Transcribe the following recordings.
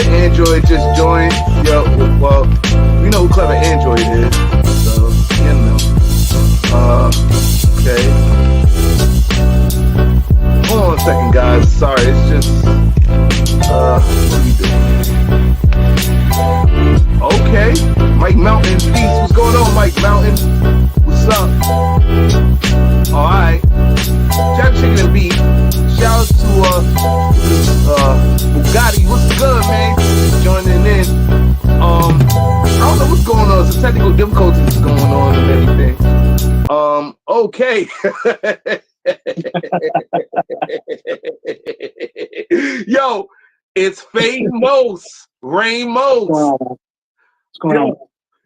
Android just joined. Yo, well, we know who Clever Android is. So, you know. Okay. Hold on a second, guys. Sorry, it's just, what are you doing? Okay. Mike Mountain, peace. What's going on, Mike Mountain? What's up? Alright. Jab Chicken and Beef. Shout out to Bugatti. What's good, man? Joining in. I don't know what's going on. Some technical difficulties going on and everything. Okay. Yo, it's Famous Ramos. What's going on?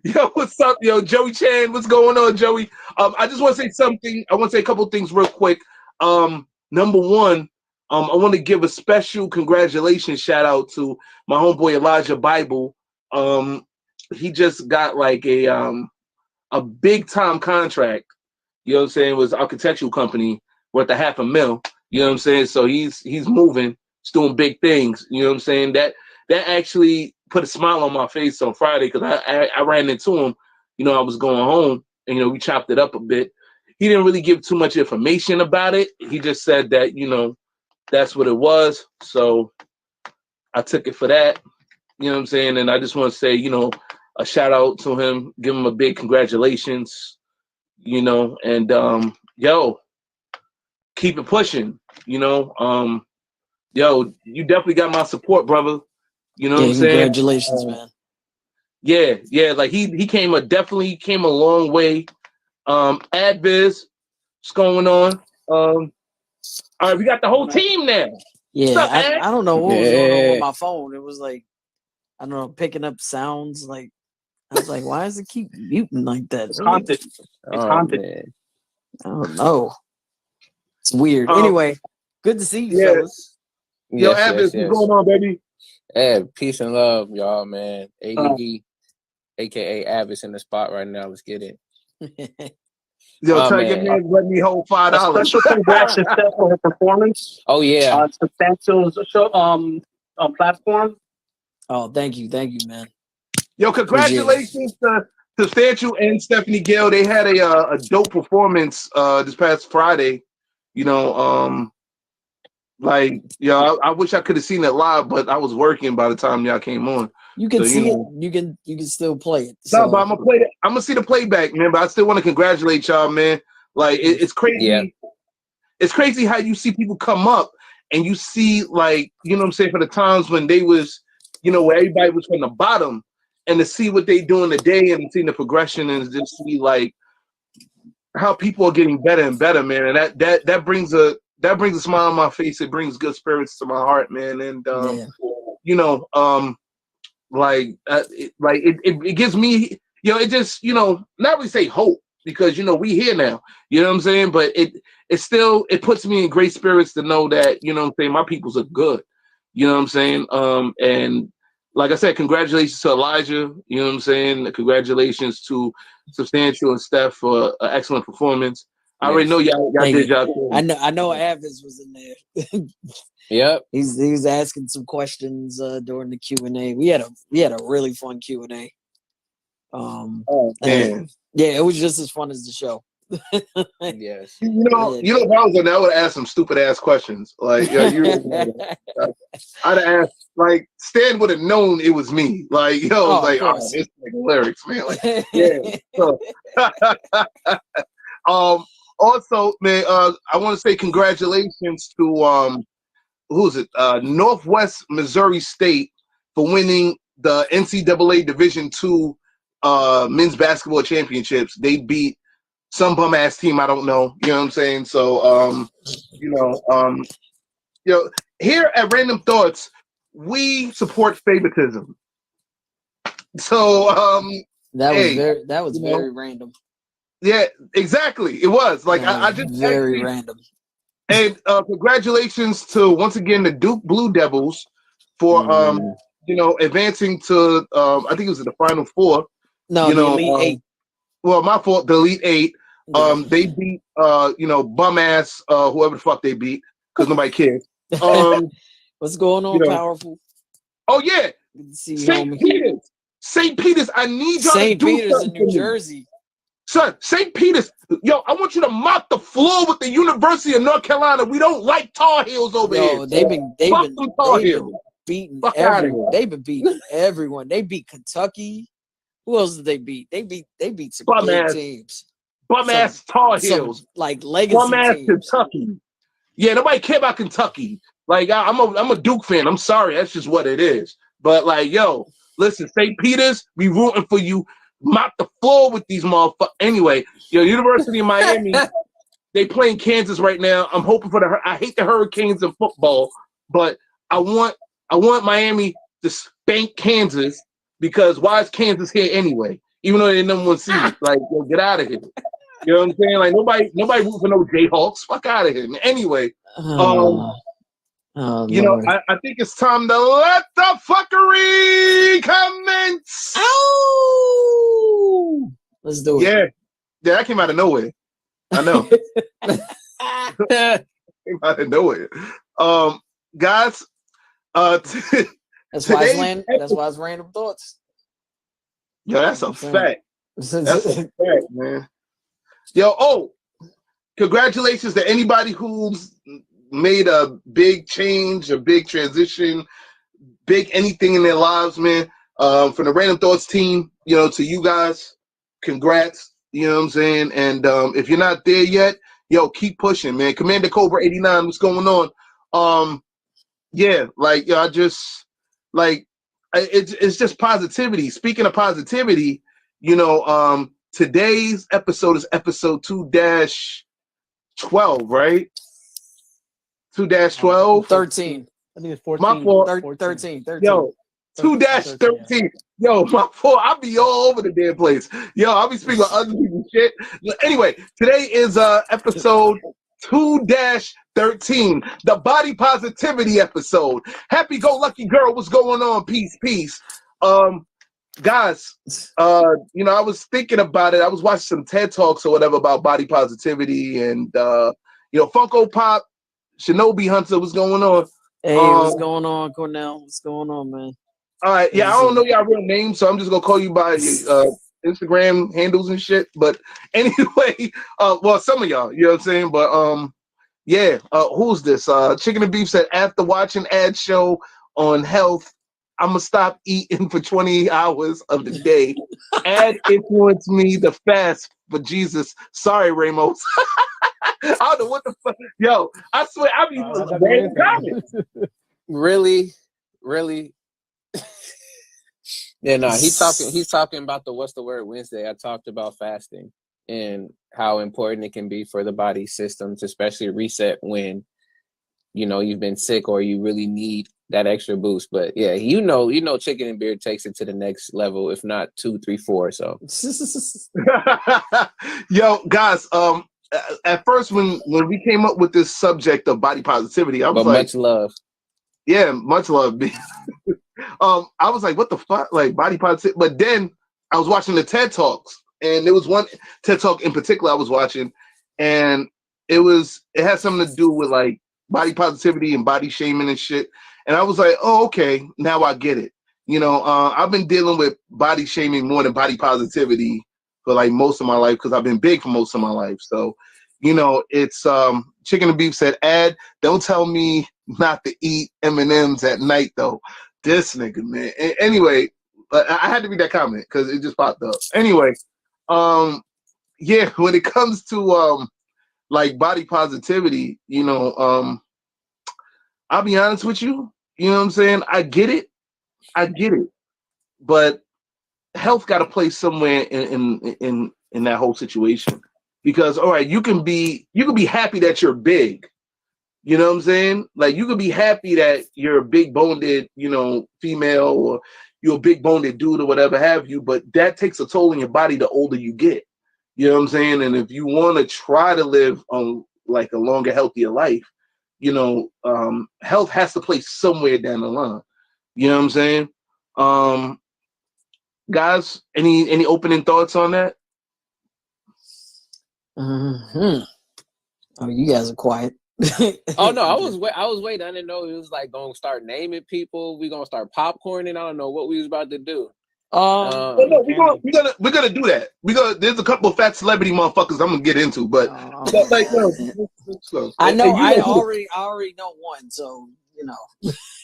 Yo, what's up, yo? Joey Chan, what's going on, Joey? I just want to say something. I want to say a couple things real quick. Number one, I want to give a special congratulations shout out to my homeboy Elijah Bible. He just got like a big time contract. You know what I'm saying? It was an architectural company worth $500,000. You know what I'm saying? So he's moving, he's doing big things. You know what I'm saying? That actually put a smile on my face on Friday because I ran into him. You know, I was going home and, you know, we chopped it up a bit. He didn't really give too much information about it. He just said that, you know, that's what it was. So I took it for that. You know what I'm saying? And I just want to say, you know, a shout out to him, give him a big congratulations, you know, and yo, keep it pushing, you know. Yo, you definitely got my support, brother. You know what I'm saying? Congratulations, man. Yeah, like he definitely came a long way. Adviz, what's going on? All right, we got the whole team now. Yeah, up, I don't know what was going on with my phone. It was like, I don't know, picking up sounds. Like, I was like, why does it keep muting like that? It's haunted. It's haunted. Man. I don't know. It's weird. Anyway, good to see you, fellas. Yo, Adviz, what's going on, baby? Yeah, peace and love, y'all, man. ADD, aka Avis in the spot right now. Let's get it. Yo, tell your man let me hold $5. Special congrats to Steph for her performance. Oh yeah, Substantial show platform. Oh, thank you, man. Yo, congratulations to Substantial and Stephanie Gale. They had a dope performance this past Friday. You know, like, yo, I wish I could have seen it live, but I was working by the time y'all came on. You can see it. You can still play it. So. No, but I'm gonna play it. I'm gonna see the playback, man. But I still want to congratulate y'all, man. Like it's crazy. Yeah. It's crazy how you see people come up and you see, like, you know what I'm saying, for the times when they was, you know, where everybody was from the bottom, and to see what they doing today and seeing the progression and just see like how people are getting better and better, man. And that brings a smile on my face. It brings good spirits to my heart, man. And you know, it gives me, you know, it just, you know, not really say hope because, you know, we here now, you know what I'm saying? But it still, it puts me in great spirits to know that, you know what I'm saying, my peoples are good, you know what I'm saying? And like I said, congratulations to Elijah, you know what I'm saying? Congratulations to Substantial and Steph for an excellent performance. I already know y'all did y'all too. I know Avis was in there. Yep. He was asking some questions during the Q&A. We had a really fun Q&A. Man. Yeah, it was just as fun as the show. Yes. You know, if I was on there, I would have asked some stupid ass questions. Like, I'd have asked, like, Stan would have known it was me. Like, this lyrics, man. Like, yeah. So, also, man, I want to say congratulations to Northwest Missouri State for winning the NCAA Division II men's basketball championships. They beat some bum ass team, I don't know. You know what I'm saying? So here at Randumb Thoughtz, we support favoritism. So that was very random. Yeah, exactly. It was like I just very random. And congratulations to once again the Duke Blue Devils for advancing to I think it was the Final Four. No, the Elite Eight. Well, my fault. The Elite Eight. They beat bum ass whoever the fuck they beat because nobody cares. What's going on, Powerful? Oh yeah, Good to see you, St. homie. Peter's. St. Peter's, I need y'all to St. do Peter's in something New for me. Jersey. Son, St. Peter's, yo, I want you to mop the floor with the University of North Carolina. We don't like Tar Heels over here. They've been Fuck them Tar Heels. beating Fuck outta everyone. here. They've been beating everyone. They beat Kentucky. Who else did they beat? They beat some Bum big ass. teams. Bum ass Tar Some Heels. like legacy Bum ass teams. Kentucky. Yeah, nobody care about Kentucky. Like I'm a Duke fan. I'm sorry, that's just what it is. But like, yo, listen, St. Peter's, we rooting for you. Mop the floor with these motherfuckers. Anyway, yo, University of Miami, they playing Kansas right now. I'm hoping for I hate the Hurricanes in football, but I want Miami to spank Kansas because why is Kansas here anyway? Even though they're number one seed, like, yo, get out of here. You know what I'm saying? Like nobody root for no Jayhawks. Fuck out of here. Anyway, you know, I think it's time to let the fuckery commence. Ow! Let's do it. Yeah, that came out of nowhere. I know. Came out of nowhere. Guys, that's why it's Randumb Thoughtz. Yo, that's a fact. That's a fact, man. Yo, congratulations to anybody who's made a big change, a big transition, big anything in their lives, man. From the Randumb Thoughtz team, you know, to you guys, congrats. You know what I'm saying? And if you're not there yet, yo, keep pushing, man. Commander Cobra 89, what's going on? Yeah, like, yo, it's just positivity. Speaking of positivity, you know, today's episode is episode 2-12, right? 2-12? 13. I think it's 14. My fault. 13. Yo, 2-13. Yo, my fault. I'll be all over the damn place. Yo, I'll be speaking other people's shit. Anyway, today is episode 2-13, the body positivity episode. Happy go lucky girl, what's going on? Peace. Guys, you know, I was thinking about it. I was watching some TED Talks or whatever about body positivity and you know, Funko Pop, Shinobi Hunter, what's going on? Hey, what's going on, Cornell? What's going on, man? All right, yeah, I don't know y'all real names, so I'm just gonna call you by Instagram handles and shit. But anyway, well, some of y'all, you know what I'm saying? But yeah, who's this? Chicken and Beef said, after watching ad show on health, I'm gonna stop eating for 20 hours of the day. Ad influenced me to fast for Jesus. Sorry, Ramos. I don't know what the fuck. Yo, I swear, I be random comments. Really? Yeah, no, he's talking about the What's the Word Wednesday. I talked about fasting and how important it can be for the body system to especially reset when, you know, you've been sick or you really need that extra boost. But yeah, you know, Chicken and Beard takes it to the next level, if not 2, 3, 4. So yo, guys, at first when we came up with this subject of body positivity, I was like, much love. Yeah, much love. I was like, what the fuck? Like body positivity. But then I was watching the TED Talks, and there was one TED Talk in particular I was watching, and it had something to do with like body positivity and body shaming and shit. And I was like, oh, okay, now I get it. You know, I've been dealing with body shaming more than body positivity for like most of my life because I've been big for most of my life. So, you know, it's Chicken and Beef said, don't tell me not to eat M&Ms at night though. This nigga, man. Anyway, I had to read that comment because it just popped up. Anyway, yeah, when it comes to like body positivity, you know, I'll be honest with you. You know what I'm saying? I get it, but health got to play somewhere in that whole situation. Because all right, you can be happy that you're big. You know what I'm saying? Like you could be happy that you're a big boned, you know, female, or you're a big boned dude or whatever have you, but that takes a toll on your body the older you get. You know what I'm saying? And if you want to try to live on like a longer, healthier life, you know, health has to play somewhere down the line. You know what I'm saying? Guys, any opening thoughts on that? Oh, you guys are quiet. Oh no, I was waiting. I didn't know it was like gonna start naming people. We gonna start popcorning. I don't know what we was about to do. No, we're gonna do that. There's a couple of fat celebrity motherfuckers I'm gonna get into, but like I know I already know one, so you know.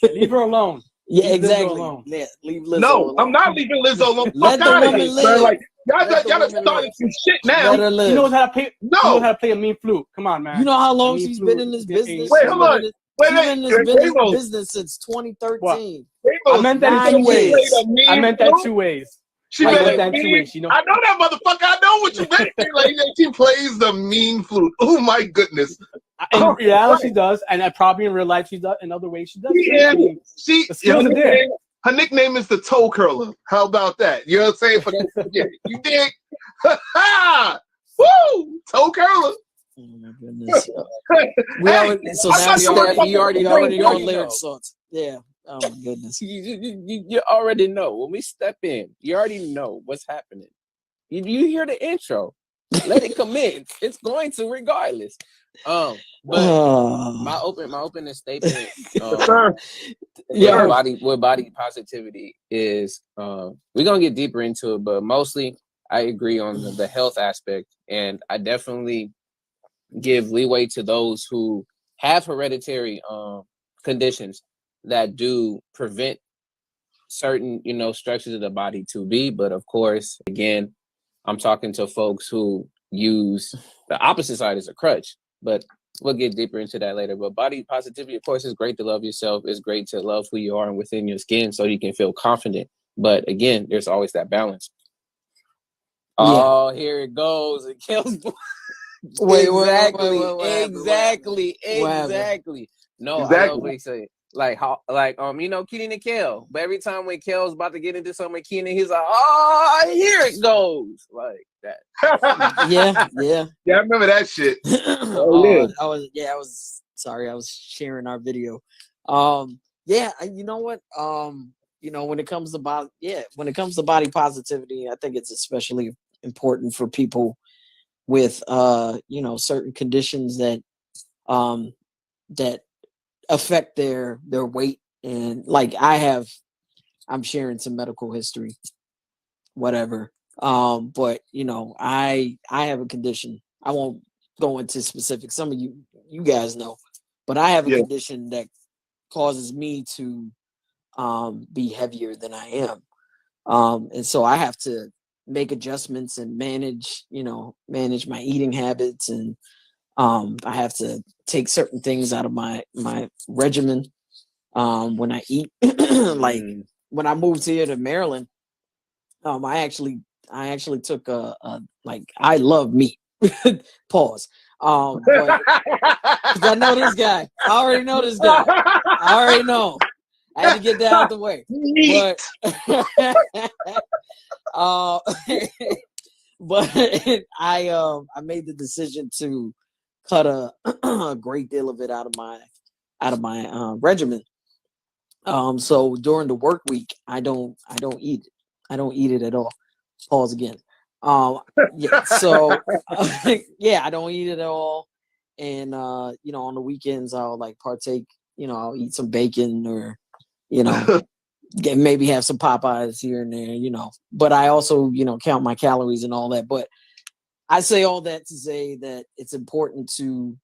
Leave her alone. Yeah, leave exactly. Alone. Yeah, leave Lizzo no, alone. I'm not leaving Lizzo alone. Let Fuck the out of woman here, live. man. Like y'all Let the done woman started live. some shit now. Let her live. She knows how to play. No. She knows how to play a mean flute. Come on, man. You know how long mean she's flute been in this is business? Wait, hold on. She's been in this business since 2013. I meant that in 2 ways. I meant that 2 ways. She I made meant that that 2 ways. You know. I know that motherfucker. I know what you meant. Like she plays the mean flute. Oh my goodness. In reality, she does, and probably in real life, she does. In other ways, she does. Her nickname is the toe curler. How about that? You know what I'm saying? For that, yeah, you dig? Woo! Toe curler. Oh my goodness. You already know lyrics thoughts. Yeah. Oh my goodness. You already know. When we step in, you already know what's happening. You hear the intro. Let it come in. It's going to regardless. But my opening statement with body positivity is we're gonna get deeper into it, but mostly I agree on the health aspect, and I definitely give leeway to those who have hereditary conditions that do prevent certain structures of the body to be. But of course, again, I'm talking to folks who use the opposite side as a crutch, but we'll get deeper into that later. But body positivity, of course, is great to love yourself. It's great to love who you are and within your skin so you can feel confident. But again, there's always that balance. Yeah. Oh, here it goes. It kills. Exactly. No, exactly. I love what he said. Keenan and Kel. But every time when Kel's about to get into something with Keenan, he's like, "Oh, here it goes," like that. Yeah. I remember that shit. I was sorry. I was sharing our video. You know what? When it comes to body positivity, I think it's especially important for people with certain conditions that affect their weight, and like I'm sharing some medical history, whatever. But I have a condition. I won't go into specifics. Some of you guys know, but I have a condition that causes me to be heavier than I am. And so I have to make adjustments and manage my eating habits, and I have to take certain things out of my regimen when I eat. Like when I moved here to Maryland, I actually took I love meat. Pause. But I know this guy. I already know this guy. I already know. I had to get that out the way. But I made the decision to cut a great deal of it out of my regimen. So during the work week, I don't eat it. I don't eat it at all. Pause again. So I don't eat it at all. And on the weekends I'll partake. I'll eat some bacon or maybe have some Popeyes here and there. But I also count my calories and all that. But I say all that to say that it's important to,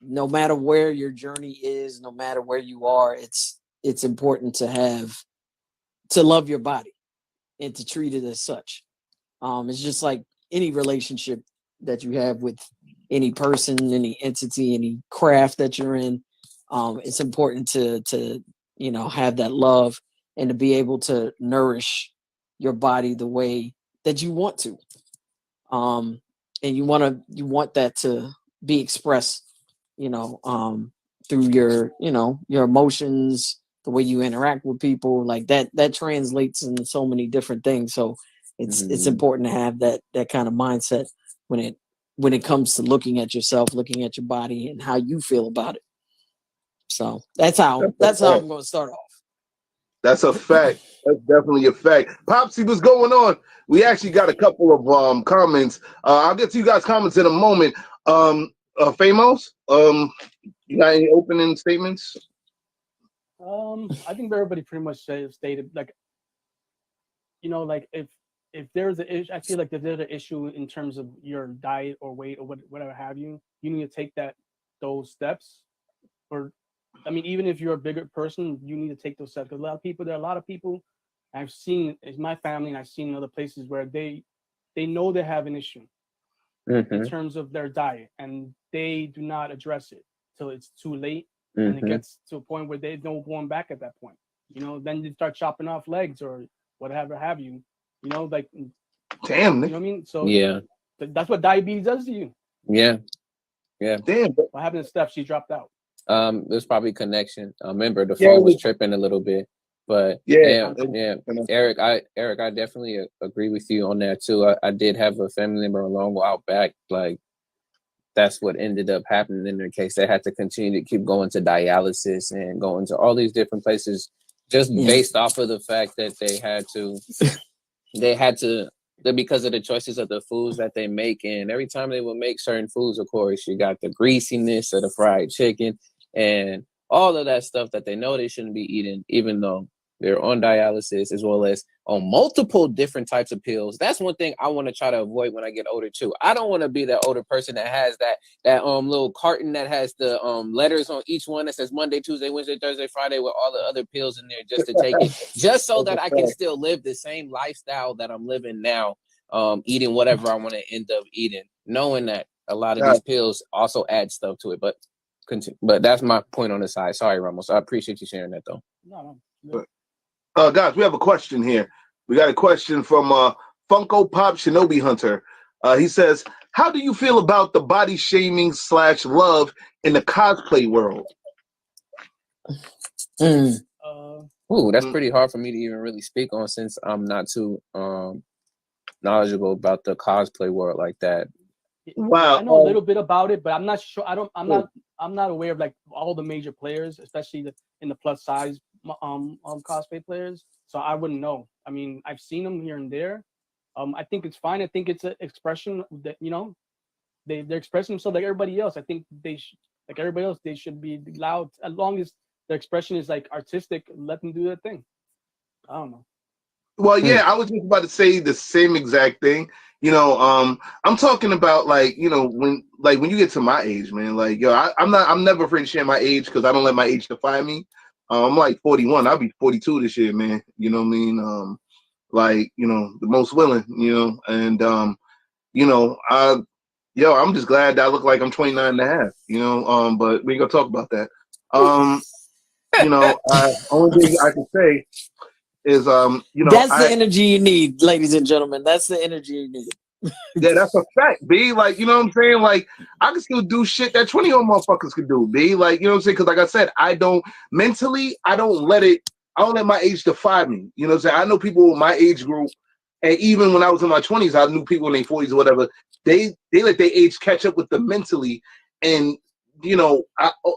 no matter where your journey is, no matter where you are, it's important to love your body and to treat it as such. It's just like any relationship that you have with any person, any entity, any craft that you're in. It's important to have that love and to be able to nourish your body the way that you want to. And you want that to be expressed, through your emotions, the way you interact with people, like that translates in so many different things. So it's important to have that kind of mindset when it comes to looking at yourself, looking at your body and how you feel about it. So that's how I'm going to start off. That's a fact. That's definitely a fact. Popsy, what's going on? We actually got a couple of comments. I'll get to you guys' comments in a moment. Famos, you got any opening statements? I think everybody pretty much stated, like, you know, like if there's an issue, I feel like if there's an issue in terms of your diet or weight or whatever have you, you need to take those steps. Or, I mean, even if you're a bigger person, you need to take those steps. Because there are a lot of people I've seen in my family, and I've seen in other places where they know they have an issue in terms of their diet, and they do not address it till it's too late, and it gets to a point where they don't going back at that point. You know, then you start chopping off legs or whatever have you. You know, like, damn, you know what I mean? So yeah, that's what diabetes does to you. yeah. Damn. What happened to Steph? She dropped out. There's probably connection. Remember the phone was tripping a little bit, but yeah. Eric, I definitely agree with you on that too. I did have a family member a long while back. Like, that's what ended up happening in their case. They had to continue to keep going to dialysis and going to all these different places just based off of the fact that they had to because of the choices of the foods that they make. And every time they would make certain foods, of course, you got the greasiness of the fried chicken and all of that stuff that they know they shouldn't be eating, even though they're on dialysis, as well as on multiple different types of pills. That's one thing I want to try to avoid when I get older too. I don't want to be that older person that has that little carton that has the letters on each one that says Monday, Tuesday, Wednesday, Thursday, Friday, with all the other pills in there just to take it, just so that I can still live the same lifestyle that I'm living now, eating whatever I want to end up eating, knowing that a lot of these pills also add stuff to it. But continue. But that's my point on the side. Sorry, Ramos. I appreciate you sharing that though. No. Guys, we have a question here. We got a question from Funko Pop Shinobi Hunter. He says, how do you feel about the body shaming / love in the cosplay world? Ooh, that's pretty hard for me to even really speak on, since I'm not too knowledgeable about the cosplay world like that. Wow. I know a little bit about it, but I'm not sure. I'm not aware of like all the major players, especially in the plus size cosplay players. So I wouldn't know. I mean, I've seen them here and there. I think it's fine. I think it's an expression that, you know, they're expressing themselves like everybody else. I think like everybody else, they should be allowed, as long as their expression is like artistic, let them do their thing. I don't know. Well, yeah, I was just about to say the same exact thing. You know, I'm talking about, like, you know, when you get to my age, man, like, yo, I'm never afraid to share my age, because I don't let my age define me. I'm like 41. I'll be 42 this year, man. You know what I mean? Like, you know, the most willing, you know, and you know, I'm just glad that I look like I'm 29 and a half, you know, but we ain't gonna talk about that. You know, only thing I can say is, you know, that's the energy you need, ladies and gentlemen. That's the energy you need. Yeah, that's a fact, B. Like, you know what I'm saying? Like, I can still do shit that 20-year-old motherfuckers could do, B. Like, you know what I'm saying? Because, like I said, I don't let my age define me. You know what I'm saying? I know people in my age group, and even when I was in my 20s, I knew people in their 40s or whatever. They let their age catch up with them mentally, and, you know,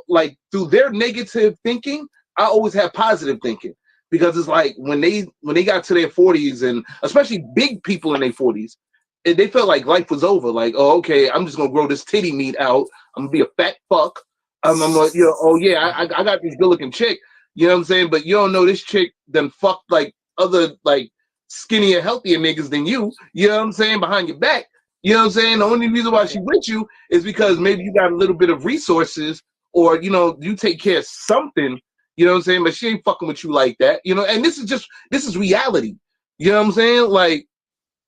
like, through their negative thinking, I always have positive thinking. Because it's like when they got to their 40s, and especially big people in their 40s, they felt like life was over. Like, oh, okay, I'm just gonna grow this titty meat out. I'm gonna be a fat fuck. I'm like, you know, oh yeah, I got this good looking chick. You know what I'm saying? But you don't know this chick then fucked like other like skinnier, healthier niggas than you. You know what I'm saying? Behind your back. You know what I'm saying? The only reason why she with you is because maybe you got a little bit of resources, or, you know, you take care of something. You know what I'm saying? But she ain't fucking with you like that. You know, and this is reality. You know what I'm saying? Like,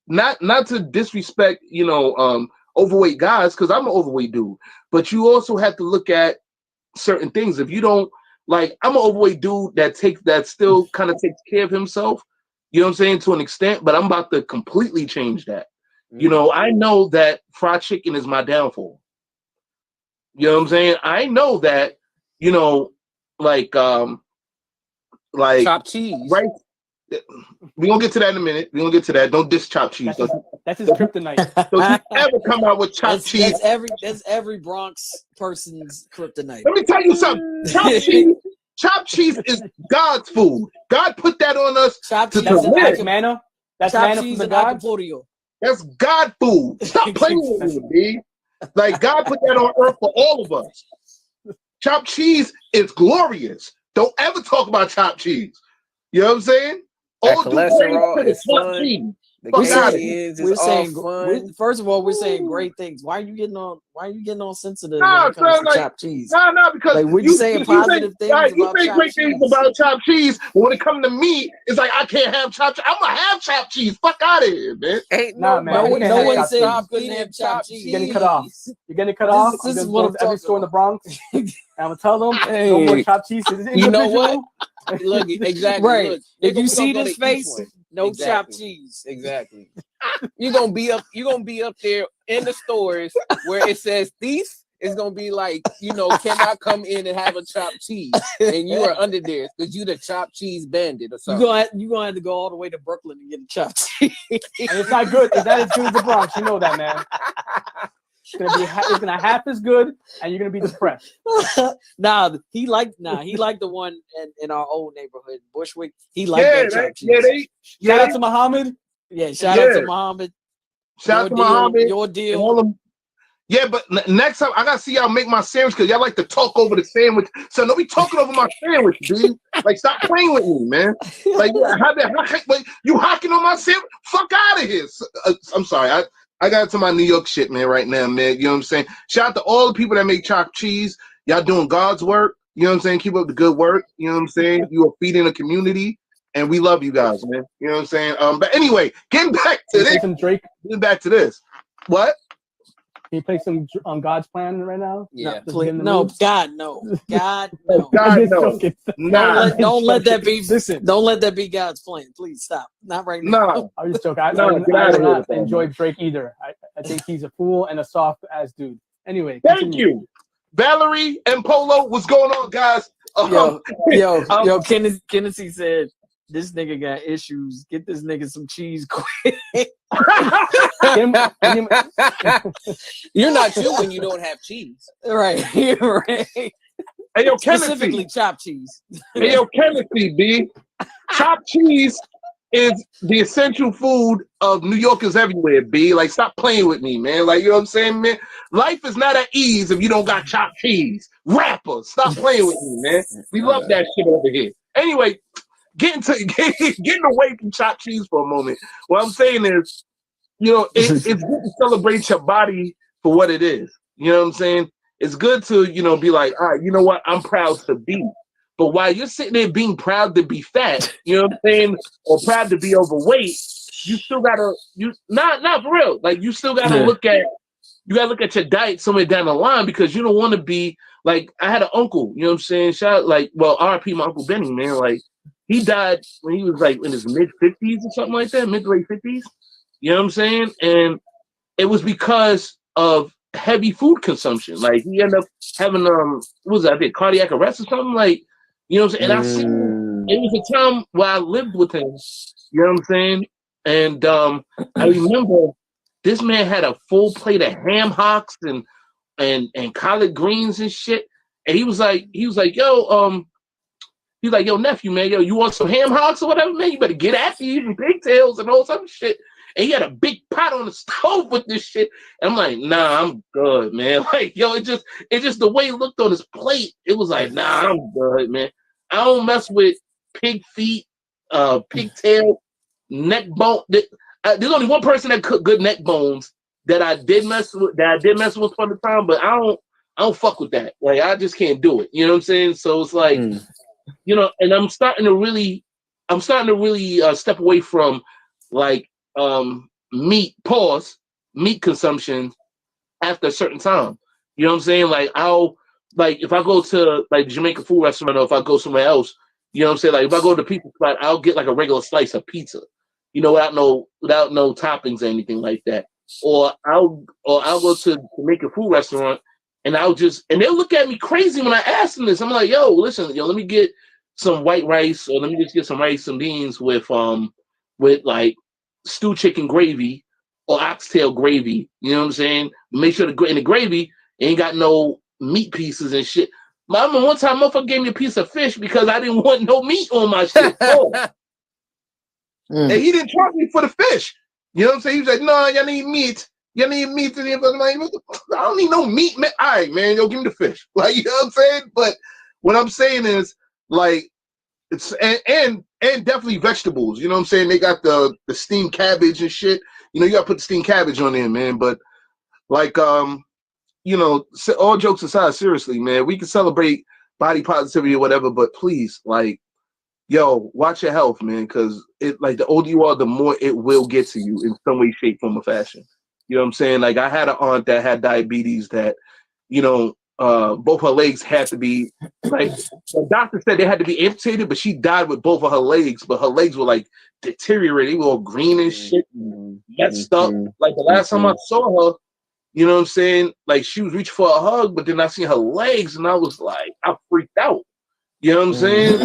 not to disrespect, you know, overweight guys, because I'm an overweight dude. But you also have to look at certain things. If you don't, like, I'm an overweight dude that still kind of takes care of himself. You know what I'm saying? To an extent, but I'm about to completely change that. You know, I know that fried chicken is my downfall. You know what I'm saying? I know that, you know, like chopped cheese, right? We're gonna get to that in a minute. We're gonna get to that. Don't diss chopped cheese. That's his kryptonite. Don't you ever come out with chopped cheese. That's every Bronx person's kryptonite. Let me tell you something. Chopped cheese is God's food. God put that on us. That's manna. That's manna from the God. That's God food. Stop playing with me, B. Like God put that on earth for all of us. Chopped cheese is glorious. Don't ever talk about chopped cheese. You know what I'm saying? That All due cholesterol praise to is the chopped fun. cheese. The Fuck outta Cajuns we're is all saying fun. first of all, we're saying great things. Why are you getting all sensitive Nah, when it comes son, to like, chopped cheese? nah, because Like we're you saying say, positive things you about say chopped great things cheese. about chopped cheese, but when it comes to meat, it's like I can't have chopped cheese. I'm gonna have chopped cheese. Fuck out of here, man. Ain't Nah, man, nobody you can't no have one chopped said cheese. you couldn't have chopped cheese. You're getting cut off. You're getting cut off. I'm This is gonna what go I'm to every talking store in the about. Bronx, and I'm gonna tell them Hey, no more chopped cheese. It's you know what? individual. Look, exactly. Right. Look, If you we see gonna go this to each face, one. no Exactly. chopped cheese. Exactly. You're gonna be up there in the stores where it says thief. It's gonna be like, cannot come in and have a chopped cheese, and you are under there because you the chopped cheese bandit or something. You gonna have to go all the way to Brooklyn to get a chopped cheese. And it's not good. It's not as good as the Bronx. You know that, man. It's gonna half as good, and you're gonna be depressed. He liked the one in our old neighborhood, Bushwick. He liked that chopped cheese. Shout out to Muhammad. Yeah, shout out to Muhammad. Shout out to Muhammad. Your and deal. all them. Yeah, but next time I gotta see y'all make my sandwich because y'all like to talk over the sandwich. So don't be talking over my sandwich, dude. Like, stop playing with me, man. Like, you hocking on my sandwich? Fuck out of here. I'm sorry. I got into my New York shit, man, right now, man. You know what I'm saying? Shout out to all the people that make chopped cheese. Y'all doing God's work. You know what I'm saying? Keep up the good work. You know what I'm saying? You are feeding a community, and we love you guys, man. You know what I'm saying? But anyway, getting back to this. Some Drake. Getting back to this. What? Can you play some on God's plan right now? Yeah. No, God, no. God, no. God, no. Nah. Don't let that be. Listen, don't let that be God's plan. Please stop. Not right now. Nah. I'm just joking. I Get do outta here not with that, enjoy man. Drake either. I think he's a fool and a soft ass dude. Anyway, Thank continue. you. Valerie and Polo, what's going on, guys? Yo, Kennedy said, this nigga got issues. Get this nigga some cheese quick. You're not you when you don't have cheese. Right. Hey, yo, Specifically Kennedy. chopped cheese. Hey, yo, Kennedy, B. Chopped cheese is the essential food of New Yorkers everywhere, B. Like, stop playing with me, man. Like, you know what I'm saying, man? Life is not at ease if you don't got chopped cheese. Rappers, stop playing with me, man. We love that shit over here. Anyway, getting away from chopped cheese for a moment. What I'm saying is, it's good to celebrate your body for what it is. You know what I'm saying? It's good to, be like, all right, you know what? I'm proud to be. But while you're sitting there being proud to be fat, you know what I'm saying, or proud to be overweight, you still gotta not for real. Like, you still gotta look at your diet somewhere down the line because you don't want to be like, I had an uncle, you know what I'm saying? RIP my Uncle Benny, man. Like, he died when he was like in his mid-50s or something like that, mid to late 50s. You know what I'm saying? And it was because of heavy food consumption. Like, he ended up having cardiac arrest or something. Like, you know what I'm saying? And I seen it was a time where I lived with him. You know what I'm saying? And I remember this man had a full plate of ham hocks and collard greens and shit. And he was like, yo, nephew, man, yo, you want some ham hocks or whatever, man? You better get after you eating pigtails and all some shit. And he had a big pot on the stove with this shit. And I'm like, nah, I'm good, man. Like, yo, it just the way he looked on his plate, it was like, nah, I'm good, man. I don't mess with pig feet, pigtail, neck bone. There's only one person that cooked good neck bones that I did mess with for the time, but I don't fuck with that. Like, I just can't do it. You know what I'm saying? So it's like, and I'm starting to really step away from like meat consumption after a certain time. You know what I'm saying? Like, if I go to like the Jamaican food restaurant or if I go somewhere else, you know what I'm saying? Like, if I go to the pizza spot, I'll get like a regular slice of pizza, without no toppings or anything like that. Or I'll go to the Jamaican food restaurant and they'll look at me crazy when I ask them this. I'm like, yo, listen, let me get some white rice, or let me just get some rice and beans with like stew chicken gravy or oxtail gravy. You know what I'm saying? Make sure the gravy ain't got no meat pieces and shit. Mama, one time, motherfucker gave me a piece of fish because I didn't want no meat on my shit. And he didn't charge me for the fish. You know what I'm saying? He was like, no, y'all need meat. You need meat to the end of the night? I don't need no meat, man. All right, man. Yo, give me the fish. Like, you know what I'm saying? But what I'm saying is, like, it's and definitely vegetables. You know what I'm saying? They got the steamed cabbage and shit. You know, you gotta put the steamed cabbage on there, man. But like, you know, all jokes aside, seriously, man, we can celebrate body positivity or whatever, but please, like, yo, watch your health, man, because it, like, the older you are, the more it will get to you in some way, shape, form, or fashion. You know what I'm saying? Like, I had an aunt that had diabetes that, you know, both her legs had to be, like, the doctor said they had to be amputated, but she died with both of her legs, but her legs were, like, deteriorating. They were all green and shit, messed up. Like, the last time I saw her, you know what I'm saying? Like, she was reaching for a hug, but then I seen her legs, and I was like, I freaked out. You know what I'm saying?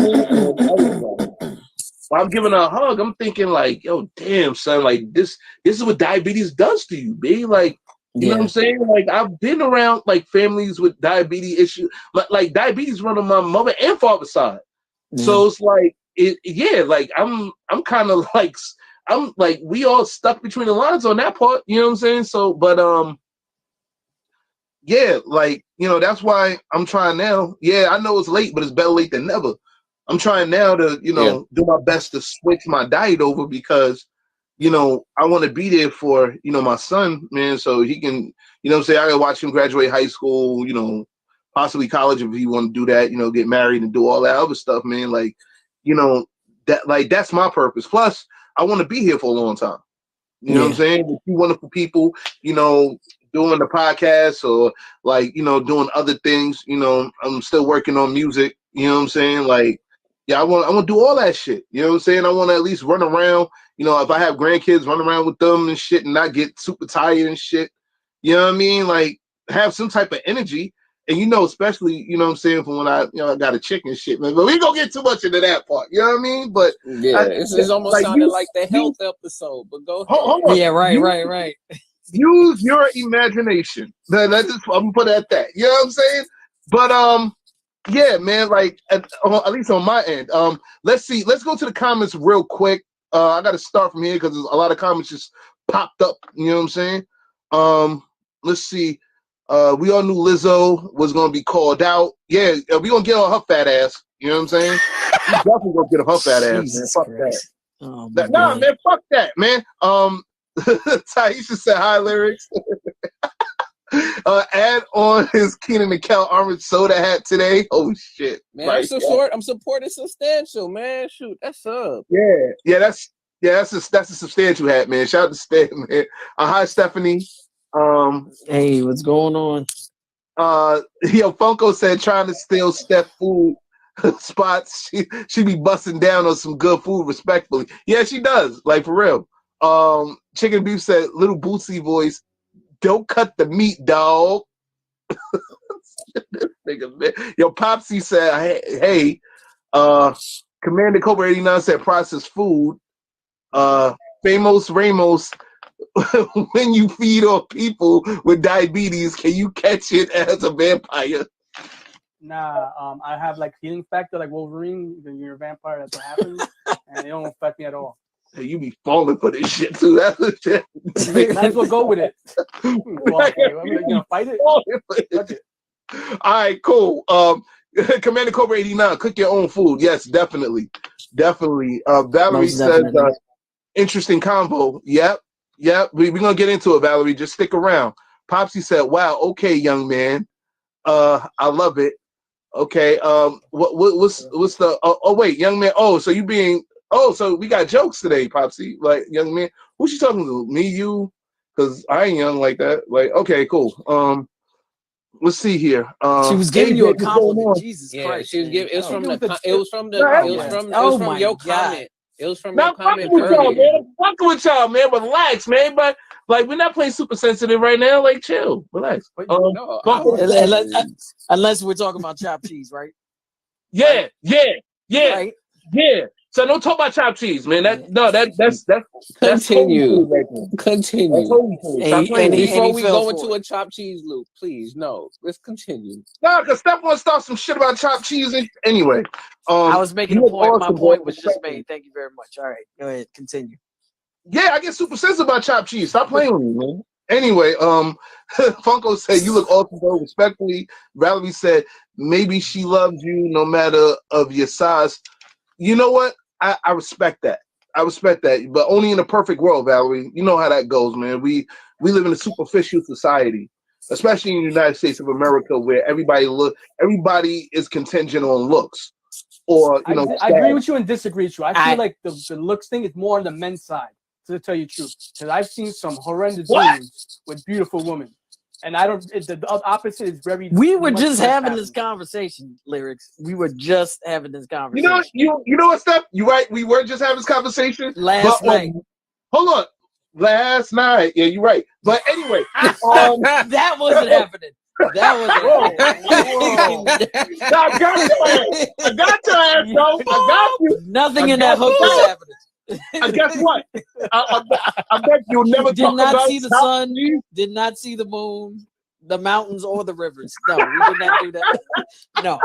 While I'm giving her a hug, I'm thinking like, yo, damn, son, like this is what diabetes does to you, baby. Like, you know what I'm saying? Like, I've been around like families with diabetes issues, like diabetes run on my mother and father's side. So it's like, like I'm kind of like, I'm like, we all stuck between the lines on that part. You know what I'm saying? So, but yeah, like, you know, that's why I'm trying now. Yeah, I know it's late, but it's better late than never. I'm trying now to, you know, do my best to switch my diet over because, you know, I want to be there for, you know, my son, man, so he can, you know what I'm saying, I gotta watch him graduate high school, you know, possibly college if he want to do that, you know, get married and do all that other stuff, man. Like, you know, that, like, that's my purpose. Plus, I want to be here for a long time. You know what I'm saying? With you wonderful people, you know, doing the podcast or like, you know, doing other things, you know, I'm still working on music, you know what I'm saying? Like, yeah, I want to do all that shit. You know what I'm saying? I want to at least run around, you know, if I have grandkids, run around with them and shit and not get super tired and shit. You know what I mean? Like, have some type of energy. And, you know, especially, you know what I'm saying, from when I, you know, I got a chick and shit, man. But we gonna get too much into that part. You know what I mean? But it's almost like sounded like the health episode. But go ahead. Hold on. Yeah, right. Use your imagination. I'm gonna put it at that. You know what I'm saying? But yeah, man. Like at least on my end. Let's see. Let's go to the comments real quick. I got to start from here because a lot of comments just popped up. You know what I'm saying? Let's see. We all knew Lizzo was gonna be called out. Yeah, we gonna get on her fat ass. You know what I'm saying? We definitely gonna get on her fat ass. Man. Fuck Christ. that. Oh, Nah, man. Fuck that, man. Taisha said hi, lyrics. Add on his Keenan and Kel orange soda hat today. Oh shit, man! I'm supporting substantial, man. Shoot, that's up. Yeah, that's a substantial hat, man. Shout out to Stan, man. Hi, Stephanie. Hey, what's going on? Yo, Funko said trying to steal Steph food spots. She be busting down on some good food, respectfully. Yeah, she does. Like for real. Chicken Beef said, little Bootsy voice, don't cut the meat, dog. This nigga, man. Yo, Popsy said, hey, Commander Cobra 89 said processed food. Famous Ramos, when you feed on people with diabetes, can you catch it as a vampire? Nah, I have like healing factor like Wolverine. When you're a vampire, that's what happens, and it don't affect me at all. Hey, you be falling for this shit too. That's the shit. Might as well go with it. You gonna fight it? All right, cool. Commander Cobra 89, cook your own food. Yes, definitely. Valerie Most says, definitely. interesting convo. Yep. We're gonna get into it, Valerie. Just stick around. Popsy said, wow, okay, young man. I love it. Okay. What's the wait, young man. So so we got jokes today, Popsy. Like, young man. Who's she talking to? Me, you? Because I ain't young like that. Like, okay, cool. Let's see here. She was giving you a what's going compliment. on? Jesus Yeah, Christ. she was giving. It was from your comment It was from your Not comment fucking with y'all, earlier. man. Fucking with y'all, man. Relax, man. But like, we're not playing super sensitive right now. Like, chill, relax. No, Unless we're talking about chopped cheese, right? Yeah. Right? Yeah. So don't talk about chopped cheese, man. That's continue. Right there. Continue. That's holy food. Stop playing with me. Before we go into a chopped cheese loop, please, no. Let's continue. Nah, because Steph wants to start some shit about chopped cheese anyway. I was making a point. Awesome, My point was bro. just made. Thank you very much. All right, go ahead, continue. Yeah, I get super sensitive about chopped cheese. Stop playing with me, man. Anyway, Funko said you look awesome, bro. Respectfully, Valerie said maybe she loves you no matter of your size. You know what? I respect that. I respect that, but only in a perfect world, Valerie. You know how that goes, man. We live in a superficial society, especially in the United States of America, where everybody is contingent on looks, or I agree with you and disagree with you. I feel like the looks thing is more on the men's side, to tell you the truth, because I've seen some horrendous dudes with beautiful women, and I don't. The opposite is very. We were just having this conversation, Lyrics. We were just having this conversation. You know what, Steph? You're right. We were just having this conversation last night. Hold on. Last night. Yeah, you're right. But anyway, that wasn't happening. That was I got your ass. I got your ass, though. I got you. Nothing in that hook was happening. And guess what? I bet you'll never did not see the sun, did not see the moon, the mountains, or the rivers. No, we did not do that. No.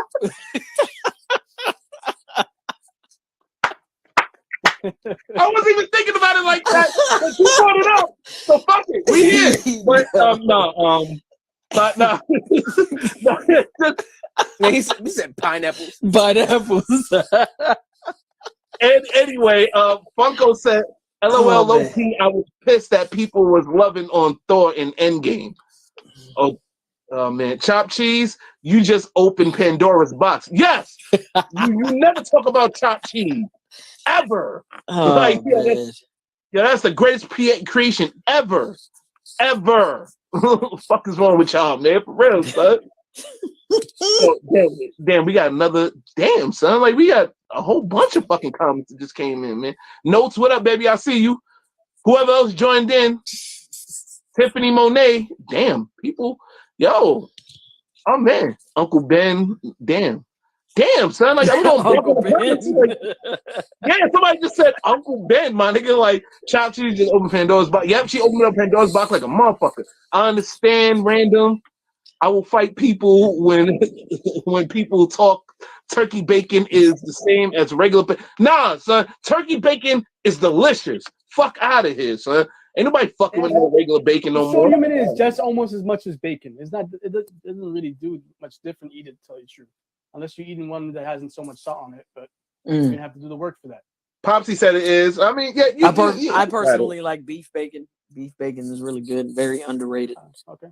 I wasn't even thinking about it like that, but you brought it up. So fuck it. We here. But no. He said pineapples. Pineapples. And anyway, Funko said, LOL, low key, I was pissed that people was loving on Thor in Endgame. Oh man. Chopped cheese, you just opened Pandora's box. Yes! you never talk about chopped cheese. Ever. That's the greatest creation ever. Ever. What the fuck is wrong with y'all, man? For real, son. Damn, we got another. Damn, son. Like, we got a whole bunch of fucking comments that just came in, man. Notes, what up, baby? I see you. Whoever else joined in. Tiffany Monet. Damn, people. Yo. Oh, man. Uncle Ben. Damn, son. Like, I'm going Uncle Ben. Like, yeah, somebody just said Uncle Ben, my nigga. Like, Chopped Cheese just opened Pandora's box. Yep, she opened up Pandora's box like a motherfucker. I understand, Randumb. I will fight people when people talk turkey bacon is the same as regular bacon. Nah, son. Turkey bacon is delicious. Fuck out of here, son. Ain't nobody fucking with no regular bacon no more. Sodium in it is just almost as much as bacon. It's not. It doesn't really do much different. Eat it, to tell you the truth. Unless you're eating one that hasn't so much salt on it, but you're gonna have to do the work for that. Popsy said it is. I mean, yeah. I personally like beef bacon. Beef bacon is really good. Very underrated. Okay.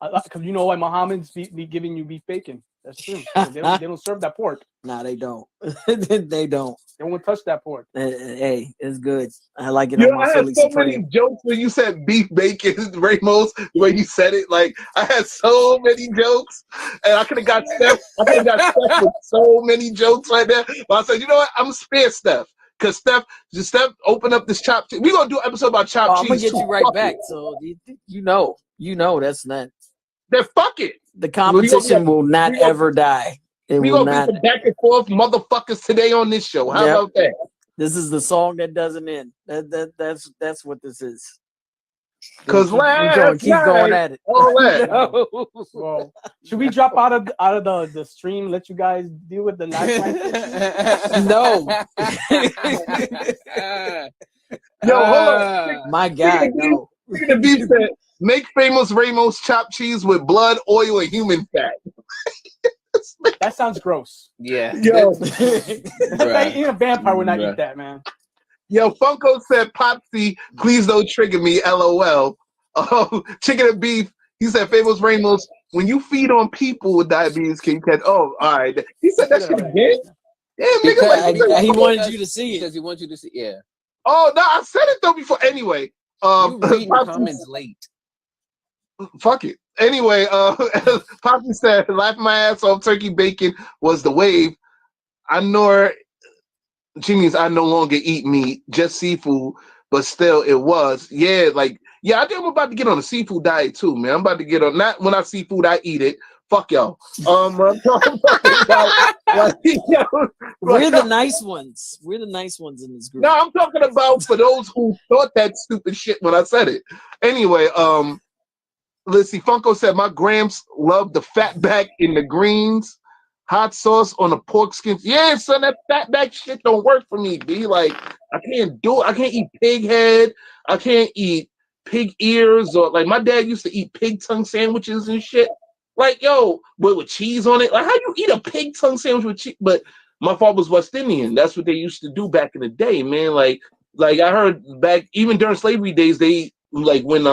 Because you know why Mohammed's be giving you beef bacon. That's true. They don't serve that pork. Nah, they don't. They don't. They won't touch that pork. Hey, it's good. I like it on my Philly Supreme. Many jokes when you said beef bacon, Ramos, the way you said it. Like, I had so many jokes, and I could have got Steph. With so many jokes right there. But I said, you know what? I'm going to spare Steph. Because Steph open up this chopped cheese. We're going to do an episode about chopped cheese. I'm going to get you right back. So, you know that's not. Then fuck it. The competition will not ever die. We're going to be some back and forth motherfuckers today on this show. How about that? This is the song that doesn't end. That's what this is. Because keep going at it. All that. No. Well, should we drop out of the stream and let you guys deal with the night? No. Yo, hold on. My God, no. The beef said, make famous Ramos chopped cheese with blood, oil, and human fat. That sounds gross. Yeah. Yo. Even a vampire would not eat that, man. Yo, Funko said, Popsy, please don't trigger me, LOL. Chicken and beef, he said, famous Ramos, when you feed on people with diabetes, can you catch? Oh, all right. He said that shit again? Damn, nigga. He wanted you to see it. Because he wants you to see it. Yeah. Oh, no, I said it, though, before. Anyway. You reading the comments late. Fuck it. Anyway, Poppy said, laughing my ass off, turkey bacon was the wave. I know she means I no longer eat meat, just seafood, but still it was. Yeah, I think I'm about to get on a seafood diet too, man. I'm about to get on, not when I see food, I eat it. Fuck y'all. We're the nice ones. We're the nice ones in this group. No, I'm talking about for those who thought that stupid shit when I said it. Anyway, let's see. Funko said my Gramps loved the fat back in the greens, hot sauce on the pork skins. Yeah, son, that fat back shit don't work for me, B. Like, I can't do it. I can't eat pig head. I can't eat pig ears, or like my dad used to eat pig tongue sandwiches and shit. Like, yo, with cheese on it. Like, how you eat a pig tongue sandwich with cheese? But my father was West Indian. That's what they used to do back in the day, man. Like I heard back even during slavery days, they like when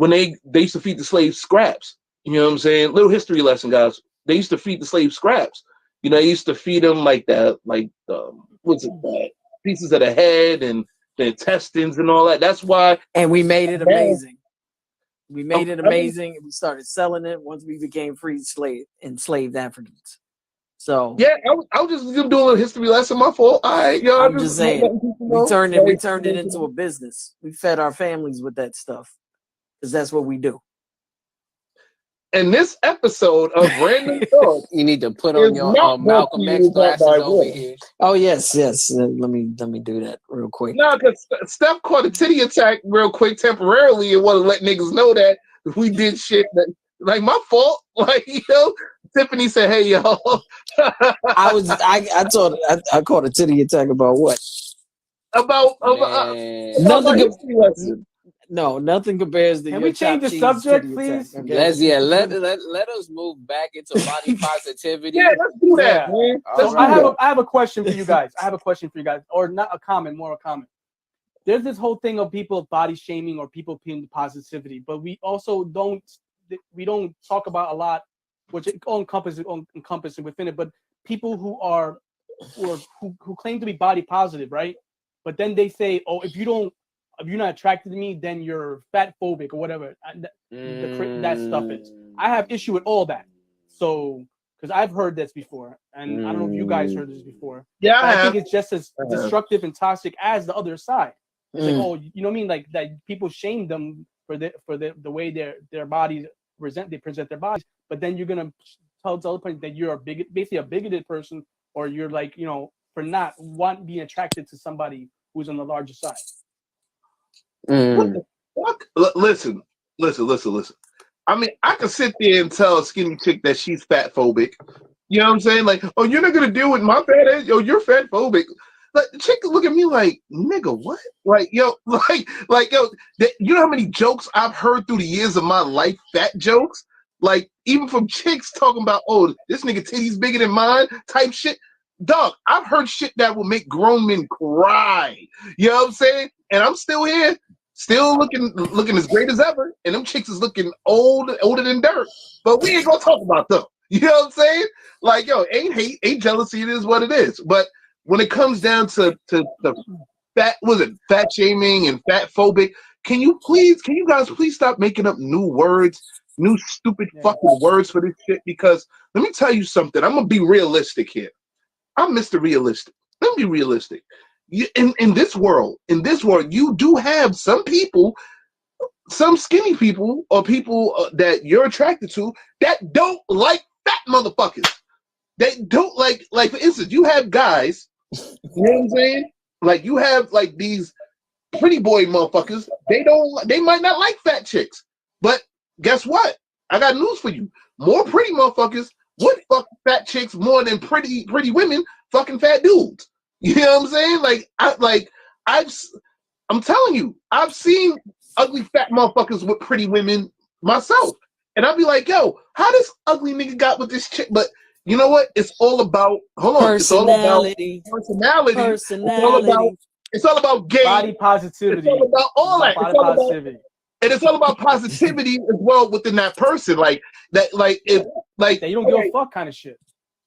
they used to feed the slaves scraps. You know what I'm saying? Little history lesson, guys. They used to feed the slaves scraps. You know, they used to feed them like that, like what's it called? Pieces of the head and the intestines and all that. That's why. And we made it amazing. We made it amazing. And we started selling it once we became enslaved Africans. So yeah, I was just doing a little history lesson. My fault. All right, y'all. I'm just saying, we turned it into a business. We fed our families with that stuff because that's what we do. And this episode of Randumb Thoughtz, you need to put on your Malcolm X glasses over here. Oh yes. Let me do that real quick. No, because Steph caught a titty attack real quick temporarily and wanted to let niggas know that we did shit that like my fault. Like, you know, Tiffany said, "Hey, yo." I caught a titty attack about what? About history lesson. No, nothing compares to. Can we change the subject, please? Okay? Let us move back into body positivity. Yeah, let's do that, man. I have a question for you guys. Or not a comment, more a comment. There's this whole thing of people body shaming or people being positivity, but we also don't talk about a lot, which it encompasses within it. But people who claim to be body positive, right? But then they say, oh, if you're not attracted to me, then you're fat phobic or whatever that stuff is. I have issue with all that. So, because I've heard this before, and I don't know if you guys heard this before. Yeah, I think it's just as destructive and toxic as the other side. It's like, oh, you know what I mean? Like that people shame them for the way their bodies present their bodies, but then you're gonna tell the other person that you're basically a bigoted person, or you're like, you know, for not being attracted to somebody who's on the larger side. What the fuck? Listen. I mean, I can sit there and tell a skinny chick that she's fat phobic. You know what I'm saying? Like, oh, you're not gonna deal with my fat ass. Yo, you're fat phobic. Like, the chick look at me like, nigga, what? Like, yo, yo, you know how many jokes I've heard through the years of my life, fat jokes? Like, even from chicks talking about, oh, this nigga titties bigger than mine type shit. Dog, I've heard shit that will make grown men cry. You know what I'm saying? And I'm still here, still looking as great as ever. And them chicks is looking older than dirt. But we ain't gonna talk about them. You know what I'm saying? Like, yo, ain't hate, ain't jealousy. It is what it is. But when it comes down to the fat shaming and fat phobic, can you guys please stop making up new words, new stupid fucking words for this shit? Because let me tell you something. I'm gonna be realistic here. I'm Mr. Realistic. Let me be realistic. In this world, you do have some people, some skinny people, or people that you're attracted to that don't like fat motherfuckers. They don't like for instance, you have guys, you know what I'm saying? Like, you have like these pretty boy motherfuckers. They might not like fat chicks. But guess what? I got news for you. More pretty motherfuckers would fuck fat chicks more than pretty women fucking fat dudes. You know what I'm saying? I'm telling you, I've seen ugly fat motherfuckers with pretty women myself. And I'd be like, yo, how this ugly nigga got with this chick? But you know what? It's all about personality. It's all about gay body positivity. It's all about all that. Body positivity. And it's all about positivity as well within that person. Like that, that you don't give a fuck kind of shit.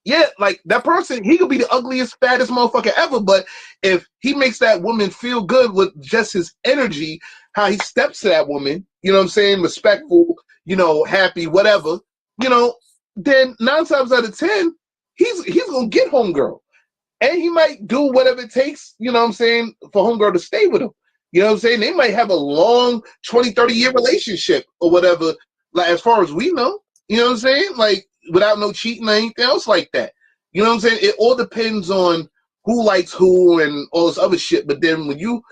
Yeah, like that person, he could be the ugliest, fattest motherfucker ever, but if he makes that woman feel good with just his energy, how he steps to that woman, you know what I'm saying, respectful, you know, happy, whatever, you know, then 9 times out of 10, he's gonna get homegirl. And he might do whatever it takes, you know what I'm saying, for homegirl to stay with him. You know what I'm saying? They might have a long 20, 30-year relationship or whatever, like as far as we know. You know what I'm saying? Like, without no cheating or anything else like that. You know what I'm saying? It all depends on who likes who and all this other shit. But then when you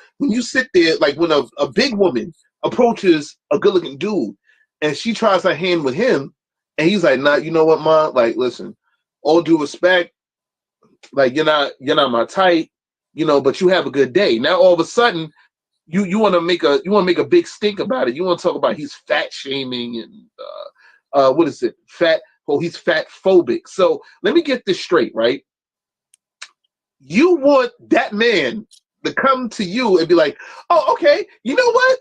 sit there, like when a big woman approaches a good-looking dude and she tries her hand with him, and he's like, nah, you know what, ma? Like, listen, all due respect, like you're not my type, you know, but you have a good day. Now all of a sudden, you want to make a big stink about it. You want to talk about he's fat shaming and what is it? He's fat phobic. So let me get this straight, right? You want that man to come to you and be like, oh, okay, you know what?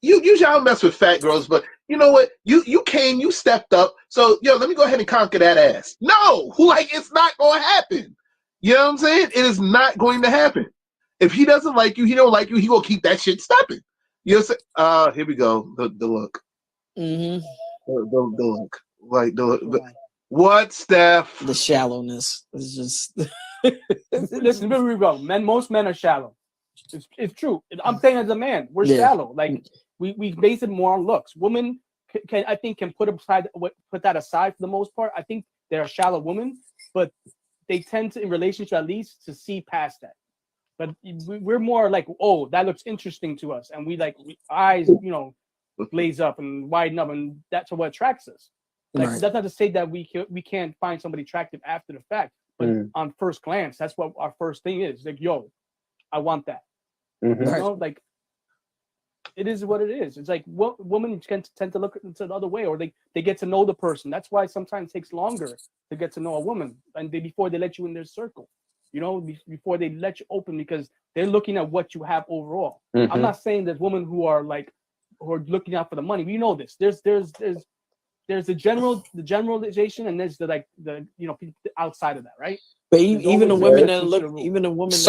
You usually I don't mess with fat girls, but you know what? You came, you stepped up. So let me go ahead and conquer that ass. No, like it's not going to happen. You know what I'm saying? It is not going to happen. If he doesn't like you, he don't like you. He gonna keep that shit stepping. You know what I'm saying? Here we go. The look. Mm-hmm. The look. Like what, Steph? The shallowness is just. Listen, here we go. Most men are shallow. It's true. I'm saying as a man, we're shallow. Like we base it more on looks. Women can put that aside for the most part. I think they're shallow women, but they tend to, in relationship at least, to see past that. But we're more like, oh, that looks interesting to us, and eyes, blaze up and widen up, and that's what attracts us. Like that's not to say that we can't find somebody attractive after the fact, but on first glance, that's what our first thing is. Like, yo, I want that. Like it is what it is. It's like women tend to look into the other way, or they get to know the person. That's why sometimes it takes longer to get to know a woman, and before they let you in their circle. Before they let you open, because they're looking at what you have overall. I'm not saying there's women who are looking out for the money. We know this. There's the generalization, and there's the people outside of that, right? But even the women that are looking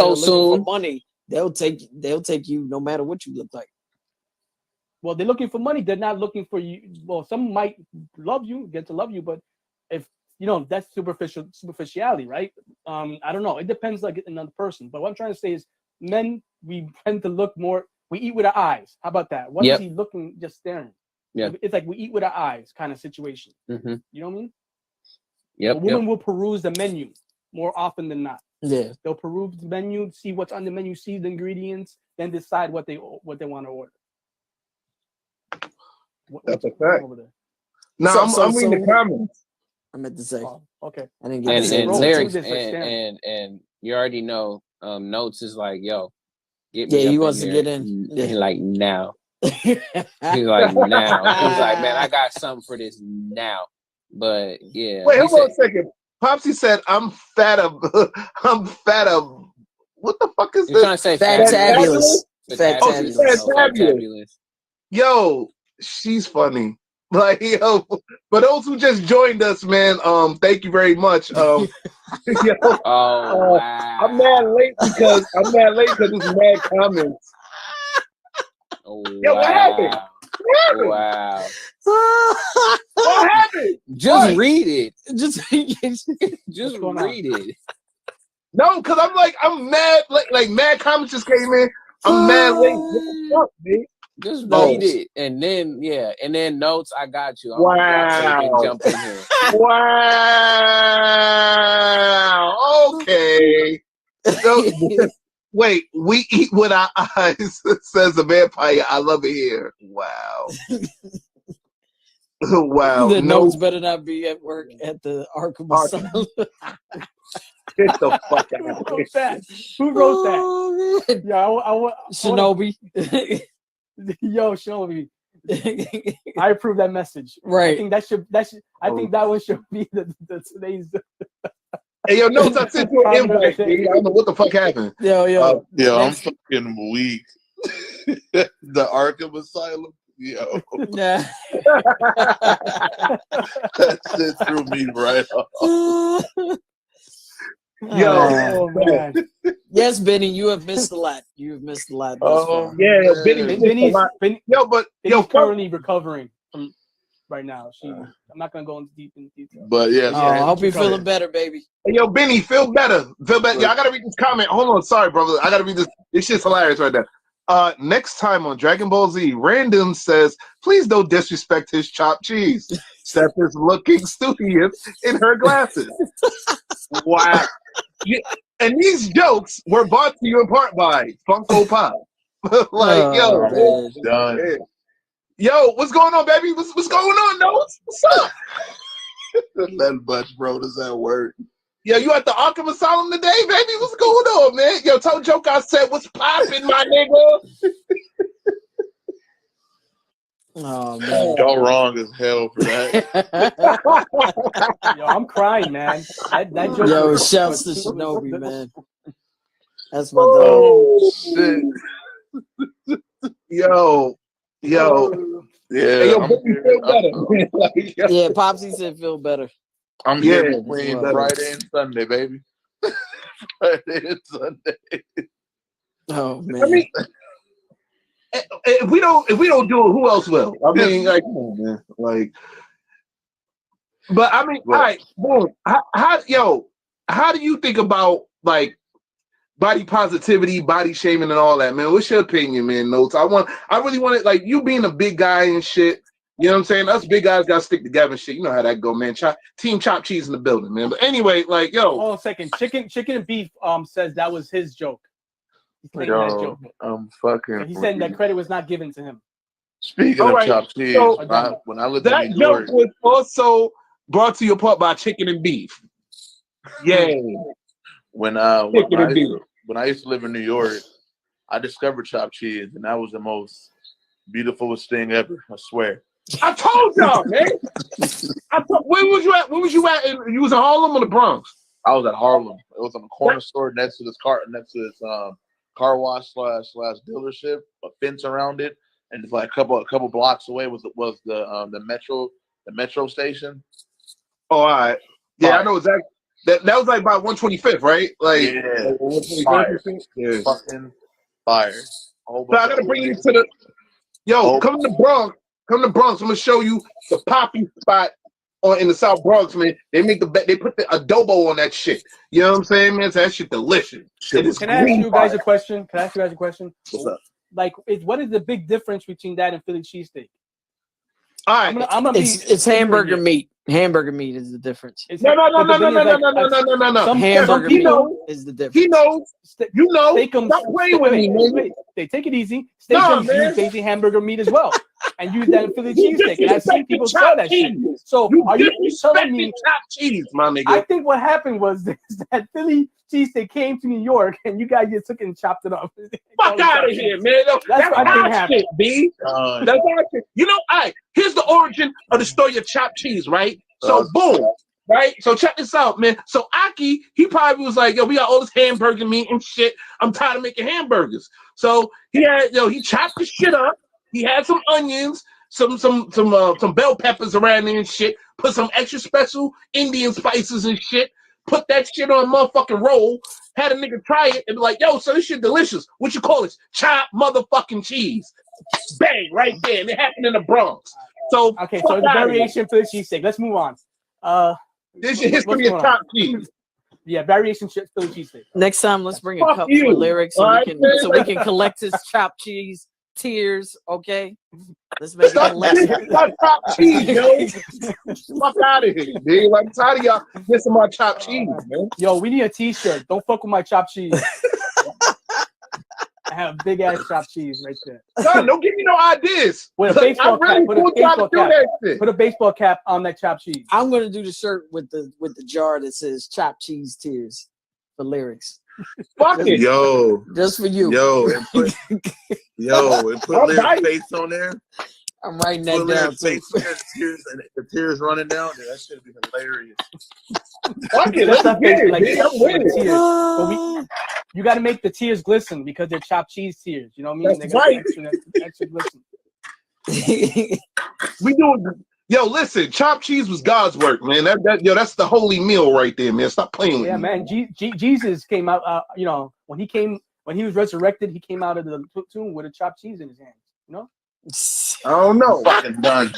for money, they'll take you no matter what you look like. Well, they're looking for money. They're not looking for you. Well, some might get to love you, but if that's superficiality, right? I don't know. It depends like another person. But what I'm trying to say is, men, we tend to look more. We eat with our eyes. How about that? What is he looking, just staring? Yeah. It's like we eat with our eyes kind of situation. You know what I mean? Yeah. A woman will peruse the menu more often than not. Yeah. They'll peruse the menu, see what's on the menu, see the ingredients, then decide what they want to order. That's a fact. Over there? No, I'm reading the comments. I meant to say. Oh, okay. I didn't get and lyrics and you already know. Notes is like, yo, get me. He wants to get in. He's like now. He's like now. He's like, man, I got something for this now. But yeah. Wait, hold on a second. Popsy said, "I'm fat of." What the fuck is this? You're trying to say fantabulous. Fantabulous. Yo, she's funny. Like, yo, for those who just joined us, man, thank you very much. Wow. I'm mad late because it's mad comments. Yo, what happened? Wow. What happened? Just read it. Just read it. No, because I'm mad. Like mad comments just came in. I'm mad late. What the fuck, man? Just read it, and then notes. I got you. Wow! Jump in here. Wow! Okay. So, wait, we eat with our eyes. Says the vampire. I love it here. Wow. Wow. The notes better not be at work at the Arkham Asylum. Get the fuck out of here. Who wrote that? Yeah, Shinobi. Yo, Shinobi. I approve that message. Right. I think that one should be the today's. Hey, yo, Notes, I sent you an invite. I don't know what the fuck happened. Yo, I'm fucking weak. The Arkham Asylum. Yo. Yeah. That shit threw me right off. Yo, man. Yes, Benny, you have missed a lot. You have missed a lot. Yeah, Benny's currently recovering from right now. I'm not gonna go into deep detail. But yeah, I hope you're feeling better, baby. Hey, yo, Benny, feel better. Yo, I gotta read this comment. Hold on, sorry, brother. I gotta read this. This shit's hilarious right now. Next time on Dragon Ball Z, Randumb says, "Please don't disrespect his chopped cheese." Steph is looking studious in her glasses. Wow. And these jokes were brought to you in part by Funko Pop. done. Yo, what's going on, baby? What's going on, Notes? What's up? Nothing much, bro. Does that work? Yo, you at the Arkham Asylum today, baby? What's going on, man? Yo, tell Joke I said, what's poppin', my nigga? Oh man. Y'all wrong as hell for that. Yo, I'm crying, man. That joke. Yo, was- shouts to was- Shinobi, was- man. That's my dog. Oh shit. Yo. Yeah, Hey, yo, I'm Boogie, here. feel better. Like, yo. Yeah, Popsy said feel better. I'm Yeah, here between well. Friday and Sunday, baby. Friday and Sunday. Oh man. I mean, if we don't do it, who else will? I mean, like, come on, man. Like, but I mean, all right, boom. How do you think about like body positivity, body shaming, and all that, man? What's your opinion, man? Notes. I really want it. Like, you being a big guy and shit. You know what I'm saying? Us big guys gotta stick together and shit. You know how that go, man. Team Chop Cheese in the building, man. But anyway, like, yo. Hold on a second. Chicken and beef says that was his joke. He claimed that joke. I'm fucking. So he said that credit was not given to him. Speaking All of right, chopped cheese, so when I lived that in New joke York, was also brought to you apart by chicken and beef. Yeah. when Chicken and beef. I used to live in New York, I discovered chopped cheese, and that was the most beautifulest thing ever. I swear. I told y'all, man. Where was you at? Where was you at? You was in Harlem or the Bronx? I was at Harlem. It was on the corner store next to this car car wash slash dealership, a fence around it, and it's like a couple blocks away was the metro station. Oh, all right. Yeah, Fire. I know exactly. That was like by 125th, right? Like, Yeah. 125th. Fire. Yeah. Fucking fire. So I gotta bring you to the. Yo, come to the Bronx. Come to the Bronx. I'm gonna show you the poppy spot in the South Bronx, man. They put the adobo on that shit. You know what I'm saying, man? So that shit delicious. Can I ask you guys a question? What's up? Like, what is the big difference between that and Philly cheesesteak? All right. I'm gonna It's hamburger meat. Hamburger meat is the difference. No. Hamburger He meat knows. is the difference. He knows. You know. Steakums, Stop playing with me, man. wait. They take it easy. Nah, Steakums man. use basic hamburger meat as well, and use that in Philly You cheesesteak. And I've seen disrespected people chopped sell that shit. cheese. So are you telling me? chopped cheese, my nigga? I think what happened was that Philly cheesesteak came to New York, and you guys just took it and chopped it up. Fuck out of here, man. That's what I think our happened. shit, B. That's our shit. You know, here's the origin of the story of chopped cheese, right? So boom. Right? So check this out, man. So Aki, he probably was like, yo, we got all this hamburger meat and shit. I'm tired of making hamburgers. So he chopped the shit up. He had some onions, some bell peppers around there and shit. Put some extra special Indian spices and shit. Put that shit on a motherfucking roll. Had a nigga try it and be like, yo, so this shit delicious. What you call it? Chopped motherfucking cheese. Bang, right there. And it happened in the Bronx. So Okay, so it's a variation for the cheesesteak. Let's move on. This is history of chopped cheese. Yeah, variation for the cheesesteak. Next time, let's bring a Fuck cup you. for lyrics so All we can collect his chopped cheese tears. Okay, let's make a Stop collection. my chopped cheese, yo. Fuck out of here, dude. I'm tired of y'all missing my chopped cheese, man. Yo, we need a T-shirt. Don't fuck with my chopped cheese. I have big ass chopped cheese right there. Son, don't give me no ideas. With a baseball cap. Put a baseball cap. Shit. Put a baseball cap on that chopped cheese. I'm gonna do the shirt with the jar that says chopped cheese tears for lyrics. Fuck it. Yo, Just for you. and put Lyric face on there. I'm writing that Put down Lyric too. face on there, the tears running down. Dude, that should be hilarious. Fuck it. That's Let's get it, like dude. I'm with it. tears. But you got to make the tears glisten because they're chopped cheese tears. You know what I mean? That's They got right. extra glisten. We doing. Yo, listen. Chopped cheese was God's work, man. That's the holy meal right there, man. Stop playing with me. Yeah, man. Jesus came out. When he was resurrected, he came out of the tomb with a chopped cheese in his hands. You know? I don't know. Fucking done.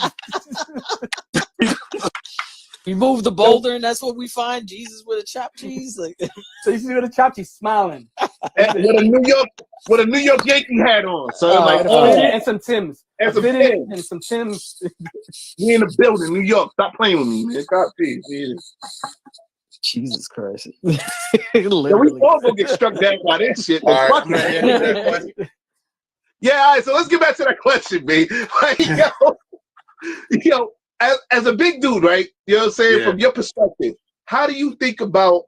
You move the boulder, and that's what we find. Jesus with a chopped cheese. Like, So you see with a chopped cheese smiling. With a New York Yankee hat on. So And some Tims. And some Tims. Tims. And some Tims. We in the building, New York. Stop playing with me, man. Chopped cheese. Yeah. Jesus Christ. Yo, we all gonna get struck down by this shit. All right, Fuck I'm ready it. to answer that question. Yeah, all right, so let's get back to that question, B. Like, yo, as a big dude, right? You know what I'm saying? Yeah. From your perspective, how do you think about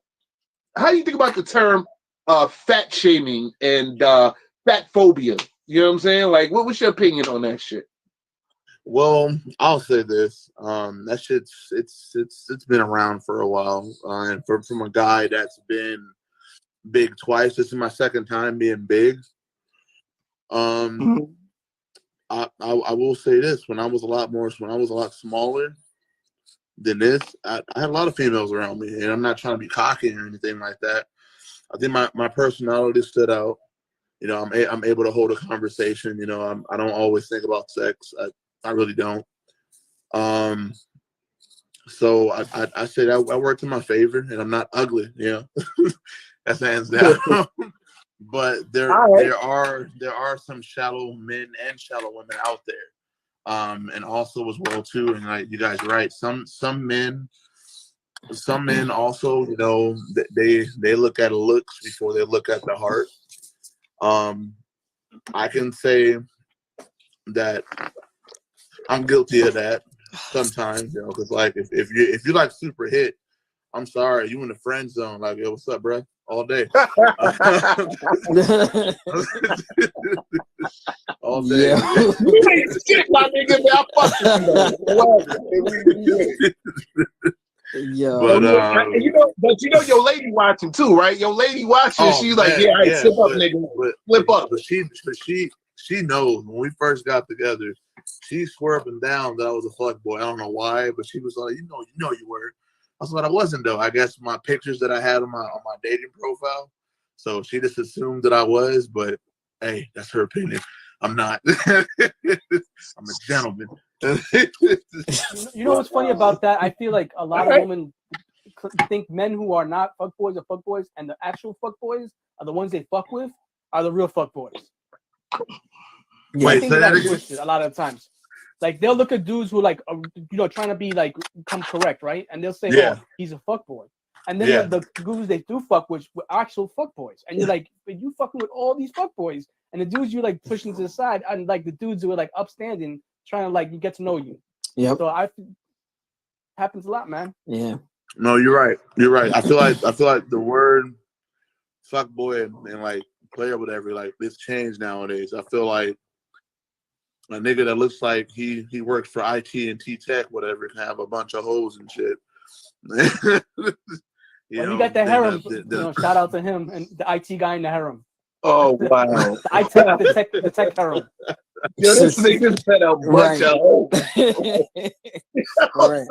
the term fat shaming and fat phobia? You know what I'm saying? Like, what's your opinion on that shit? Well, I'll say this. That shit's it's been around for a while, and from a guy that's been big twice. This is my second time being big. Mhm. I will say this: when I was a lot smaller than this, I had a lot of females around me, and I'm not trying to be cocky or anything like that. I think my personality stood out. You know, I'm able to hold a conversation. You know, I don't always think about sex. I really don't. Um, so I say that I worked in my favor, and I'm not ugly. You know, that's hands down. But All right. there are some shallow men and shallow women out there, and also as well too. And like you guys are right, some men also, you know, they look at looks before they look at the heart. I can say that I'm guilty of that sometimes, you know, because like if you like super hit, I'm sorry, you in the friend zone. Like, yo, what's up, bro? All day, all day. Yeah. You ain't shit, my nigga. Man, I Yeah. But you know your lady watching too, right? Your lady watching. oh, She's like, man, yeah, all right, yeah, slip up, nigga, flip up. But she knows when we first got together, she swore up and down that I was a fuck boy. I don't know why, but she was like, you know, you were. That's what I wasn't though. I guess my pictures that I had on my dating profile. So she just assumed that I was, but hey, that's her opinion. I'm not. I'm a gentleman. You know what's funny about that? I feel like a lot of women think men who are not fuckboys are fuckboys, and the actual fuckboys are the ones they fuck with are the real fuckboys. Yeah. I Wait, think say that that's again? twisted a lot of times. Like they'll look at dudes who are like, you know, trying to be like come correct, right? And they'll say, Yeah. "Oh, he's a fuckboy," and then Yeah. the dudes they do fuck with were actual fuckboys, and you're like, "But you fucking with all these fuckboys," and the dudes you like pushing to the side, and like the dudes who are like upstanding, trying to like get to know you. Yep. So happens a lot, man. Yeah. No, you're right. You're right. I feel like the word fuck boy and like player whatever, like it's changed nowadays. I feel like a nigga that looks like he works for IT and T Tech, whatever, can have a bunch of hoes and shit. Well, he got the harem. Shout out to him and the IT guy in the harem. Oh wow, the tech harem. yo, this nigga said a bunch of hoes. Right.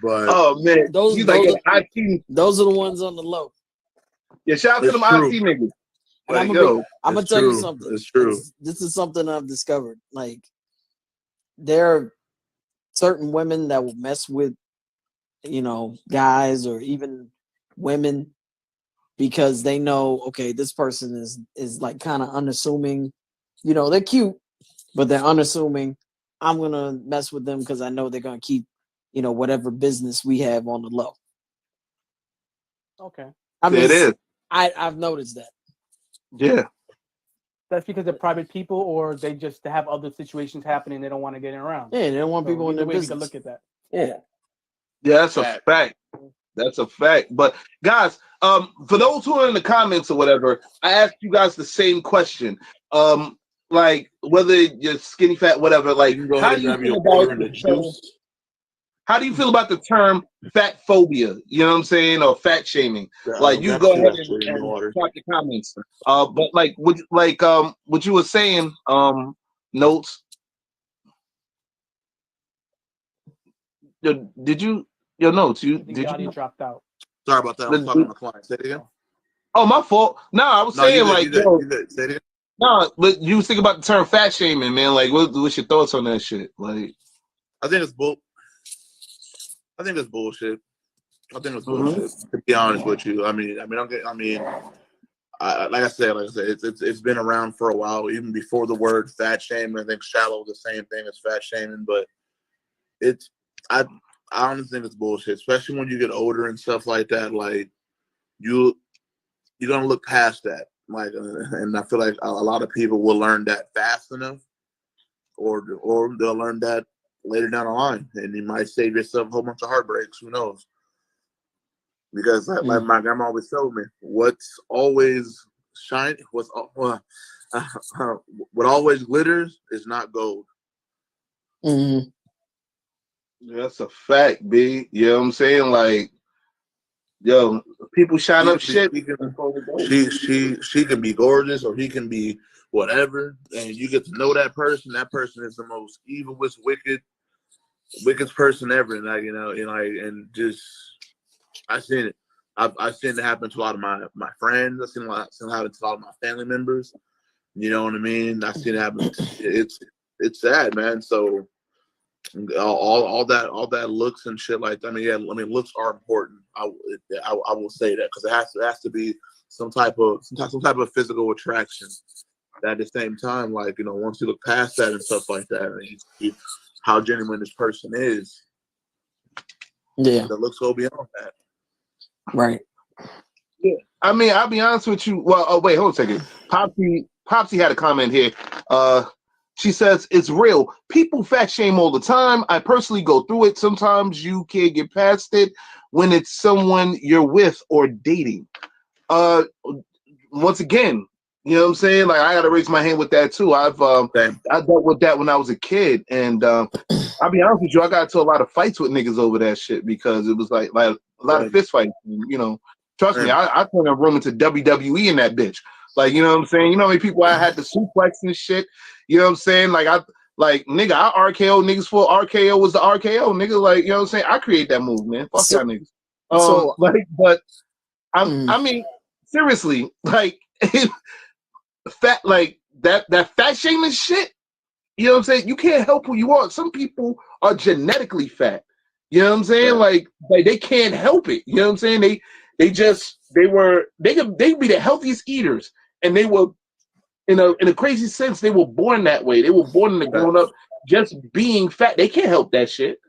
But Oh man, he's like an IT. Those are the ones on the low. Yeah, shout out to them IT niggas. And Like, yo, I'm gonna tell you something. It's true. This is something I've discovered. Like, there are certain women that will mess with, you know, guys or even women because they know, okay, this person is like kind of unassuming. You know, they're cute, but they're unassuming. I'm gonna mess with them because I know they're gonna keep, you know, whatever business we have on the low. Okay. it is. I've noticed that. Yeah. That's because they're private people, or they just have other situations happening they don't want to get around. Yeah, they don't want people in their way business. We can look at that. Yeah. Yeah, that's a fact. That's a fact. But guys, for those who are in the comments or whatever, I asked you guys the same question. Like whether you're skinny, fat, whatever. Like, how do you feel about the term? How do you feel about the term fat phobia? You know what I'm saying, or fat shaming? Like, you go ahead and talk the comments. But like, what you were saying, notes. Did you? Your notes. I think the audio dropped out. Sorry about that. I was talking on the client. Say it again. Oh, my fault. No, I was saying you good. Say it again. No, but you was thinking about the term fat shaming, man. Like, what's your thoughts on that shit? Like, I think it's bullshit. I think it's bullshit. To be honest with you, like I said, it's been around for a while, even before the word fat shaming. I think shallow was the same thing as fat shaming, but I honestly think it's bullshit, especially when you get older and stuff like that. Like you're gonna look past that, like, and I feel like a lot of people will learn that fast enough, or they'll learn that later down the line, and you might save yourself a whole bunch of heartbreaks. Who knows? Because like my grandma always told me, what's always shiny, what always glitters is not gold. Mm-hmm. That's a fact, B. You know what I'm saying? Like, yo, people shine She up can be, shit. she can, she can be gorgeous or he can be whatever, and you get to know that person. That person is the most evilest, wickedest person ever, and like and just I seen it. I've seen it happen to a lot of my friends. I've seen it happen to a lot of my family members. You know what I mean? I've seen it happen. It's sad, man. So all that looks and shit like that. Looks are important. I will say that because it has to be some type of physical attraction. But at the same time, like once you look past that and stuff like that, and you see how genuine this person is, Yeah. the looks go beyond that. Right. Yeah. I mean, I'll be honest with you. Well, oh wait, hold on a second. Popsy had a comment here. She says it's real. People fat shame all the time. I personally go through it. Sometimes you can't get past it when it's someone you're with or dating. Once again, you know what I'm saying? Like I gotta raise my hand with that too. I dealt with that when I was a kid, and I'll be honest with you, I got into a lot of fights with niggas over that shit because it was like a lot of fist fights. Trust me, I turned a room into WWE in that bitch. Like, you know what I'm saying? You know how many people I had to suplex and shit? You know what I'm saying? Like, nigga, I RKO niggas for RKO was the RKO, nigga. Like, you know what I'm saying? I create that move, man. Fuck y'all niggas. But I mean, seriously, like, fat, like, that fat shaming shit, you know what I'm saying? You can't help who you are. Some people are genetically fat. You know what I'm saying? Like they can't help it. You know what I'm saying? They could be the healthiest eaters, and they were in a crazy sense, they were born that way. They were born and grown up just being fat. They can't help that shit.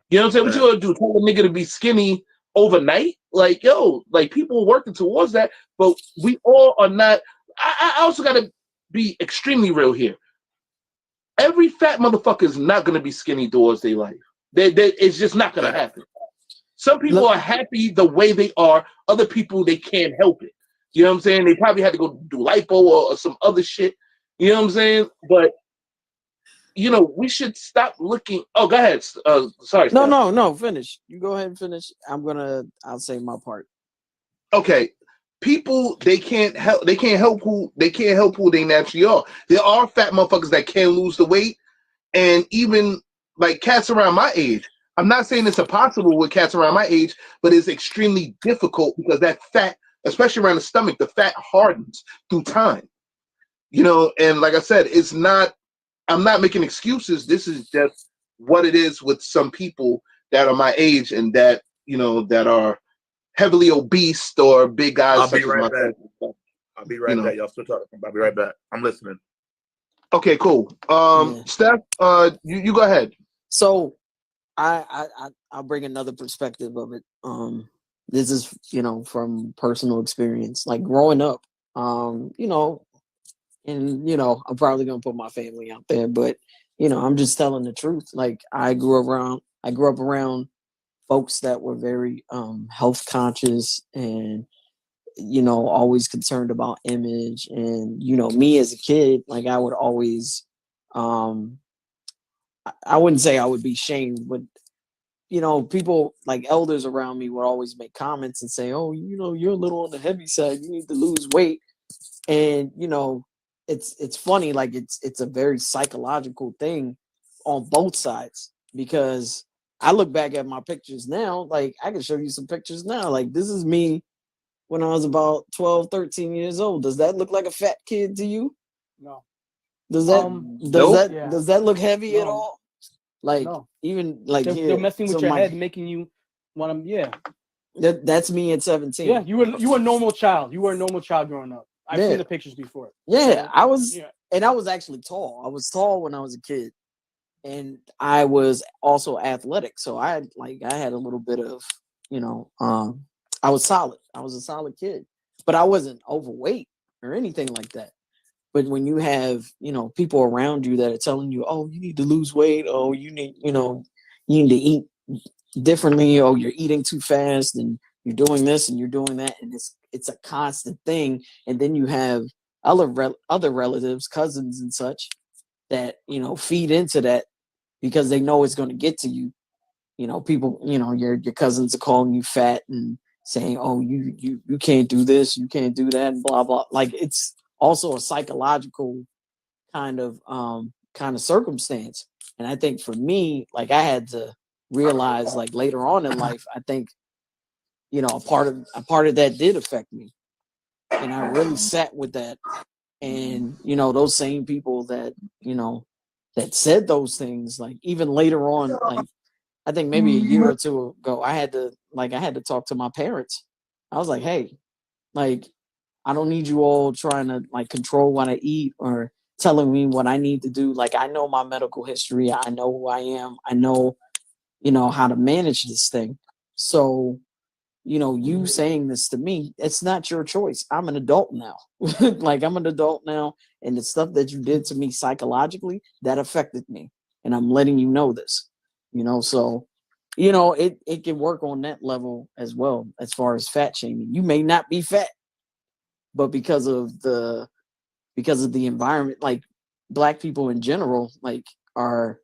You know what I'm saying? What you gonna do? Tell a nigga to be skinny overnight? Like, yo, like people are working towards that, but we all are not. I also gotta be extremely real here. Every fat motherfucker is not gonna be skinny towards their life. It's just not gonna happen. Some people are happy the way they are. Other people, they can't help it. You know what I'm saying? They probably had to go do lipo or some other shit. You know what I'm saying? But we should stop looking. Oh, go ahead. Sorry. No, Steph. no. Finish. You go ahead and finish. I'll say my part. Okay. People, they can't help who they naturally are. There are fat motherfuckers that can't lose the weight, and even like cats around my age. I'm not saying it's impossible with cats around my age, but it's extremely difficult because that fat, especially around the stomach, the fat hardens through time. And like I said, I'm not making excuses. This is just what it is with some people that are my age and that, that are heavily obese or big guys. I'll be right back. Y'all still talking. I'll be right back. I'm listening. Okay, cool. Steph, you go ahead. So I'll bring another perspective of it. This is, from personal experience, like growing up, and, I'm probably going to put my family out there, but, I'm just telling the truth. Like I grew up around folks that were very, health conscious and, always concerned about image. And, me as a kid, like I would always, I wouldn't say I would be shamed, but people like elders around me would always make comments and say, "Oh, you're a little on the heavy side. You need to lose weight." And it's funny, like it's a very psychological thing on both sides because I look back at my pictures now, like I can show you some pictures now. Like this is me when I was about 12, 13 years old. Does that look like a fat kid to you? No. Does that look heavy at all? Like even like they're messing with your head, making you want to. Yeah, that's me at 17. Yeah, you were a normal child. You were a normal child growing up. I've seen the pictures before. Yeah, I was, and I was actually tall. I was tall when I was a kid, and I was also athletic. So I had a little bit of, I was solid. I was a solid kid, but I wasn't overweight or anything like that. But when you have, people around you that are telling you, "Oh, you need to lose weight. Oh, you need to eat differently. Oh, you're eating too fast, and you're doing this and you're doing that," and it's a constant thing. And then you have other relatives, cousins, and such that feed into that because they know it's going to get to you. You know, people, you know, your cousins are calling you fat and saying, "Oh, you can't do this, you can't do that," and blah blah. Like it's also a psychological kind of circumstance. And I think for me, like I had to realize like later on in life, I think, you know, a part of that did affect me. And I really sat with that. And, you know, those same people that, you know, that said those things, like even later on, like I think maybe a year or two ago, I had to talk to my parents. I was like, hey, like, I don't need you all trying to like control what I eat or telling me what I need to do. Like, I know my medical history. I know who I am. I know, you know, how to manage this thing. So, you know, you saying this to me, it's not your choice. I'm an adult now. Like, I'm an adult now. And the stuff that you did to me psychologically, that affected me. And I'm letting you know this, you know, so, you know, it can work on that level as well, as far as fat shaming. You may not be fat, but because of the environment, like Black people in general, like are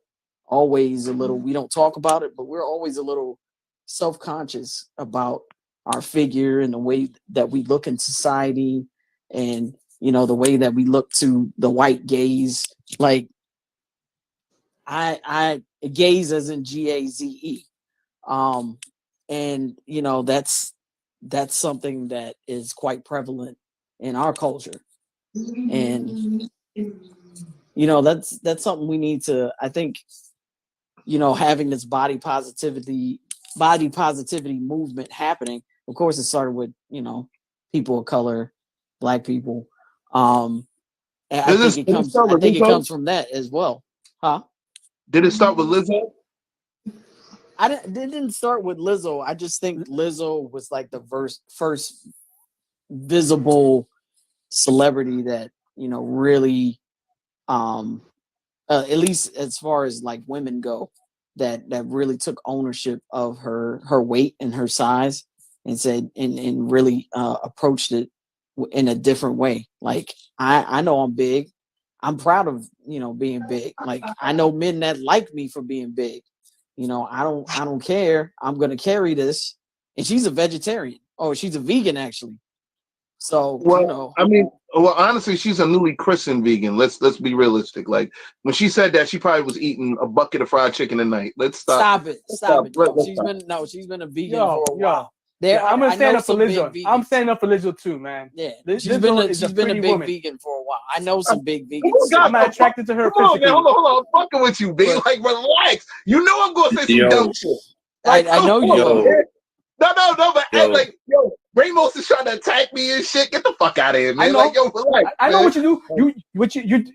always a little, we don't talk about it, but we're always a little self-conscious about our figure and the way that we look in society, and you know, the way that we look to the white gaze. Like I gaze as in GAZE. And you know, that's something that is quite prevalent in our culture. And you know, that's something we need to, I think, you know, having this body positivity movement happening. Of course, it started with, you know, people of color, Black people. I think Did it start with it Lizzo? comes from that as well. Huh? Did it start with Lizzo? It didn't start with Lizzo. I just think Lizzo was like the first visible celebrity that, you know, really, at least as far as like women go, that really took ownership of her weight and her size, and said and really approached it in a different way. Like I know I'm big. I'm proud of, you know, being big. Like I know men that like me for being big. You know, I don't care. I'm gonna carry this. And she's a vegetarian. Oh, she's a vegan actually. So, you Well, know, I mean, well, honestly, she's a newly christened vegan. Let's be realistic. Like when she said that, she probably was eating a bucket of fried chicken a night. Let's stop. stop it. Let's Stop it. Let's stop. She's been a vegan for a Yo, while. There yeah, I'm gonna I stand know up for some big Lizzo. vegans. I'm standing up for Lizzo too, man. Yeah, Lizzo is she's a been a pretty big woman. vegan for a while. I know some big vegans. Oh, God, I'm not attracted to her come on, physically. man. Hold on. I'm fucking with you, B. Like, relax. You know I'm gonna say some Yo. dumb shit. Like, I know come you on, will. man. No, but Yo. like, yo, Ramos is trying to attack me and shit. Get the fuck out of here, man. I know. Like, yo, relax. I know man. what you do.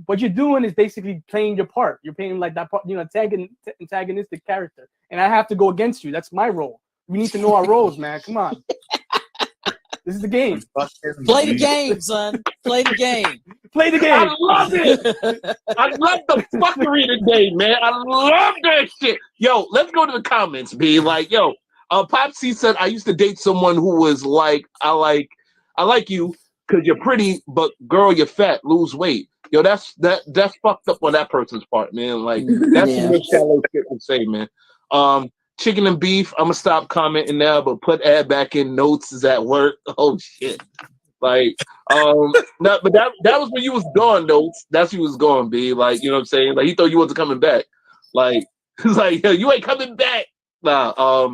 What you're doing is basically playing your part. You're playing like that part, you know, antagonistic character, and I have to go against you. That's my role. We need to know our roles, man. Come on. This is the game. Play the game, son. Play the game. Play the game. I love it. I love the fuckery today, man. I love that shit. Yo, let's go to the comments, B. Like, yo, Popsy said, I used to date someone who was like, I like you because you're pretty, but girl, you're fat, lose weight. Yo, that's fucked up on that person's part, man. Like, that's some real shallow shit to say, man. Chicken and beef, I'm gonna stop commenting now, but put ad back in notes is at work. Oh shit. Like, no, but that was when you was gone, though. That's when you was gone, B. Like, you know what I'm saying? Like, he thought you wasn't coming back. Like, it's like, yo, you ain't coming back. Nah.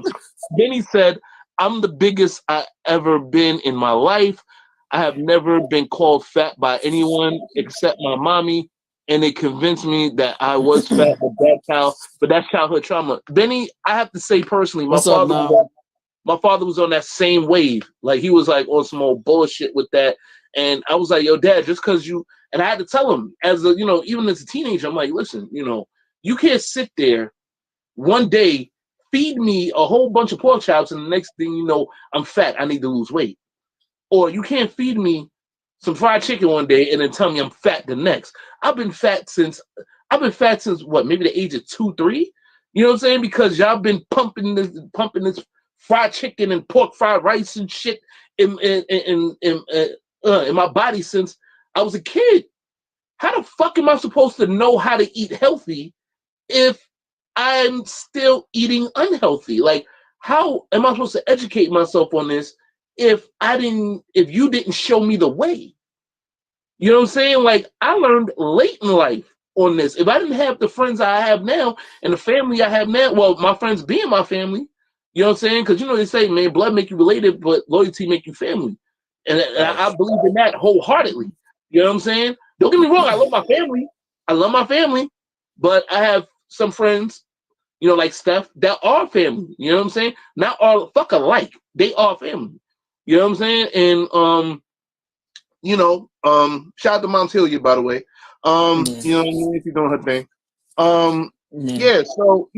Then he said, I'm the biggest I ever been in my life. I have never been called fat by anyone except my mommy, and it convinced me that I was fat, but that's childhood trauma. Benny, I have to say personally, my father was on that same wave. Like he was like on some old bullshit with that. And I was like, yo, Dad, just because you, and I had to tell him as a, you know, even as a teenager, I'm like, listen, you know, you can't sit there one day, feed me a whole bunch of pork chops, and the next thing you know, I'm fat. I need to lose weight. Or you can't feed me some fried chicken one day and then tell me I'm fat the next. I've been fat since what, maybe the age of 2, 3? You know what I'm saying? Because y'all been pumping this fried chicken and pork fried rice and shit in my body since I was a kid. How the fuck am I supposed to know how to eat healthy if I'm still eating unhealthy? Like, how am I supposed to educate myself on this if you didn't show me the way? You know what I'm saying? Like, I learned late in life on this. If I didn't have the friends I have now and the family I have now, well, my friends being my family, you know what I'm saying? Because they say, man, blood make you related, but loyalty make you family. And I believe in that wholeheartedly. You know what I'm saying? Don't get me wrong, I love my family. I love my family, but I have some friends, like Steph, that are family. You know what I'm saying? Not all fuck alike. They are family. You know what I'm saying? And shout out to Mom's Hilliard, by the way. You know what I mean, if you're doing her thing. Yeah, so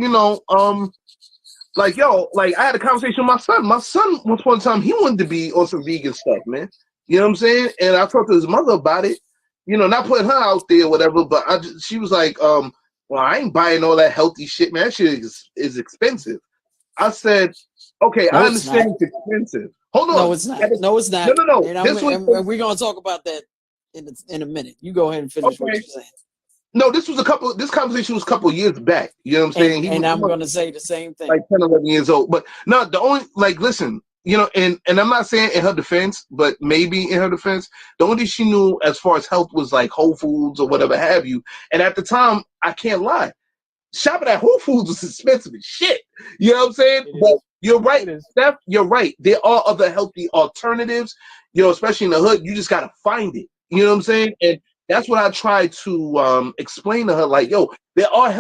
like I had a conversation with my son. My son once upon a time he wanted to be on some vegan stuff, man. You know what I'm saying? And I talked to his mother about it. Not putting her out there or whatever, but she was like, well, I ain't buying all that healthy shit, man. That shit is expensive. I said, okay, I understand it's expensive. Hold on. No, it's not. No, it's not. No. And we're gonna talk about that in a minute. You go ahead and finish what you're saying. No, this conversation was a couple years back. You know what I'm saying? And I'm going to say the same thing. Like 10, 11 years old. But no, the only, listen, and I'm not saying in her defense, but maybe in her defense, the only thing she knew as far as health was like Whole Foods or whatever have you. And at the time, I can't lie, shopping at Whole Foods was expensive as shit. You know what I'm saying? But you're right, Steph, you're right. There are other healthy alternatives, especially in the hood. You just got to find it. You know what I'm saying? And that's what I try to explain to her. Like, yo, there are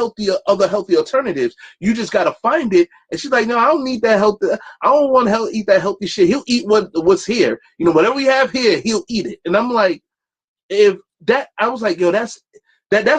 other healthy alternatives. You just got to find it. And she's like, no, I don't need that healthy. I don't want to eat that healthy shit. He'll eat what's here. Whatever we have here, he'll eat it. And I'm like, I was like, yo, that's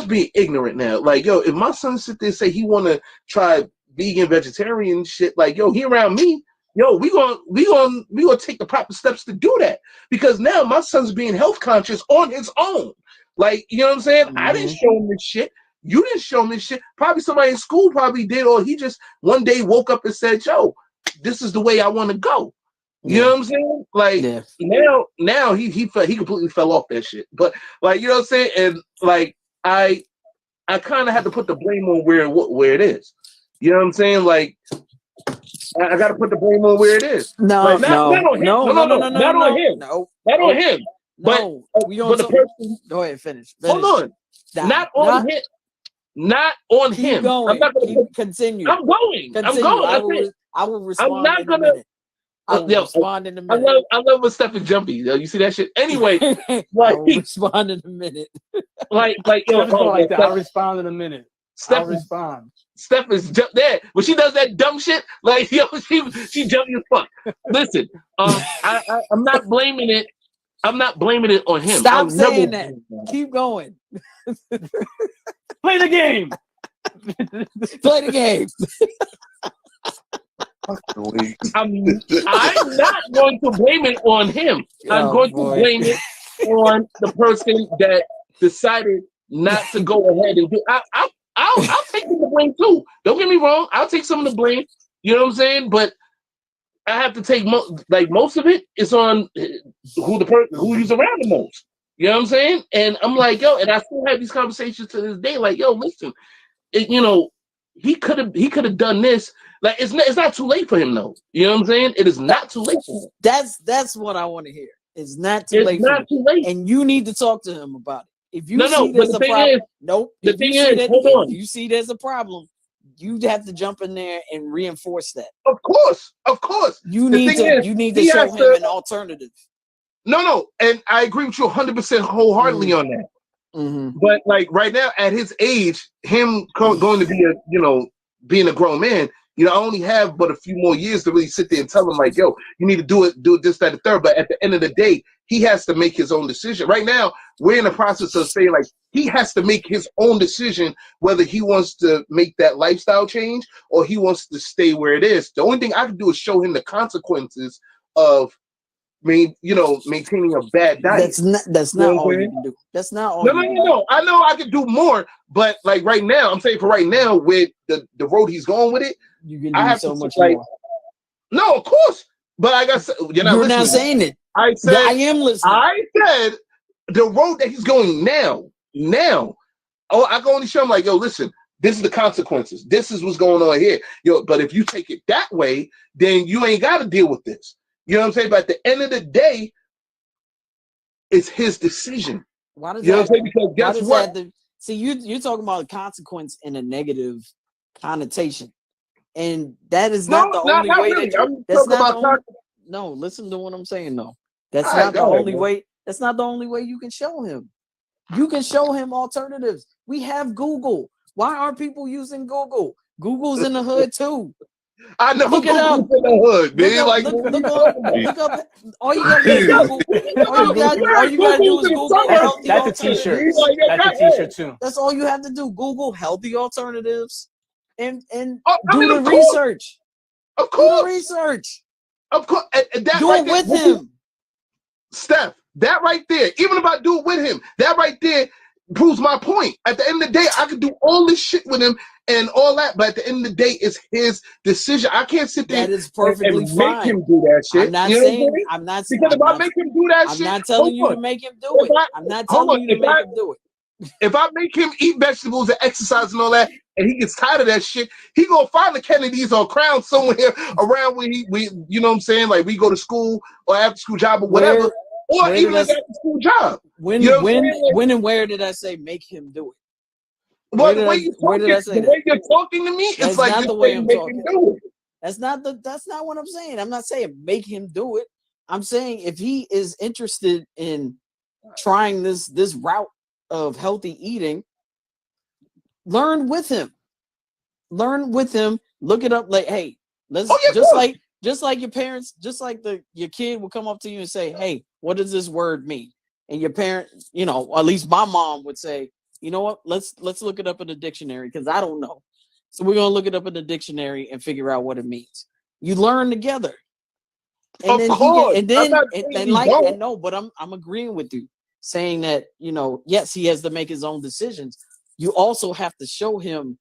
being ignorant now. Like, yo, if my son sit there and say he want to try vegan, vegetarian shit, like, yo, he around me, yo, we gonna take the proper steps to do that, because now my son's being health conscious on his own. Like, you know what I'm saying? Mm-hmm. I didn't show him this shit. You didn't show him this shit. Probably somebody in school probably did, or he just one day woke up and said, yo, this is the way I want to go. You know what I'm saying? Like, now he completely fell off that shit. But like, you know what I'm saying? And like, I kind of had to put the blame on where it is. You know what I'm saying? Like, I got to put the blame on where it is. Not on him. Not on him. But the person. Go ahead, finish. Hold on. Not on him. Not on him. Going. I'm not going to continue. I'm going. I'm going. I will respond. I'm not going to. I will respond in a minute. I love when Steph is jumpy. You see that shit? Anyway, I will respond in a minute. I'll respond in a minute. I'll respond. Steph is there when she does that dumb shit. Like, yo, she jumpy as fuck. Listen, I'm not blaming it. I'm not blaming it on him. Stop saying that. Keep going. Play the game. Play the game. I'm not going to blame it on him. I'm going to blame it on the person that decided not to go ahead and do. I'll take some of the blame too. Don't get me wrong. I'll take some of the blame. You know what I'm saying? But I have to take most of it is on who's around the most. You know what I'm saying? And I'm like, yo, and I still have these conversations to this day. Like, yo, listen, he could have done this. Like, it's not too late for him though. You know what I'm saying? It is not too late for him. That's what I want to hear. It's not too late. Not too late. And you need to talk to him about it. If you see there's a problem, if you see there's a problem, you have to jump in there and reinforce that. Of course. You need to show him an alternative. No, and I agree with you 100% wholeheartedly on that. Mm-hmm. But like right now, at his age, him going to be being a grown man, I only have but a few more years to really sit there and tell him like, yo, you need to do it this, that, and third. But at the end of the day, he has to make his own decision. Right now, we're in the process of saying like he has to make his own decision whether he wants to make that lifestyle change or he wants to stay where it is. The only thing I can do is show him the consequences of maintaining a bad diet. That's not all you can do. That's not all. No. I know I can do more, but like right now, I'm saying for right now, with the road he's going with it, you can do so much more. No, of course, but I got you're not saying it. I said I am listening. I said the road that he's going now. Oh, I can only show him like, yo, listen, This is the consequences. This is what's going on here. But if you take it that way, then you ain't got to deal with this. You know what I'm saying? But at the end of the day, it's his decision. Why does You know what that? I'm saying? Because guess what? See, you're talking about consequence in a negative connotation, and that is not the only way really. that that's not the only. No, listen to what I'm saying. No, that's not the only way. That's not the only way you can show him. You can show him alternatives. We have Google. Why aren't people using Google? Google's in the hood too. I know Look it up. Google's in the hood, man. Look up. All you gotta do is Google. All you gotta do is Google healthy That's a alternatives. t-shirt. That's a t-shirt too. That's all you have to do. Google healthy alternatives and of do the course. research. Of course. Do the research. Of course. And that do right it with there, him. Steph, that right there, even if I do it with him, that right there proves my point. At the end of the day, I could do all this shit with him and all that, but at the end of the day, it's his decision. I can't sit there that is perfectly and fine. make him do that shit. I'm not you know saying I'm not because if I make him do that shit, I'm not telling you to make him do it. I'm not telling you to make him do it. If I make him eat vegetables and exercise and all that, and he gets tired of that shit, he gonna find the Kennedys or Crown somewhere around where we you know what I'm saying? Like we go to school or after school job or whatever, or even an after school job. When and where did I say make him do it? Well, the way you're talking to me, it's like not the way I'm talking. Do it. That's not what I'm saying. I'm not saying make him do it. I'm saying if he is interested in trying this route of healthy eating, learn with him. Look it up. Like, hey, let's just like your parents, just like your kid will come up to you and say, hey, what does this word mean? And your parent, at least my mom would say, you know what? Let's look it up in the dictionary because I don't know. So we're gonna look it up in the dictionary and figure out what it means. You learn together. And of then course. But I'm agreeing with you, saying that, yes, he has to make his own decisions. You also have to show him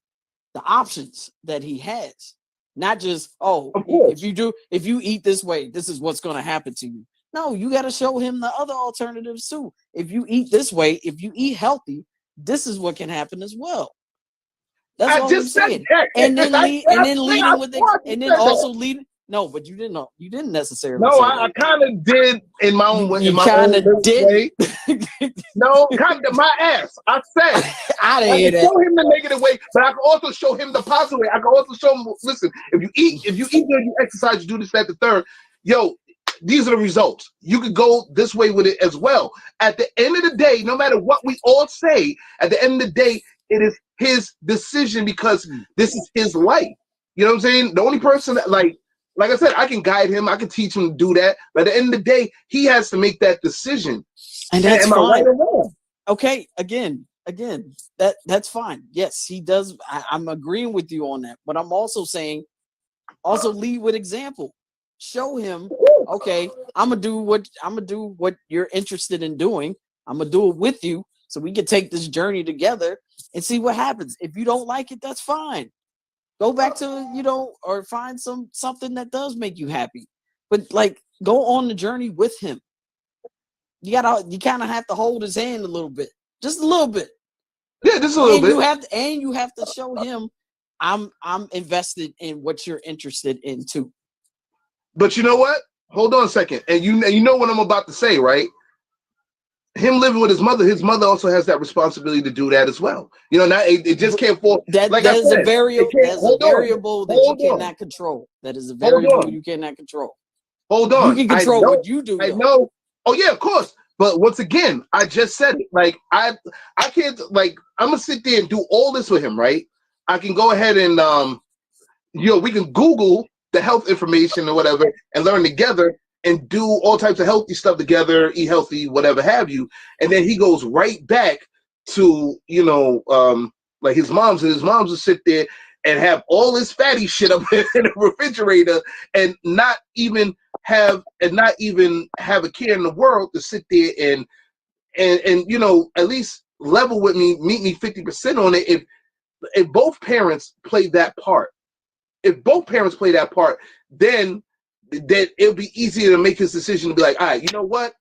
the options that he has. Not just, if you eat this way, this is what's gonna happen to you. No, you got to show him the other alternatives too. If you eat this way, if you eat healthy, this is what can happen as well. That's all I'm saying. And then leading with it, and then also leading. No, but you didn't know. You didn't necessarily. No, I kind of did in my own way. You kind of did. No, kind of my ass. I said I can didn't show him the negative way, but I can also show him the positive way. I can also show him. Listen, if you eat good, you exercise, you do this, that, the third. Yo, these are the results. You could go this way with it as well. At the end of the day, no matter what we all say, at the end of the day, it is his decision because this is his life. You know what I'm saying? The only person that, like I said, I can guide him. I can teach him to do that. But at the end of the day, he has to make that decision. And that's fine. Right or wrong? Okay, again, that's fine. Yes, he does. I'm agreeing with you on that. But I'm also saying, lead with example. Show him, okay, I'm gonna do what you're interested in doing. I'm gonna do it with you so we can take this journey together and see what happens. If you don't like it, that's fine. Go back to, or find something that does make you happy. But like, go on the journey with him. You kind of have to hold his hand a little bit, just a little bit. Yeah, just a little bit. You have to show him I'm invested in what you're interested in too. But you know what? Hold on a second. And you know what I'm about to say, right? Him living with his mother also has that responsibility to do that as well. It just can't fall. That is a variable that you cannot control. That is a variable you cannot control. Hold on. You can control what you do. I know. Oh yeah, of course. But once again, I just said it. Like I can't. Like I'm gonna sit there and do all this with him, right? I can go ahead and we can Google the health information or whatever and learn together and do all types of healthy stuff together, eat healthy, whatever have you. And then he goes right back to, like his mom's, and his mom's will sit there and have all this fatty shit up in the refrigerator and not even have a care in the world to sit there and at least level with me, meet me 50% on it. If both parents play that part, then it'll be easier to make his decision to be like, all right, you know what?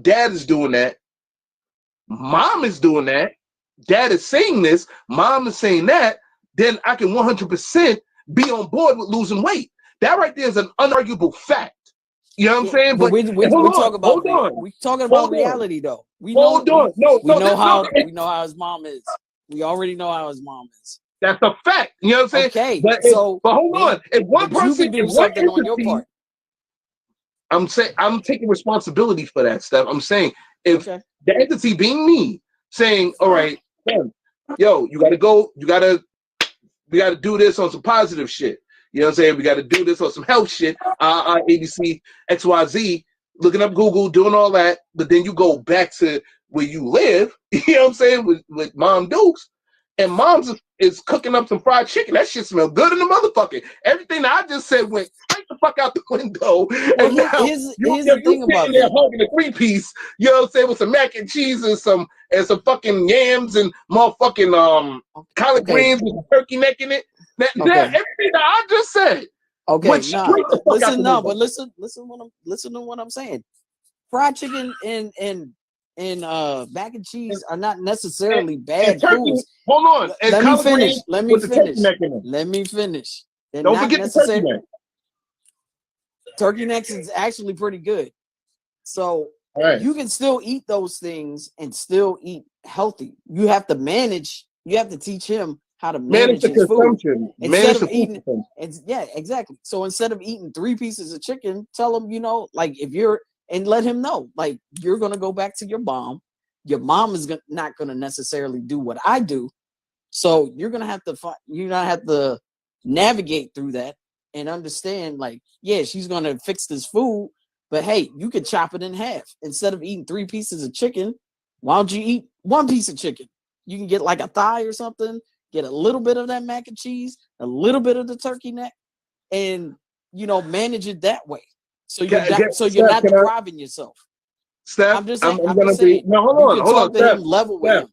Dad is doing that. Mom is doing that. dad is saying this, mom is saying that, then I can 100% be on board with losing weight. That right there is an unarguable fact. You know what I'm saying? But we talk about hold on. We talking about reality though. We hold know, on. No, we know how no, we know how his mom is. We already know how his mom is. That's a fact. You know what I'm saying? Okay, but hold on. If one person, you can do something on your part. I'm taking responsibility for that stuff. I'm saying if the entity being me saying, all right, yo, you gotta go, we gotta do this on some positive shit. You know what I'm saying? We gotta do this on some health shit. ABC, XYZ, looking up Google, doing all that, but then you go back to where you live, you know what I'm saying, with Mom Dukes, and Mom's is cooking up some fried chicken. That shit smells good in the motherfucker. Everything that I just said went right the fuck out the window. Well, and now here's the thing about that. Hogging a 3-piece, you know what I'm saying, with some mac and cheese and some fucking yams and motherfucking collard greens with a turkey neck in it. Now, everything that I just said. Okay, listen to what I'm saying. Fried chicken and mac and cheese are not necessarily bad foods. Hold on. Let me finish. Let me finish. Don't forget the turkey neck. Turkey necks is actually pretty good. So you can still eat those things and still eat healthy. You have to manage. You have to teach him how to manage his consumption. Food. Instead of eating, exactly. So instead of eating 3 pieces of chicken, tell him, like and let him know, like, you're gonna go back to your mom. Your mom is not gonna necessarily do what I do, so you're gonna have to navigate through that and understand, like, yeah, she's gonna fix this food, but hey, you could chop it in half. Instead of eating 3 pieces of chicken, why don't you eat 1 piece of chicken? You can get like a thigh or something, get a little bit of that mac and cheese, a little bit of the turkey neck, and manage it that way. So you're not depriving yourself. Steph, I'm just saying. Hold on. Steph, level with him.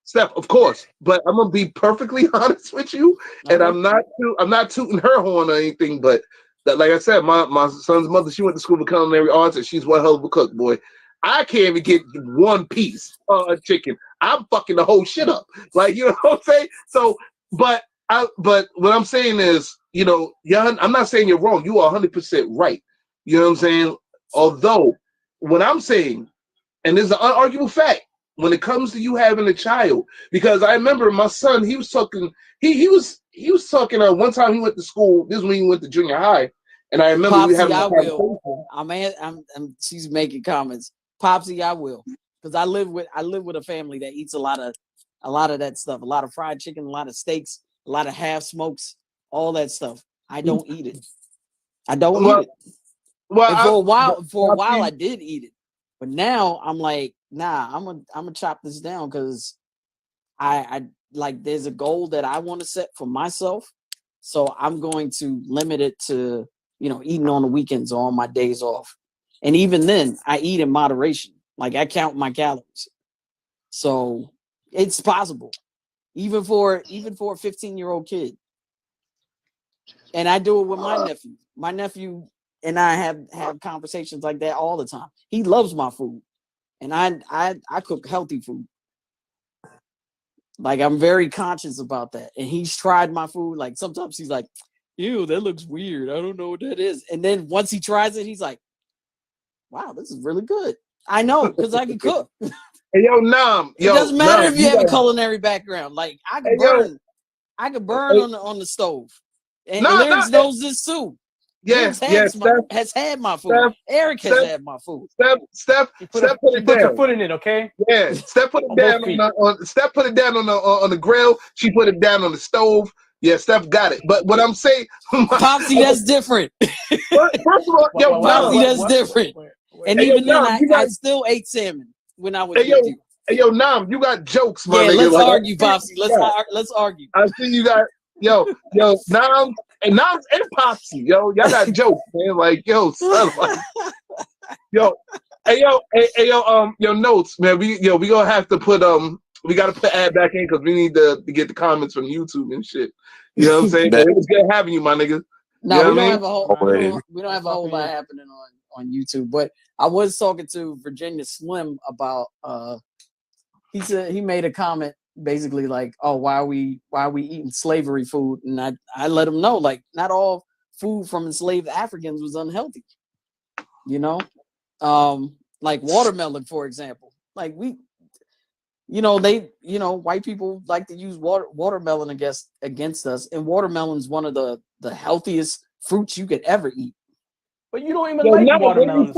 Steph, of course, but I'm gonna be perfectly honest with you, and I'm not tooting her horn or anything, but that, like I said, my son's mother, she went to school for culinary arts, and she's one hell of a cook, boy. I can't even get 1 piece of chicken. I'm fucking the whole shit up, like, you know what I'm saying. So, but what I'm saying is, I'm not saying you're wrong. You are 100% right. You know what I'm saying? Although, what I'm saying, and there's an unarguable fact, when it comes to you having a child, because I remember my son, he was talking, he was talking one time he went to school, this is when he went to junior high, and I remember Popsy, we having a conversation. She's making comments. Popsy, I will, because I live with a family that eats a lot of that stuff, a lot of fried chicken, a lot of steaks, a lot of half smokes, all that stuff. I don't eat it. I don't eat it. Well, and for a while I did eat it, but now I'm like, nah, I'm gonna chop this down, because I like, there's a goal that I want to set for myself, so I'm going to limit it to eating on the weekends or on my days off, and even then I eat in moderation. Like, I count my calories, so it's possible, even for a 15-year-old kid. And I do it with my nephew. My nephew and I have conversations like that all the time. He loves my food, and I cook healthy food. Like, I'm very conscious about that. And he's tried my food. Like, sometimes he's like, ew, that looks weird. I don't know what that is. And then once he tries it, he's like, wow, this is really good. I know, because I can cook. Hey, yo, Nam. It doesn't matter if you have a culinary background. Like, I can burn. I can burn on the stove. And Lyrics knows this too. Yes, has had my food. Eric has had my food. Steph put her foot in it, okay? Yeah, Steph put it down Steph put it down on the grill. She put it down on the stove. Yeah, Steph got it. But what I'm saying, Popsy, that's different. First of all, Popsy, that's different. And even then, I still ate salmon when I was with you. Hey, yo, Nam, you got jokes, my nigga. Let's argue, Popsy. Let's argue. I see you got, Nam. And now and Popsy, y'all got jokes, man. Like, son, like, Notes, man. We gonna have to put we gotta put ad back in, because we need to get the comments from YouTube and shit. You know what I'm saying? It was good having you, my nigga. No, we don't have a whole lot happening on YouTube. But I was talking to Virginia Slim about he said, he made a comment basically like, oh, why are we eating slavery food? And I let them know, like, not all food from enslaved Africans was unhealthy. You know, like watermelon, for example. Like white people like to use watermelon against us, and watermelon's one of the healthiest fruits you could ever eat. But you don't even like watermelon.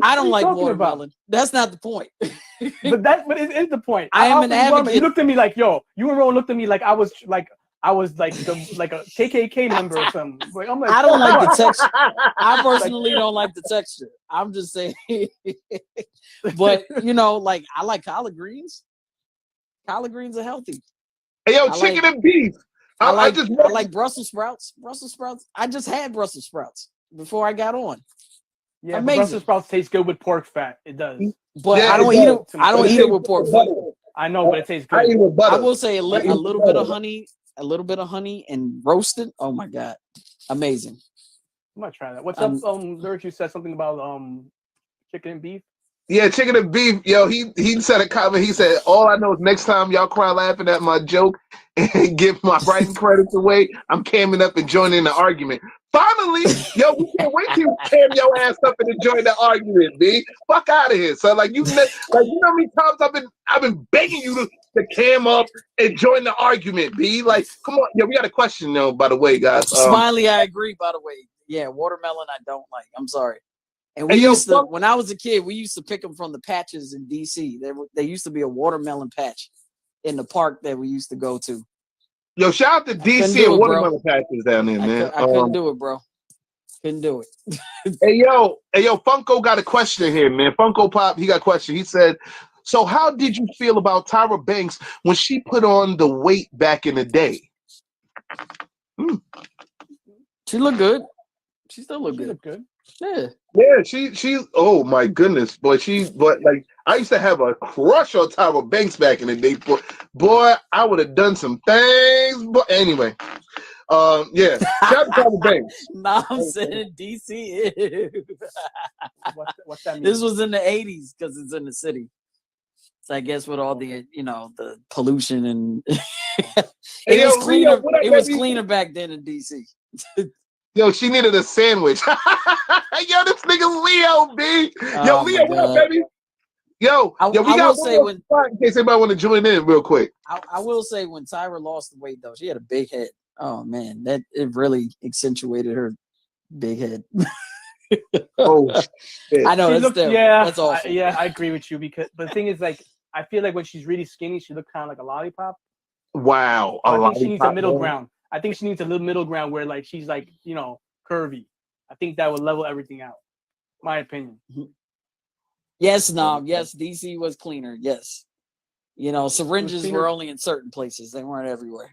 I don't like watermelon. That's not the point. but it is the point. I am an advocate. You looked at me like, yo, you and Rowan looked at me like I was like a KKK member or something. Like, I'm like, I don't like the texture. I personally don't like the texture. I'm just saying. But like, I like collard greens. Collard greens are healthy. Hey, yo, chicken and beef. I like Brussels sprouts. Brussels sprouts. I just had Brussels sprouts before I got on. Yeah, Brussels sprouts taste good with pork fat. It does. But yeah, I don't eat it. I don't eat it with pork fat. I know, but it tastes good. I will say a little bit of honey, and roasted. Oh my god, amazing! I'm gonna try that. What's up? Lurch, you said something about chicken and beef. Yeah, chicken and beef. Yo, he said a comment. He said, all I know is next time y'all cry laughing at my joke and give my writing credits away, I'm camming up and joining the argument. Finally, yo, we can't wait till you cam your ass up and join the argument, B. Fuck out of here. So like you know how many times I've been begging you to cam up and join the argument, B. Like, come on. Yeah, we got a question though, by the way, guys. Smiley, I agree, by the way. Yeah, watermelon I don't like. I'm sorry. And when I was a kid, we used to pick them from the patches in DC. There used to be a watermelon patch in the park that we used to go to. Yo, shout out to DC and watermelon patches down there, man. I couldn't do it, bro. Couldn't do it. Hey, yo, Funko got a question here, man. Funko Pop, he got a question. He said, so how did you feel about Tyra Banks when she put on the weight back in the day? She looked good. She still looked good. Yeah, she oh my goodness, boy, like I used to have a crush on Tyra Banks back in the day. Boy, I would have done some things, but anyway. Yeah, shout out to Tyra Banks. Nah, I'm saying DC. What's that mean? This was in the 80s because it's in the city. So I guess with all the the pollution and it was cleaner back then in DC. Yo, she needed a sandwich. Yo, this nigga Leo, B. Yo, Leo, what up, baby? Yo, we got one more in case anybody want to join in real quick. I will say when Tyra lost the weight, though, she had a big head. Oh, man, it really accentuated her big head. Oh, shit. I know. That's awful. Yeah, I agree with you. But the thing is, like, I feel like when she's really skinny, she looks kind of like a lollipop. Wow. I think she needs a middle ground. I think she needs a little middle ground where like she's like, curvy. I think that would level everything out. My opinion. Yes, yes, DC was cleaner. Yes. Syringes were only in certain places. They weren't everywhere.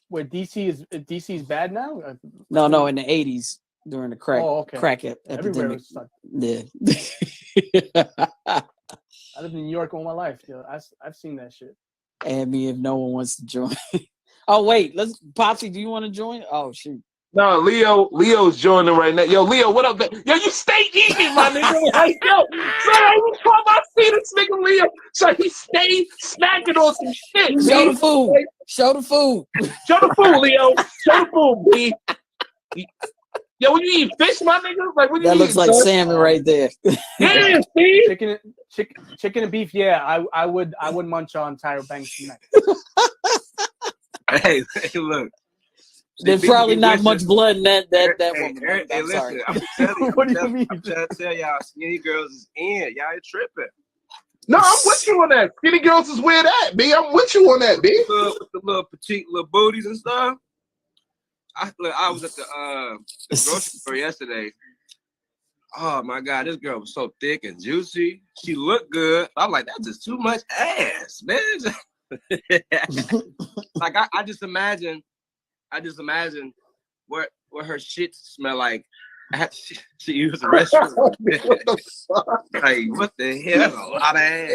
Where DC is bad now? No, in the 80s during the crack epidemic. Yeah. I lived in New York all my life. I've seen that shit. And me if no one wants to join. Oh wait, Popsy, do you want to join? Oh shoot. No, Leo's joining right now. Yo, Leo, what up? Yo, you stay eating, my nigga. Like, yo, every time I see this nigga Leo, so he stayed snacking on some shit. Show the food. Show the food. Show the food, Leo. Show the food, B. Yo, when you eat fish, my nigga, like what do you eat? That looks like salmon right there. Yeah, see? Chicken and beef. Yeah, I would munch on Tyra Banks tonight. Hey, look. There's probably not much blood in that woman. I'm sorry. I'm telling you. What do you mean? I'm trying to tell y'all, skinny girls is in. Y'all ain't tripping. No, I'm with you on that. Skinny girls is where that, B. I'm with you on that, B. With the little petite little booties and stuff. I was at the grocery store yesterday. Oh my God, this girl was so thick and juicy. She looked good. I'm like, that's just too much ass, man. Like I just imagine what her shit smell like. She used the restroom. Like, what the hell? A lot of ass.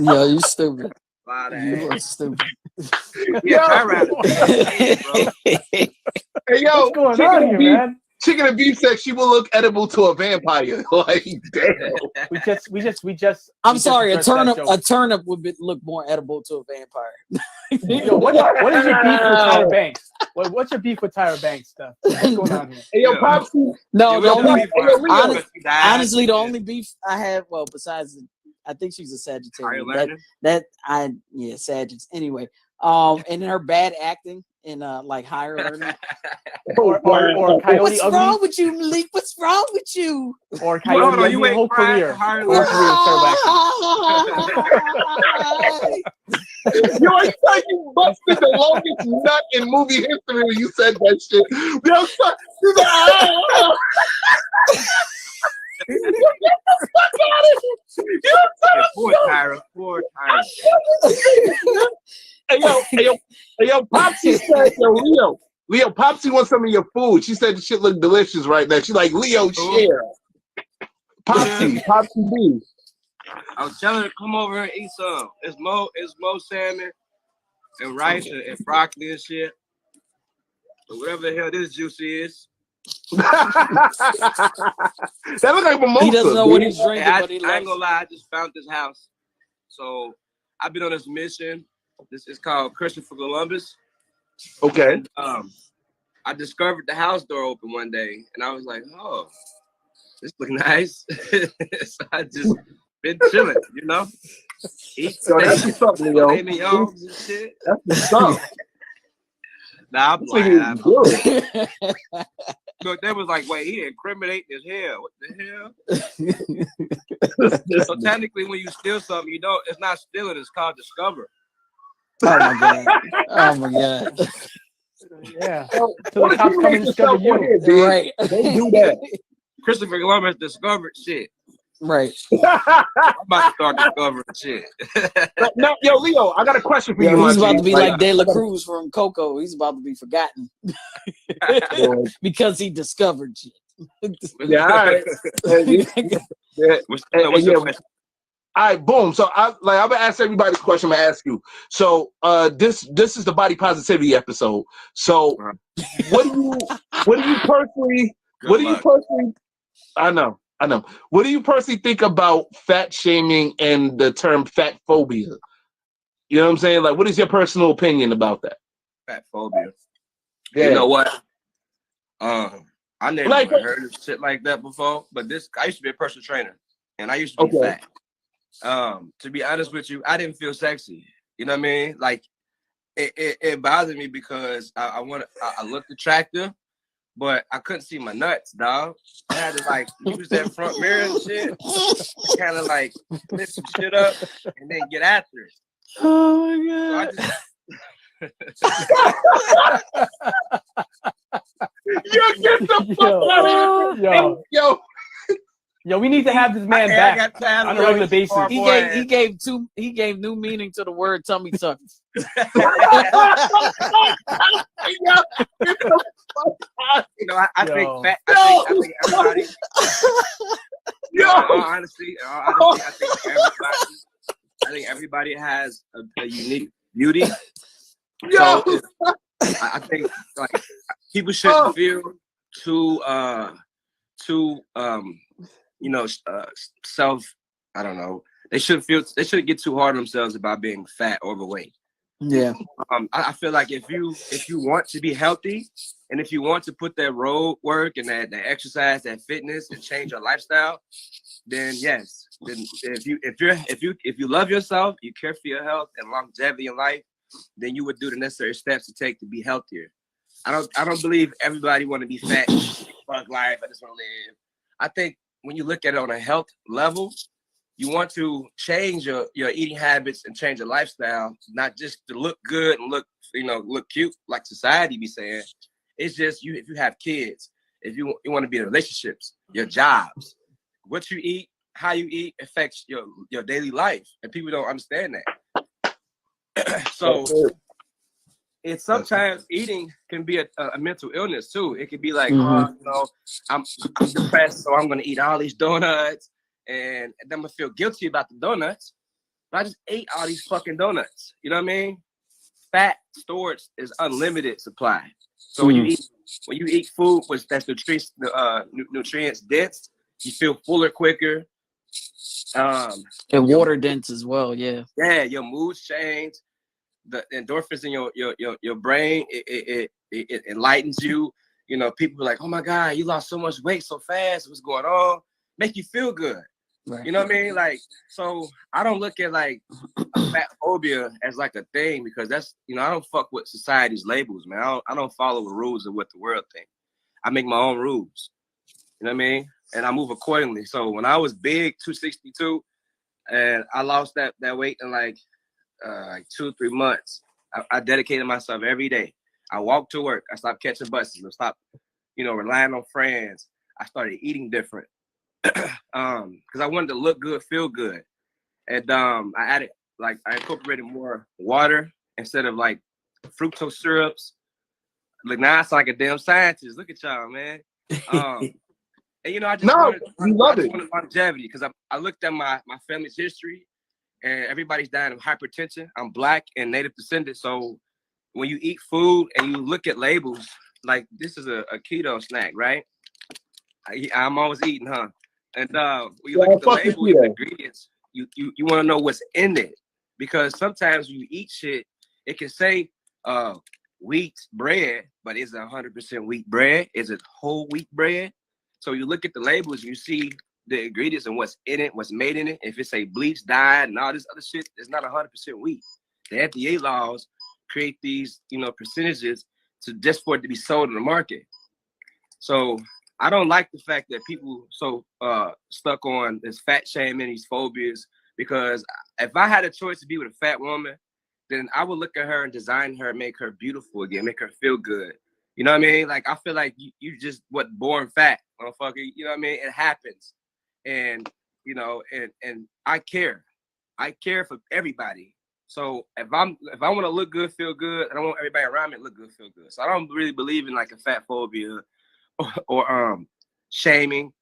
Yo, you stupid. A lot of You are ass. stupid. Yeah, try around. Hey, yo, What's going on here, man? Chicken and Beef said she will look edible to a vampire. Like, damn. We just. I'm sorry, a addressed that turnip. joke. A turnip would look more edible to a vampire. Yo, what is your beef with Tyra Banks? What's your beef with Tyra Banks stuff? What's going on here? Hey, yo, Popsy. No, the only, Honest, honestly, the only beef I have, well, besides, I think she's a Sagittarius. Sagittarius. Anyway, and then her bad acting in like Higher Learning. or Coyote What's Ugly? wrong with you, Malik? What's wrong with you? Or Coyote Ugly? You ain't Whole career. Yo, I thought you busted the longest nut in movie history when you said that shit. Yo, son, he's like, ah. Get the fuck out of here. Poor Tyra. Hey, yo, Popsy said, Leo, Popsy wants some of your food. She said the shit look delicious right now. She's like, Leo, share. Popsy B. I was telling her to come over and eat some. It's mo salmon and rice and broccoli and shit. But whatever the hell this juicy is. That look like mimosa. He doesn't know what he's drinking, but he I ain't gonna lie, I just found this house. So I've been on this mission. This is called Christopher Columbus. Okay. I discovered the house door open one day, and I was like, "Oh, this look nice." So I just been chilling, you know. Eat that's what's up, Leo. Shit. That's what's up. Nah, I'm lying. Look, they was like, "Wait, he incriminating his hair. What the hell?" So technically, when you steal something, you don't. It's not stealing. It's called discover. Oh my god! Oh my god! Yeah. So the cops come and discover you. Right? Don't do that. Christopher Columbus discovered shit. Right. I'm about to start discovering shit. Now, yo, Leo, I got a question for you. He's about to be like like De La Cruz from Coco. He's about to be forgotten because he discovered shit. Yeah, all right. What's your question? All right, boom. So I'm gonna ask everybody the question I'm gonna ask you. So this is the body positivity episode. So what do you personally I know. What do you personally think about fat shaming and the term fat phobia? You know what I'm saying? Like, what is your personal opinion about that? Fat phobia. Yeah. You know what? I never heard of shit like that before, but I used to be a personal trainer and I used to be fat. To be honest with you, I didn't feel sexy. You know what I mean? Like it bothered me because I looked attractive, but I couldn't see my nuts, dog. I had to like use that front mirror and shit, kind of like lift some shit up and then get after it. Oh my god! Yo, get the fuck out of here! Yo, we need to have this man back on a regular basis. He gave new meaning to the word tummy tucks. You know, I think everybody. Honestly, I think everybody has a unique beauty. So I think like people shouldn't feel too I don't know. They shouldn't get too hard on themselves about being fat or overweight. Yeah. I feel like if you want to be healthy and if you want to put that road work and that exercise, that fitness and change your lifestyle, then yes. Then if you love yourself, you care for your health and longevity in life, then you would do the necessary steps to take to be healthier. I don't believe everybody want to be fat, fuck life, I just want to live. I think when you look at it on a health level, you want to change your eating habits and change your lifestyle, not just to look good and look cute like society be saying. It's just if you have kids, if you want to be in relationships, your jobs, what you eat, how you eat affects your daily life, and people don't understand that. So it's sometimes eating can be a mental illness too. It could be like, I'm depressed, so I'm gonna eat all these donuts, and then I'm gonna feel guilty about the donuts. But I just ate all these fucking donuts. You know what I mean? Fat storage is unlimited supply. So when you eat food that's nutrients dense, you feel fuller quicker. And water dense as well. Yeah. Yeah, your moods change. The endorphins in your brain, it enlightens you. You know, people are like, oh my God, you lost so much weight so fast. What's going on? Make you feel good. Right. You know what I mean? Like, so I don't look at like fat phobia as like a thing, because that's, you know, I don't fuck with society's labels, man. I don't follow the rules of what the world thinks. I make my own rules. You know what I mean? And I move accordingly. So when I was big, 262, and I lost that weight in like 2 or 3 months, I dedicated myself every day. I walked to work. I stopped catching buses. I stopped, you know, relying on friends. I started eating different because I wanted to look good, feel good. And I incorporated more water instead of like fructose syrups. Look, now I sound like a damn scientist. Look at y'all, man. And you know, I just wanted longevity, because I looked at my family's history, and everybody's dying of hypertension. I'm Black and Native descendant, so when you eat food and you look at labels, like this is a keto snack, right? I'm always eating, huh? And when you look at the labels and the ingredients, you want to know what's in it, because sometimes when you eat shit, it can say wheat bread, but is it 100% wheat bread? Is it whole wheat bread? So you look at the labels, you see the ingredients and what's in it, what's made in it. If it's a bleach, dyed, and all this other shit, it's not 100% wheat. The FDA laws create these, you know, percentages just for it to be sold in the market. So I don't like the fact that people so stuck on this fat shaming, these phobias, because if I had a choice to be with a fat woman, then I would look at her and design her, make her beautiful again, make her feel good. You know what I mean? Like, I feel like you just born fat, motherfucker. You know what I mean? It happens. And, you know, and I care. I care for everybody. So if I want to look good, feel good, and I want everybody around me to look good, feel good. So I don't really believe in like a fat phobia or shaming,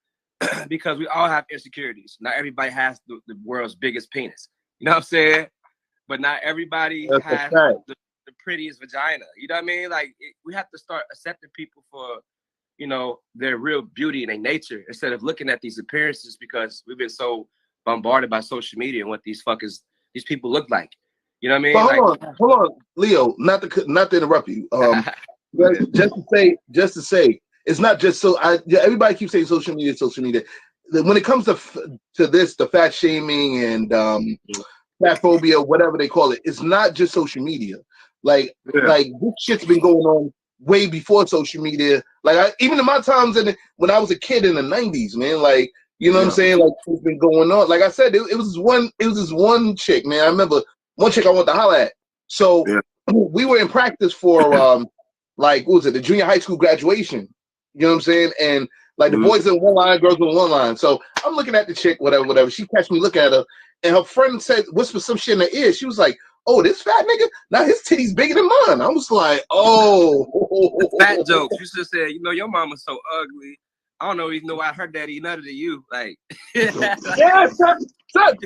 because we all have insecurities. Not everybody has the world's biggest penis. You know what I'm saying? But not everybody has the prettiest vagina. You know what I mean? Like, we have to start accepting people for, you know, their real beauty and their nature, instead of looking at these appearances, because we've been so bombarded by social media and what these people look like. You know what I mean? But hold on, Leo. Not to interrupt you. Just to say, it's not just so. Everybody keeps saying social media. When it comes to this, the fat shaming and fat phobia, whatever they call it, it's not just social media. Like this shit's been going on way before social media. Like even in my times when I was a kid in the 90s, man. Like, you know what I'm saying? Like, it's been going on. Like I said, it was this one chick, man. I remember one chick I wanted to holler at. So we were in practice for like, what was it, the junior high school graduation. You know what I'm saying? And like the boys in one line, girls in one line. So I'm looking at the chick, whatever. She catch me look at her, and her friend said, whisper some shit in her ear. She was like, "Oh, this fat nigga, now his titties bigger than mine." I was like, "Oh." Fat jokes. You should have said, you know, your mama's so ugly. I don't even know why her daddy nutted to you. Like, yeah, son, I'm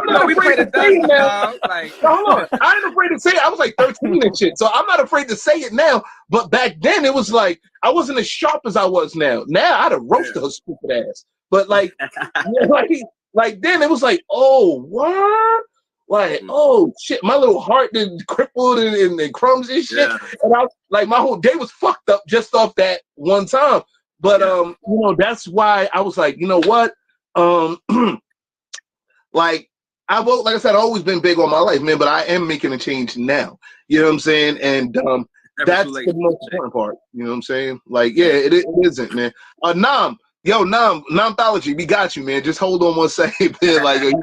not afraid to say it now. Like, hold on, I ain't afraid to say it. I was like 13 and shit, so I'm not afraid to say it now. But back then, it was like I wasn't as sharp as I was now. Now I'd have roasted her stupid ass. But like, like then it was like, oh, what? Like, oh shit, my little heart did crippled and crumbs and shit. Yeah. And I like my whole day was fucked up just off that one time. But you know, that's why I was like, you know what? Like I said, I've always been big all my life, man, but I am making a change now. You know what I'm saying? And that's the most important part. You know what I'm saying? Like, yeah, it isn't, man. Namthology, we got you, man. Just hold on one second, man. Like, he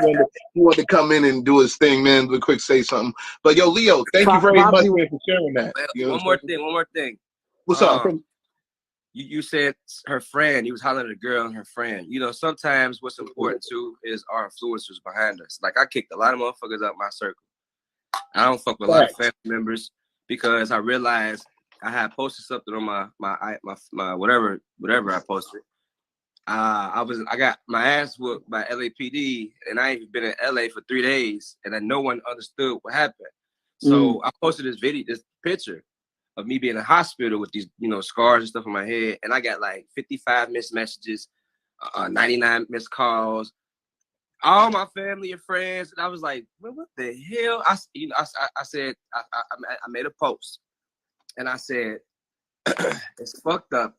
wanted to come in and do his thing, man. Real quick, say something. But yo, Leo, thank you very much, man, for sharing that. You know one more thing. What's up? You said her friend. You was hollering at a girl and her friend. You know, sometimes what's important too is our influencers behind us. Like, I kicked a lot of motherfuckers out my circle. I don't fuck with a lot of family members, because I realized I had posted something on my whatever I posted. I got my ass whooped by LAPD, and I ain't been in LA for 3 days, and then no one understood what happened. So I posted this picture of me being in the hospital with these, scars and stuff on my head. And I got like 55 missed messages, 99 missed calls, all my family and friends. And I was like, what the hell? I said, I made a post and I said, it's fucked up.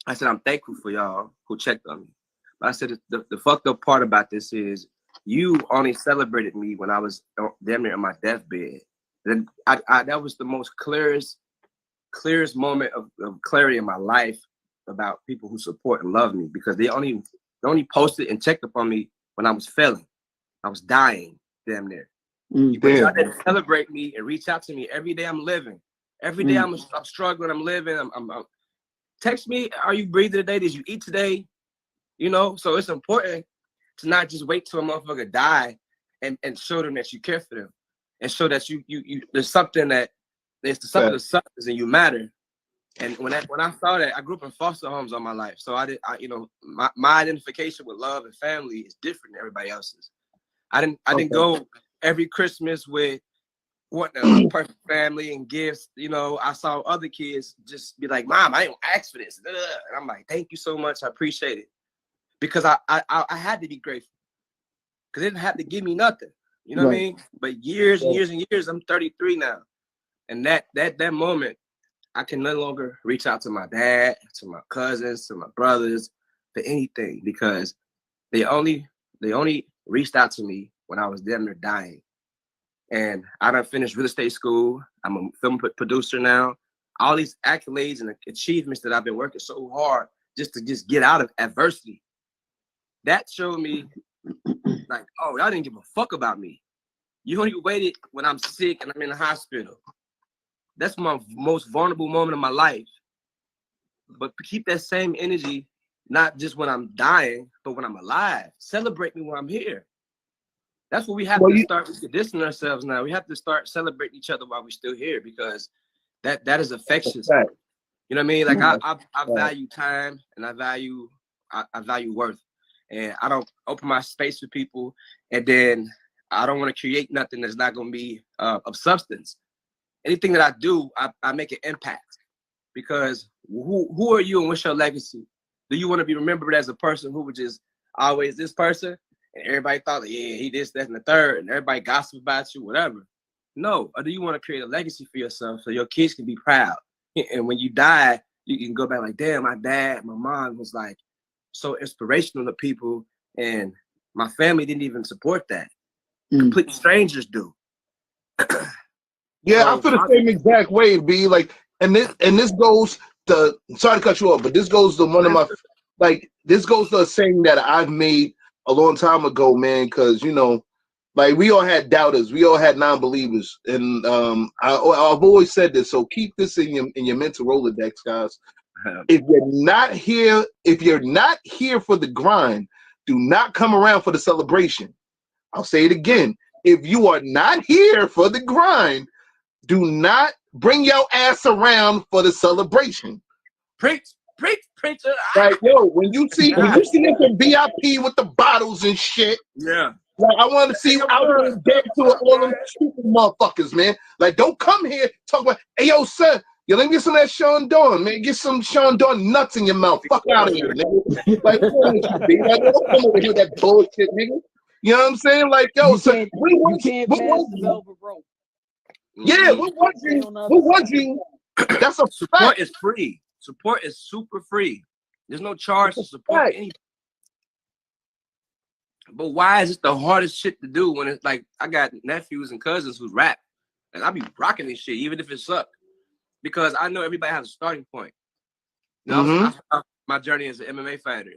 I said, I'm thankful for y'all who checked on me. But I said, the fucked up part about this is you only celebrated me when I was damn near on my deathbed. And that was the most clearest moment of clarity in my life about people who support and love me, because they only posted and checked up on me when I was failing. I was dying damn near. But y'all didn't celebrate me and reach out to me every day I'm living. Every day I'm struggling, I'm living. I'm text me, are you breathing today? Did you eat today? So it's important to not just wait till a motherfucker die and show them that you care for them and show that you there's something that there's something of substance and you matter. And when I saw that, I grew up in foster homes all my life. So my identification with love and family is different than everybody else's. I didn't go every Christmas with wanting a perfect family and gifts. I saw other kids just be like, Mom, I didn't ask for this. And I'm like, thank you so much. I appreciate it. Because I had to be grateful. Because they didn't have to give me nothing. You know what I mean? But years and years and years, I'm 33 now. And that moment, I can no longer reach out to my dad, to my cousins, to my brothers, to anything, because they only reached out to me when I was damn near dying. And I done finished real estate school. I'm a film producer now. All these accolades and achievements that I've been working so hard just to get out of adversity. That showed me like, oh, y'all didn't give a fuck about me. You only waited when I'm sick and I'm in the hospital. That's my most vulnerable moment of my life. But keep that same energy, not just when I'm dying, but when I'm alive. Celebrate me when I'm here. That's what we have to start conditioning ourselves now. We have to start celebrating each other while we're still here, because that is infectious. You know what I mean? Like I value time and I value worth. And I don't open my space for people, and then I don't want to create nothing that's not going to be of substance. Anything that I do, I make an impact, because who are you and what's your legacy? Do you want to be remembered as a person who was just always this person and everybody thought, yeah, he this, that, and the third, and everybody gossip about you, whatever? No. Or do you want to create a legacy for yourself so your kids can be proud? And when you die, you can go back like, damn, my dad, my mom was like so inspirational to people, and my family didn't even support that. Complete strangers do. Yeah, I feel the same exact way, B. Like, and this goes to, sorry to cut you off, but this goes to one of my, this goes to a saying that I've made a long time ago, man, because, like, we all had doubters, we all had non-believers, and I've always said this, so keep this in your mental Rolodex, guys. If you're not here for the grind, do not come around for the celebration. I'll say it again. If you are not here for the grind, do not bring your ass around for the celebration. Preach. Like, yo, when you see us in VIP with the bottles and shit, yeah. Like, I want to see you out there and dead to all them stupid motherfuckers, man. Like, don't come here talk about, hey, yo, son, yo, let me get some of that Sean Dawn, man. Get some Sean Dawn nuts in your mouth. Fuck out of here, nigga. Like, don't come over here with that bullshit, nigga. You know what I'm saying? Like, yo, son, you can't pass the velvet rope. Yeah, we're watching. That's a support is free. Support is super free. There's no charge to support anything. But why is it the hardest shit to do when it's like I got nephews and cousins who rap, and I be rocking this shit even if it sucks, because I know everybody has a starting point. You know, I started my journey as an MMA fighter,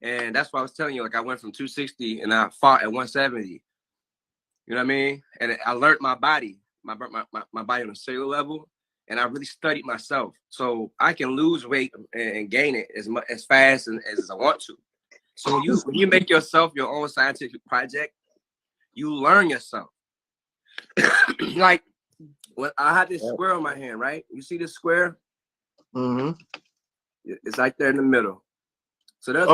and that's why I was telling you, like, I went from 260 and I fought at 170. You know what I mean? And I learned my body, my body on a cellular level, and I really studied myself, so I can lose weight and gain it as fast as I want to. So when you make yourself your own scientific project, you learn yourself. Like, when I had this square on my hand, right? You see this square? Mm-hmm. It's like there in the middle. So there's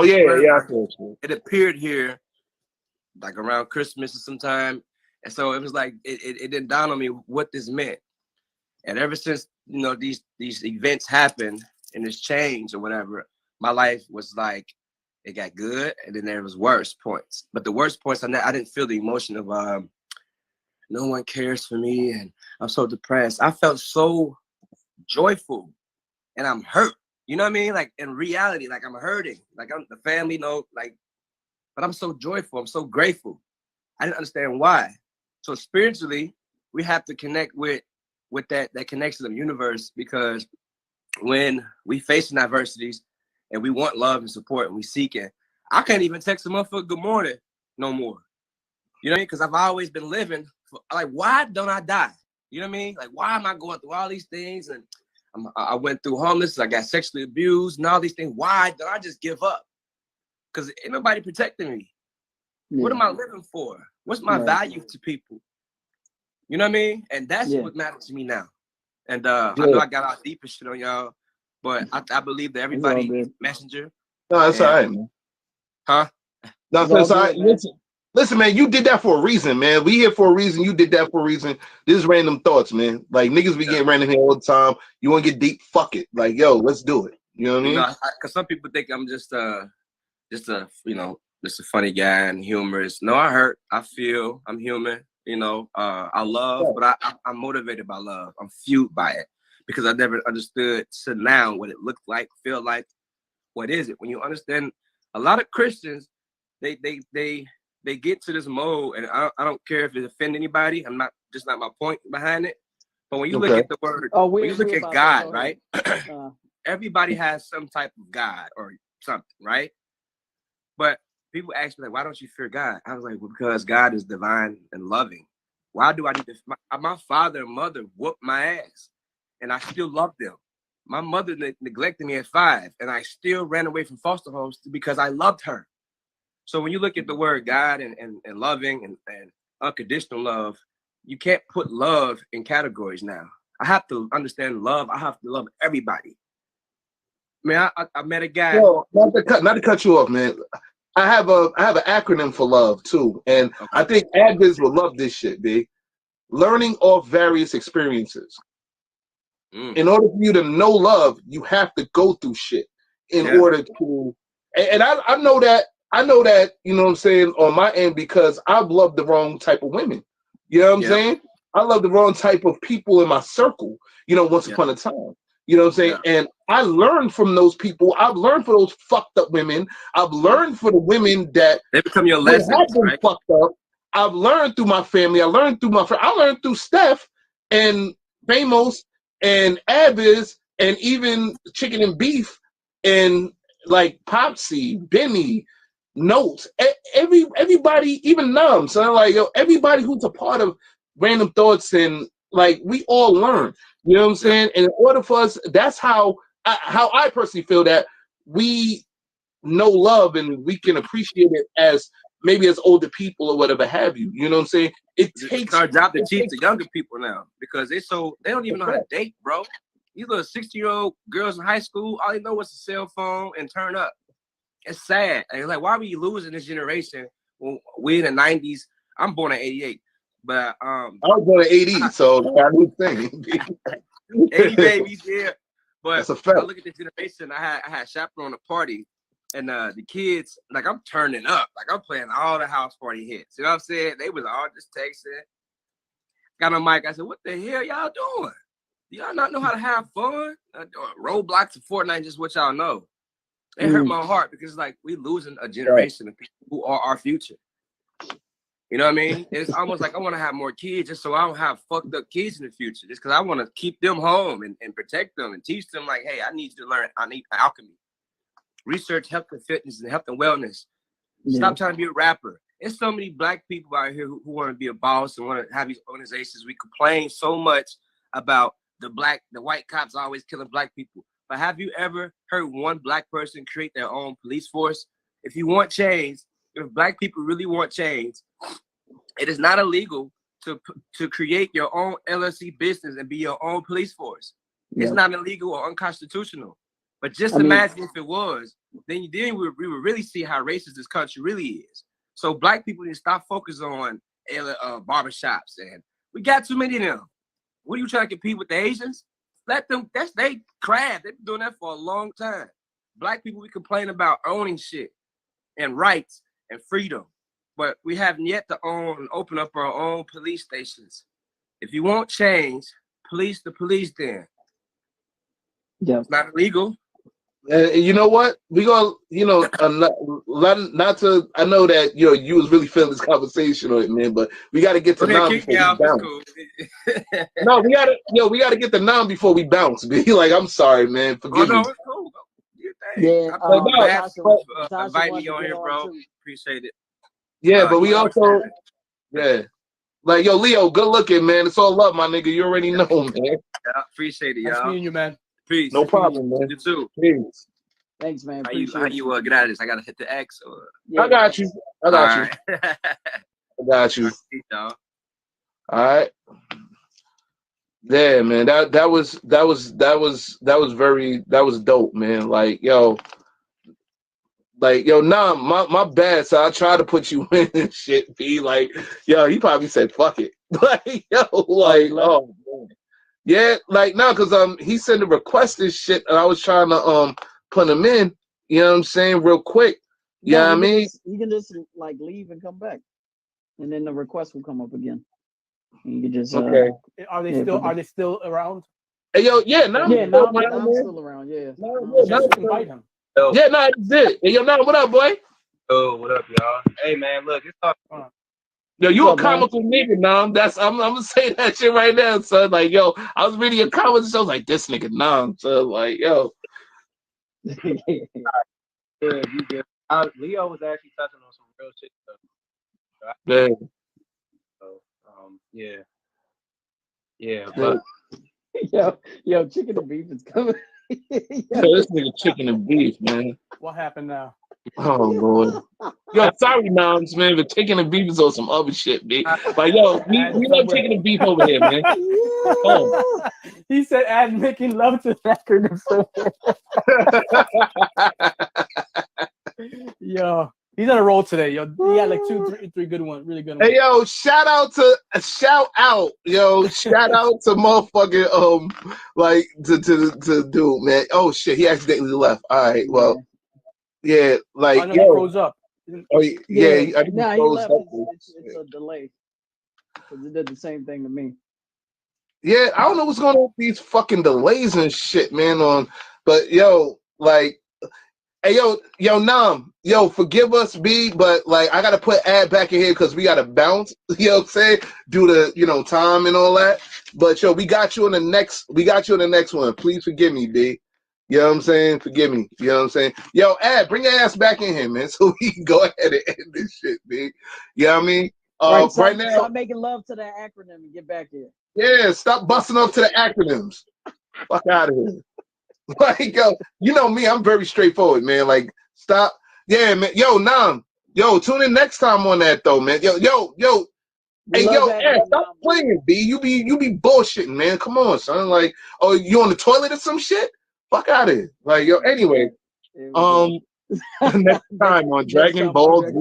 it appeared here like around Christmas or sometime. And so it was like it didn't dawn on me what this meant. And ever since you know, these events happen and this change or whatever, my life was like, it got good, and then there was worse points. But the worst points, I didn't feel the emotion of no one cares for me, and I'm so depressed. I felt so joyful, and I'm hurt. You know what I mean? Like in reality, like I'm hurting. Like I'm the family, like, but I'm so joyful. I'm so grateful. I didn't understand why. So spiritually, we have to connect with that connection of the universe, because when we facing adversities and we want love and support and we seek it, I can't even text a motherfucker good morning no more. You know what I mean? Because I've always been living for, like, why don't I die? You know what I mean? Like, why am I going through all these things? And I went through homeless, I got sexually abused and all these things. Why don't I just give up? Because ain't nobody protecting me. Yeah. What am I living for? What's my value to people? You know what I mean? And that's what matters to me now. And I know I got all deep and shit on y'all, but I believe that everybody is messenger. No, that's all right, man. Huh? No, that's all right. Listen, man, you did that for a reason, man. We here for a reason. You did that for a reason. This is Randumb Thoughtz, man. Like, niggas be getting random here all the time. You want to get deep? Fuck it. Like, yo, let's do it. You know what I mean? Because some people think I'm just a funny guy and humorous. No, I hurt. I feel. I'm human. You know, I love, but I'm motivated by love. I'm fueled by it because I never understood to now what it looked like, feel like. What is it? When you understand, a lot of Christians, they get to this mode, and I don't care if it offend anybody. I'm not my point behind it. But when you look at the word, when you look at God, right? Everybody has some type of God or something, right? But people ask me, like, why don't you fear God? I was like, well, because God is divine and loving. Why do I need to? My father and mother whooped my ass, and I still love them. My mother neglected me at 5, and I still ran away from foster homes because I loved her. So when you look at the word God and loving and unconditional love, you can't put love in categories now. I have to understand love. I have to love everybody. I mean, I met a guy. Yo, not to cut you off, man. I have an acronym for love too, and I think admins will love this shit, B. Learning off various experiences. In order for you to know love, you have to go through shit in order to. And I know that. You know what I'm saying, on my end, because I've loved the wrong type of women. You know what I'm saying? I love the wrong type of people in my circle. You know, once upon a time. You know what I'm saying? And I learned from those people. I've learned for those fucked up women. I've learned for the women that they become your lessons, right? Fucked up. I've learned through my family. I learned through my friend. I learned through Steph and Famos and Abiz and even Chicken and Beef and like Popsy, Benny, Notes. Everybody, even Numb. So I'm like, yo, everybody who's a part of Randumb Thoughtz, and like we all learn. You know what I'm saying? And in order for us, that's how I personally feel that we know love and we can appreciate it as maybe as older people or whatever have you. You know what I'm saying? It's our job to teach the younger people now, because they don't even know how to date, bro. These little 60-year-old girls in high school, all they know is a cell phone and turn up. It's sad. And it's like, why are we losing this generation when we in the 90s? I'm born in 88. But I was born in 80, so I knew thing. 80 babies, yeah. But that's a fact. I look at this generation. I had chaperone a party, and the kids, like, I'm turning up, like I'm playing all the house party hits. You know what I'm saying? They was all just texting. Got on mic. I said, "What the hell y'all doing? Do y'all not know how to have fun? Roblox and Fortnite, just what y'all know." It hurt my heart, because it's like we losing a generation of people who are our future. You know what I mean? It's almost like I want to have more kids just so I don't have fucked up kids in the future. Just because I want to keep them home and protect them and teach them, like, hey, I need you to learn. I need alchemy. Research health and fitness and health and wellness. Stop trying to be a rapper. There's so many Black people out here who want to be a boss and want to have these organizations. We complain so much about the white cops always killing Black people. But have you ever heard one Black person create their own police force? If you want change, if Black people really want change, it is not illegal to create your own LLC business and be your own police force. It's not illegal or unconstitutional. But just imagine if it was, then we would really see how racist this country really is. So Black people need to stop focusing on barbershops, and we got too many of them. What are you trying to compete with the Asians? let them. That's they craft. They've been doing that for a long time. Black people, we complain about owning shit and rights and freedom, but we haven't yet to open up our own police stations. If you want change, police the police then. Yeah. It's not illegal. You know what? We gonna, not to. I know that you was really feeling this conversation on it, man. But we got to get to Nam before we bounce. Cool. No, we gotta get to Nam before we bounce. Be like, I'm sorry, man. Forgive me. It's cool. Yeah, invite me on here, bro. Appreciate it. Yeah, but we also, like, yo, Leo, good looking, man. It's all love, my nigga. You already know, man. Yeah, appreciate it, y'all. Nice meeting you, man. Peace. No problem, man. You too. Peace. Thanks, man. How you get out of this? I gotta hit the X. Or... Yeah. I got you. I got you. Peace, y'all. All right. Yeah, man. That was dope, man. Like, yo, nah, my bad. So I tried to put you in and shit. Be like, yo, he probably said fuck it. Like, yo, like, oh man. Yeah, like, no, because he sent a request and shit, and I was trying to put him in, you know what I'm saying, real quick. You know what I mean? You can just like leave and come back. And then the request will come up again. You can just okay. Are they still around? Hey, yo, yeah, no, I'm still around, yeah. Invite him. Yeah, no, it's it. Hey, yo, no, what up, boy? Oh, what up, y'all? Hey, man, look, it's talking. Yo, you a comical nigga, Nam. I'm gonna say that shit right now, son. Like, yo, I was reading your comments, so I was like, this nigga Nam, so like, yo. Yeah, you good. Leo was actually touching on some real shit stuff. Yeah. So, yeah, but yo, chicken and beef is coming. Yo, this nigga chicken and beef, man. What happened now? Oh Lord. Yo, sorry, Noms, man, but chicken and beef is on some other shit, B. Like, yo, we love chicken and beef over here, man. Oh. He said, "Add making love to acronym." Yo, he's on a roll today. Yo, he had like three good ones, really good ones. Hey, yo, shout out, yo, shout out to motherfucking like to dude, man. Oh shit, he accidentally left. All right, well. Yeah, like, he froze up. Oh, yeah. I think he left. It's a delay. Because it did the same thing to me. Yeah, I don't know what's going on with these fucking delays and shit, man. But yo, like, hey, yo, Nam, yo, forgive us, B, but like, I gotta put Ad back in here because we gotta bounce. You know what I'm saying? Due to time and all that. But yo, we got you in the next one. Please forgive me, B. You know what I'm saying? Forgive me. You know what I'm saying? Yo, Ad, bring your ass back in here, man, so we can go ahead and end this shit, B. You know what I mean? Right now, stop making love to that acronym and get back here. Yeah, stop busting up to the acronyms. Fuck out of here. Like, yo, you know me, I'm very straightforward, man. Like, stop. Yeah, man. Yo, Nam. Yo, tune in next time on that, though, man. Yo. Hey, yo, Ad, stop playing, B. You be bullshitting, man. Come on, son. Like, oh, you on the toilet or some shit? Fuck out of here. Like, yo, anyway. Next time on Dragon Ball Z.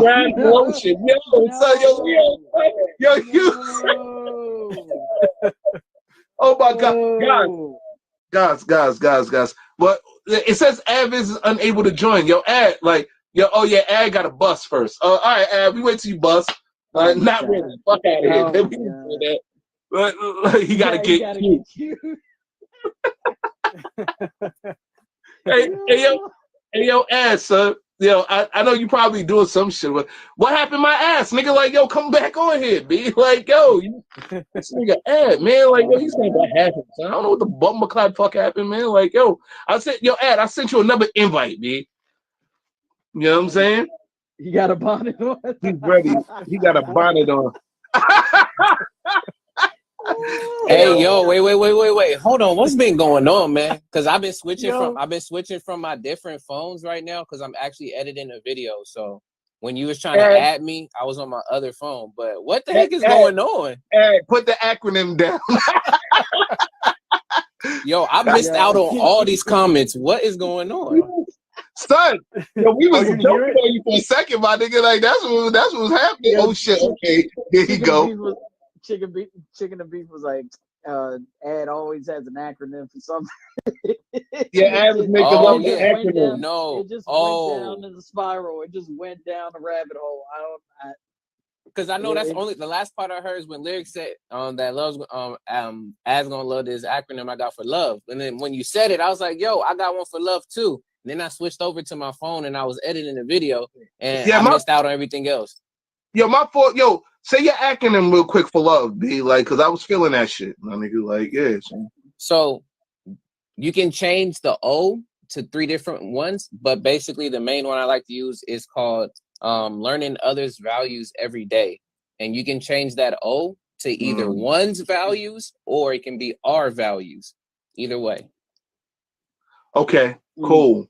Grand lotion. Yo, you. Oh my God. Guys. But it says Av is unable to join. Yo, Ad, like, Ad got a bus first. All right, Ad, we wait till you bus. Not really. Fuck out of here. We didn't do that. But he gotta get cute. Hey, yo, ass, son. Yo, I know you probably doing some shit. But what happened, my ass, nigga? Like, yo, come back on here, B. Like, yo, this nigga Ad, man. Like, yo, he's saying what happened, son. I don't know what the bummerclad fuck happened, man. Like, yo, Ad, I sent you another invite, B. You know what I'm saying? He got a bonnet on. He's ready. He got a bonnet on. Hey, yo, wait. Hold on. What's been going on, man? Because I've been switching from my different phones right now because I'm actually editing a video. So when you was trying to add me, I was on my other phone. But what the heck is going on? Hey, put the acronym down. Yo, I missed out on all these comments. What is going on? Son, yo, we was you joking didn't hear it? on you for a second, my nigga. Like that's what was happening. Yeah. Oh shit. Okay, there you go. Chicken and beef was like Ad always has an acronym for something. Yeah, Ad was making Oh, love the yeah. acronym. No. It just Oh. went down in the spiral. It just went down the rabbit hole. Because I know that's It- only the last part I heard is when Lyric said that love's Ad's gonna love this acronym I got for love. And then when you said it, I was like, yo, I got one for love too. And then I switched over to my phone and I was editing the video and Yeah, I missed out on everything else. Yo, my fault. Yo, say your acronym real quick for love, B. Like, cause I was feeling that shit, my nigga. Like, yeah. So you can change the O to 3 different ones, but basically the main one I like to use is called learning others' values every day. And you can change that O to either one's values or it can be our values. Either way. Okay, cool.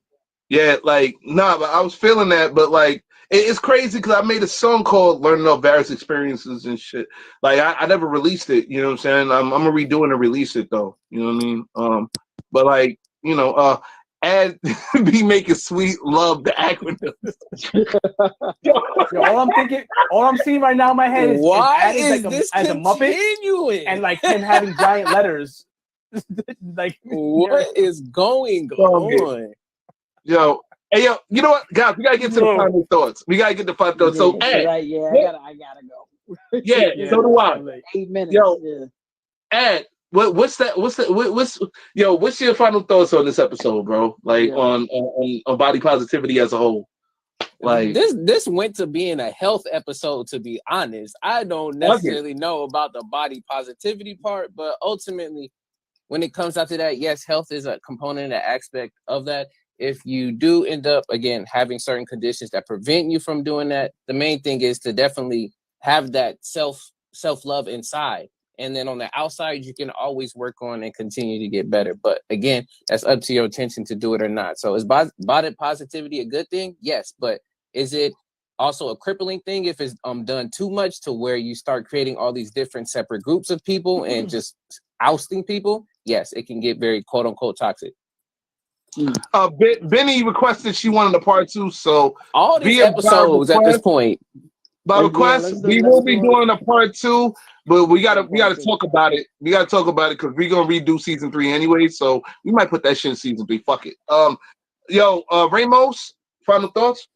Yeah, like, nah, but I was feeling that, but like, it's crazy because I made a song called Learning About Various Experiences and shit. Like, I never released it, you know what I'm saying? I'm gonna redo it and release it though, you know what I mean? But like, you know, Ad be making sweet love the acronym. Yo, all I'm seeing right now in my head is Why is is like this as a Muppet continuing? and like him having giant letters. Like what is going on? Yo, hey, yo, you know what, guys? We gotta get to the final thoughts. We gotta get the final thoughts. So, Ad, I gotta go. yeah, so do I. 8 minutes. Yo, yeah. Ad, what's your final thoughts on this episode, bro? Like on body positivity as a whole. Like this went to being a health episode, to be honest. I don't necessarily know about the body positivity part, but ultimately, when it comes out to that, yes, health is a component, an aspect of that. If you do end up, again, having certain conditions that prevent you from doing that, the main thing is to definitely have that self-love inside. And then on the outside, you can always work on and continue to get better. But again, that's up to your intention to do it or not. So is body positivity a good thing? Yes. But is it also a crippling thing if it's done too much to where you start creating all these different separate groups of people and just ousting people? Yes, it can get very quote unquote toxic. Benny requested she wanted a part 2, so all these episodes at this point. By request, we will be doing a part 2, but we gotta talk about it. We gotta talk about it because we're gonna redo season 3 anyway, so we might put that shit in season 3. Fuck it. Ramos, final thoughts?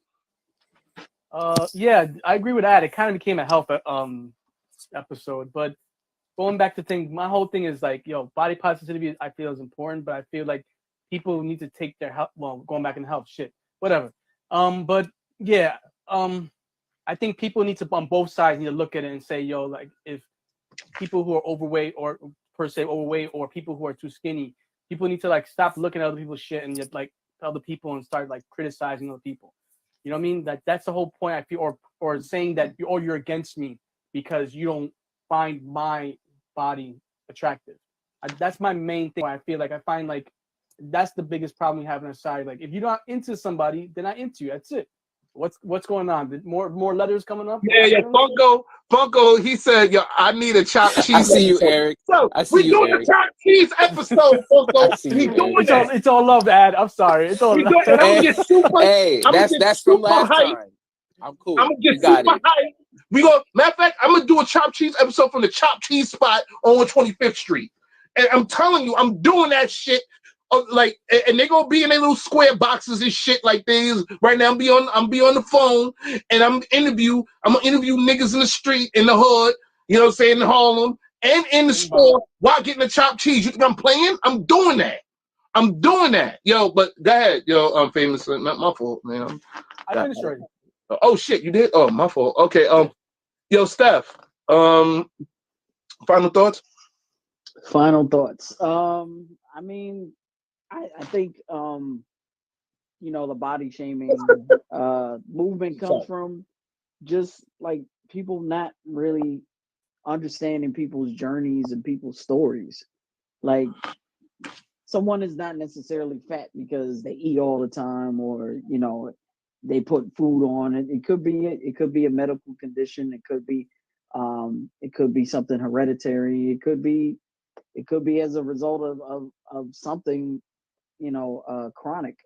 Yeah, I agree with that. It kind of became a health episode, but going back to things, my whole thing is like, body positivity I feel is important, but I feel like people need to take their health. Well, going back in health, shit, whatever. But yeah, I think people need to on both sides need to look at it and say, like if people who are overweight or per se overweight or people who are too skinny, people need to like stop looking at other people's shit and just like other people and start like criticizing other people. You know what I mean? That's the whole point. I feel, or saying that you're against me because you don't find my body attractive. That's my main thing. I feel like I find like that's the biggest problem we have in our society. Like if you're not into somebody, they're not into you. That's it. What's going on? More letters coming up? Yeah. Funko. He said, "Yo, I need a chopped cheese." I see you, episode. Eric. So I we doing a chopped cheese episode, Funko. I see We you, doing Eric. that. It's all love, Ad. I'm sorry. It's all. We doing, and I'm gonna get super. Hey, that's from last hype. time. I'm cool. I'm gonna get You got super it. hype. Matter of fact, I'm gonna do a chopped cheese episode from the chopped cheese spot on 25th Street. And I'm telling you, I'm doing that shit. Like, and they gonna be in their little square boxes and shit like this. Right now, I'm be on the phone, and I'm gonna interview niggas in the street, in the hood, you know what I'm saying, in Harlem, and in the store while getting the chopped cheese. You think I'm playing? I'm doing that. Yo, but go ahead, I'm famous. Not my fault, man. I finished already. Oh shit, you did? Oh, my fault. Okay, yo, Steph, final thoughts? Final thoughts. I mean, I think the body shaming movement comes from just like people not really understanding people's journeys and people's stories. Like someone is not necessarily fat because they eat all the time or they put food on it. It could be a medical condition. It could be something hereditary. It could be as a result of something chronic.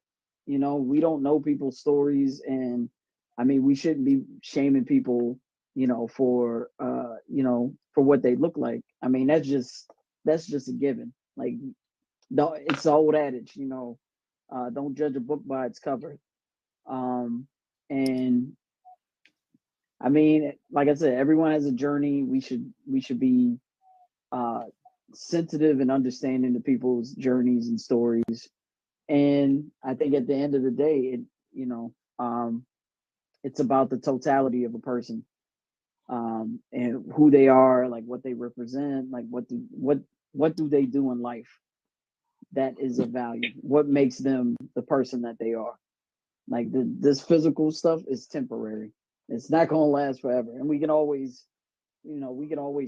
You know, we don't know people's stories, and I mean, we shouldn't be shaming people, for for what they look like. I mean, that's just a given. Like, don't, it's the old adage, don't judge a book by its cover. And I mean, like I said, everyone has a journey. We should be uh sensitive and understanding to people's journeys and stories. And I think at the end of the day, you know, um, it's about the totality of a person, and who they are, like what they represent, like what do they do in life that is of value? What makes them the person that they are? Like this physical stuff is temporary. It's not going to last forever, and we can always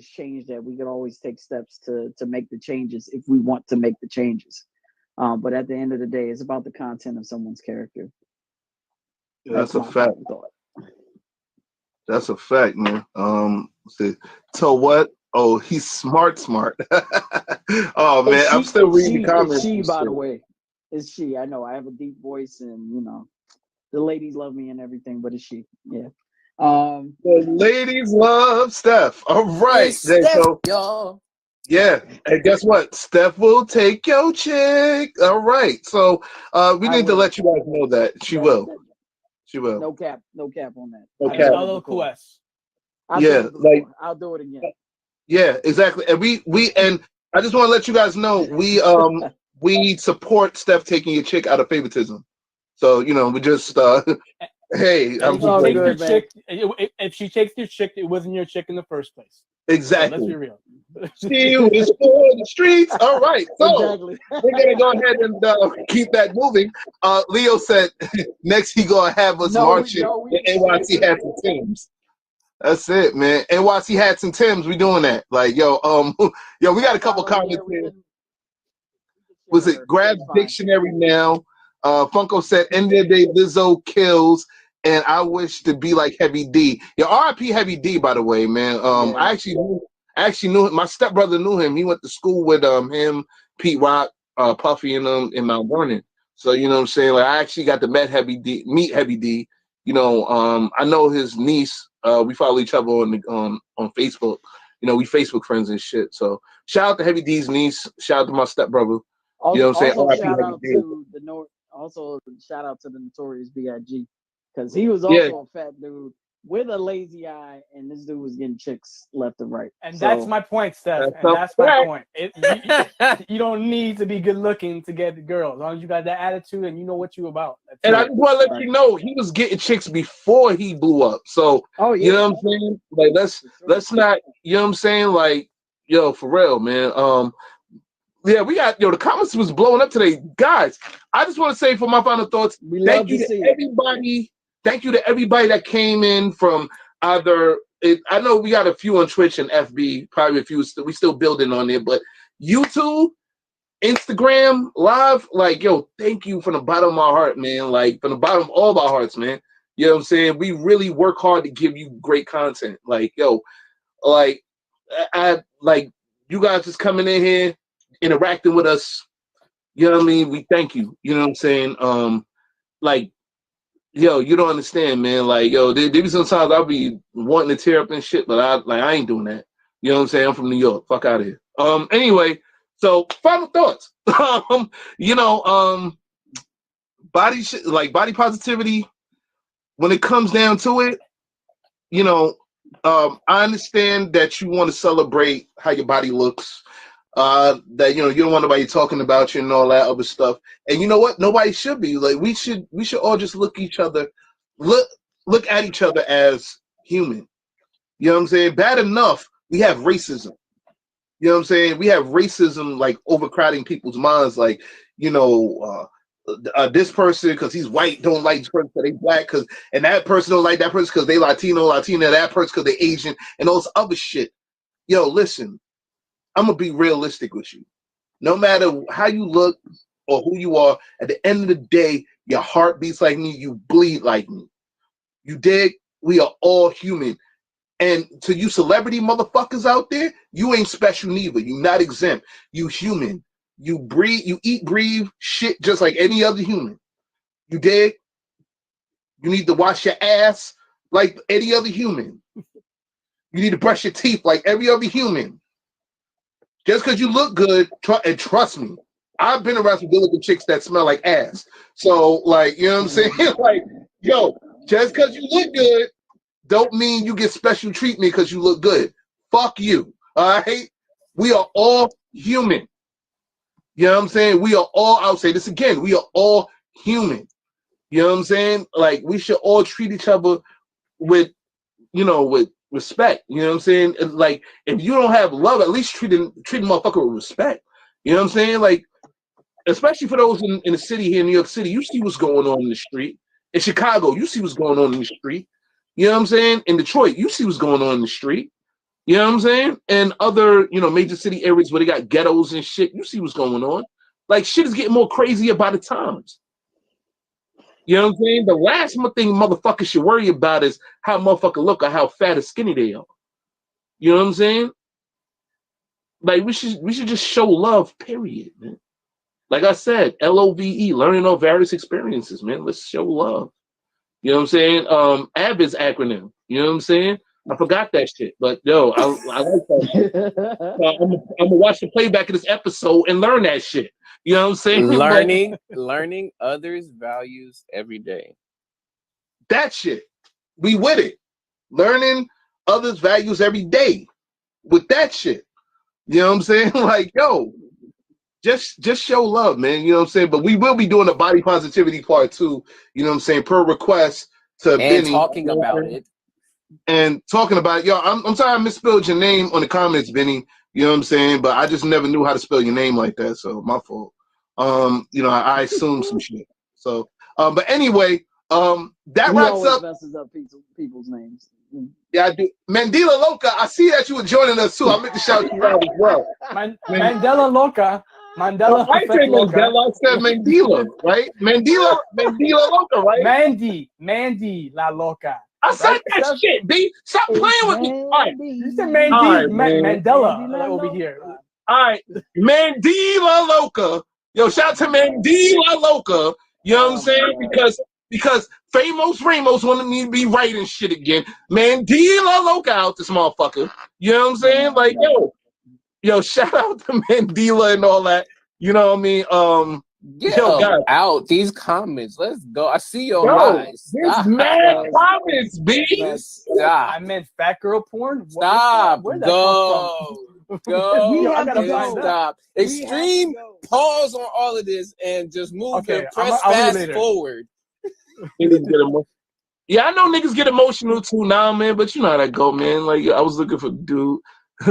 change that. We can always take steps to make the changes if we want to make the changes. But at the end of the day, it's about the content of someone's character. Yeah, that's a my fact. final thought. That's a fact, man. So what? Oh, he's smart. Oh man, I'm still reading the comments. It's she, and by the shit. way. It's she. I know I have a deep voice, and the ladies love me and everything, but it's she. Yeah. The ladies love Steph. All right. It's There, Steph, so y'all. yeah, and guess what? Steph will take your chick. All right. So we I need to will. let you guys know that she will. She will. No cap on that. No I've cap. done it before. I've Yeah, done it like before. I'll do it again. yeah, exactly. And and I just want to let you guys know we support Steph taking your chick out of favoritism. So we just hey, And I'm if just she all letting takes you your good, man. chick, if she takes your chick, it wasn't your chick in the first place. So let's exactly. be real. She is for the streets. All right, so Exactly. we're gonna go ahead and keep that moving. Leo said next he gonna have us marching with NYC hats and Timbs. That's it, man. NYC hats and Timbs, we doing that. Like, yo, yo, we got a couple comments here. Was it grab dictionary now? Funko said, end of the day, Lizzo kills, and I wish to be like Heavy D. Yo, R.I.P. Heavy D, by the way, man. Yeah. I actually knew him. My stepbrother knew him. He went to school with him, Pete Rock, Puffy, and in Mount Vernon. So you know what I'm saying? Like, I actually got to meet Heavy D. I know his niece. We follow each other on Facebook. We Facebook friends and shit. So shout out to Heavy D's niece. Shout out to my stepbrother. You know what I'm saying? Also, R.I.P. shout Heavy out D. to shout out to the Notorious B.I.G. because he was Yeah. also a fat dude with a lazy eye, and this dude was getting chicks left and right. And So, that's my point, Steph. That's And that's my correct. point. You don't need to be good looking to get the girl. As long as you got that attitude and you know what you're about. That's And it. I just want to let you know he was getting chicks before he blew up. So oh yeah, you know what I'm saying? Like let's not, you know what I'm saying? Like, yo, for real, man. Yeah, we got the comments was blowing up today. Guys, I just want to say for my final thoughts, we thank love you to to see it. everybody. Thank you to everybody that came in from either I know we got a few on Twitch and FB, probably a few we still building on there, but YouTube, Instagram Live, like, yo, thank you from the bottom of my heart, man. Like, from the bottom of all of our hearts, man. You know what I'm saying? We really work hard to give you great content. Like, yo, like, I like you guys just coming in here, interacting with us. You know what I mean? We thank you. You know what I'm saying? Like, yo, you don't understand, man. Like, yo, there be sometimes I'll be wanting to tear up and shit, but I ain't doing that. You know what I'm saying? I'm from New York. Fuck out of here. Anyway, so final thoughts. Body positivity. When it comes down to it, I understand that you want to celebrate how your body looks. That you don't want nobody talking about you and all that other stuff. And you know what? Nobody should be. Like, we should all just look at each other as human. You know what I'm saying? Bad enough we have racism. You know what I'm saying? We have racism, like, overcrowding people's minds. Like, this person because he's white don't like this person because they black, and that person don't like that person because they Latina, that person because they Asian, and all this other shit. Yo, listen, I'm gonna be realistic with you. No matter how you look or who you are, at the end of the day, your heart beats like me, you bleed like me. You dig? We are all human. And to you celebrity motherfuckers out there, you ain't special neither. You not exempt. You human. You breathe, you eat, breathe, shit just like any other human. You dig? You need to wash your ass like any other human. You need to brush your teeth like every other human. Just because you look good, and trust me, I've been around some good-looking chicks that smell like ass. So, like, you know what I'm saying? Like, yo, just because you look good, don't mean you get special treatment because you look good. Fuck you. All right? We are all human. You know what I'm saying? We are all, I'll say this again, we are all human. You know what I'm saying? Like, we should all treat each other with, with respect. You know what I'm saying? And like, if you don't have love, at least treat a motherfucker with respect. You know what I'm saying? Like, especially for those in the city here in New York City, you see what's going on in the street. In Chicago, you see what's going on in the street. You know what I'm saying? In Detroit, you see what's going on in the street. You know what I'm saying? And other, major city areas where they got ghettos and shit, you see what's going on. Like, shit is getting more crazier by the times. You know what I'm saying? The last thing motherfuckers should worry about is how motherfucker look or how fat or skinny they are. You know what I'm saying? Like, we should just show love, period, man. Like I said, LOVE, learning on various experiences, man. Let's show love. You know what I'm saying? ABBA's acronym. You know what I'm saying? I forgot that shit, but yo, I like that shit. So I'm gonna watch the playback of this episode and learn that shit. You know what I'm saying? Learning others' values every day. That shit. We with it. Learning others' values every day with that shit. You know what I'm saying? Like, yo, just show love, man. You know what I'm saying? But we will be doing a body positivity part 2, you know what I'm saying, per request to Benny. Talking about it. And talking about it. Yo, I'm sorry I misspelled your name on the comments, Benny. You know what I'm saying? But I just never knew how to spell your name like that, so my fault. I assumed some shit. So, but anyway, that wraps up. Messes up people's names. Yeah, I do. Mandela Loca, I see that you were joining us too. I meant to shout you out as well. Mandela Loca. Mandela. I say Mandela, I said Mandela, right? Mandela Loca, right? Mandy La Loca. I said that shit, B. Stop playing with me. All right. You said Mandy, Mandela over here. All right. Mandela Loca. Yo, shout out to Mandela Loca. You know what I'm saying? Because Famous Ramos wanted me to be writing shit again. Mandela Loca out this motherfucker. You know what I'm saying? Like, yo, shout out to Mandela and all that. You know what I mean? Get out these comments. Let's go. I see your eyes. There's mad comments, B. Stop. I meant fat girl porn. Stop. Where'd that Go. Go. I gotta find Stop. Extreme pause on all of this and just move the press fast forward. Yeah, I know niggas get emotional too now, man, but you know how that go, man. Like, I was looking for a dude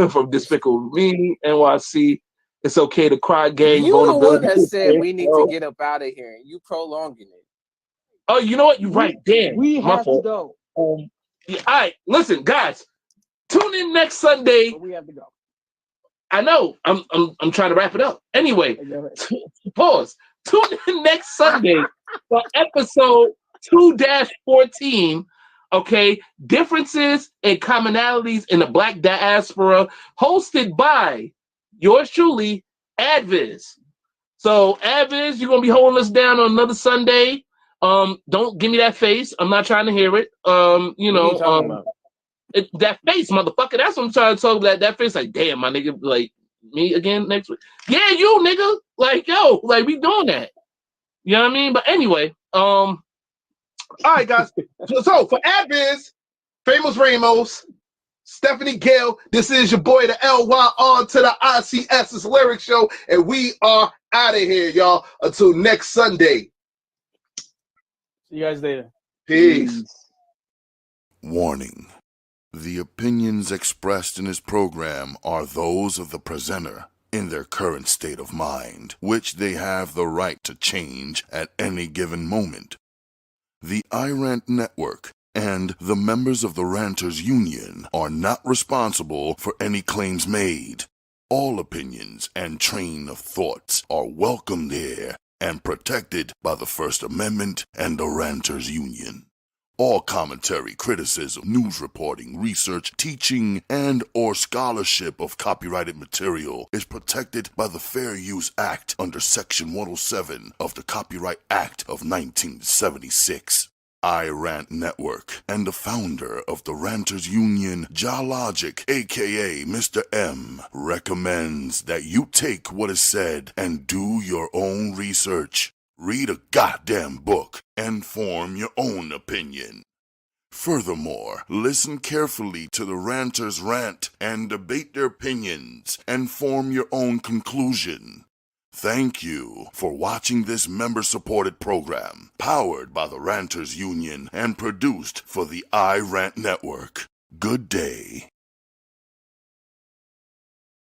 from Despicable Me, NYC. It's okay to cry, gang. You the one that said we need to get up out of here, and you prolonging it. Oh, you know what? You're right. Damn. We have to go. All right, listen, guys. Tune in next Sunday. We have to go. I know. I'm trying to wrap it up. Anyway, pause. Tune in next Sunday for episode 2-14. Okay, differences and commonalities in the Black diaspora, hosted by yours truly, Adviz. So, Adviz, you're gonna be holding us down on another Sunday. Don't give me that face. I'm not trying to hear it. That face, motherfucker. That's what I'm trying to talk about. That face, like, damn, my nigga, like me again next week. Yeah, you nigga, like, yo, like we doing that. You know what I mean? But anyway, all right, guys. So for Adviz, Famous Ramos, Stephanie Gale, this is your boy, the LYR to the ICS's Lyric Show, and we are out of here, y'all. Until next Sunday. See you guys later. Peace. Warning. The opinions expressed in this program are those of the presenter in their current state of mind, which they have the right to change at any given moment. The iRant Network and the members of the Ranters Union are not responsible for any claims made. All opinions and train of thoughts are welcomed here and protected by the First Amendment and the Ranters Union. All commentary, criticism, news reporting, research, teaching, and or scholarship of copyrighted material is protected by the Fair Use Act under Section 107 of the Copyright Act of 1976. iRant Network and the founder of the Ranters Union, Jalogic, aka Mr. M, recommends that you take what is said and do your own research. Read a goddamn book and form your own opinion. Furthermore, listen carefully to the ranters rant and debate their opinions and form your own conclusion. Thank you for watching this member-supported program, powered by the Ranters Union and produced for the iRant Network. Good day.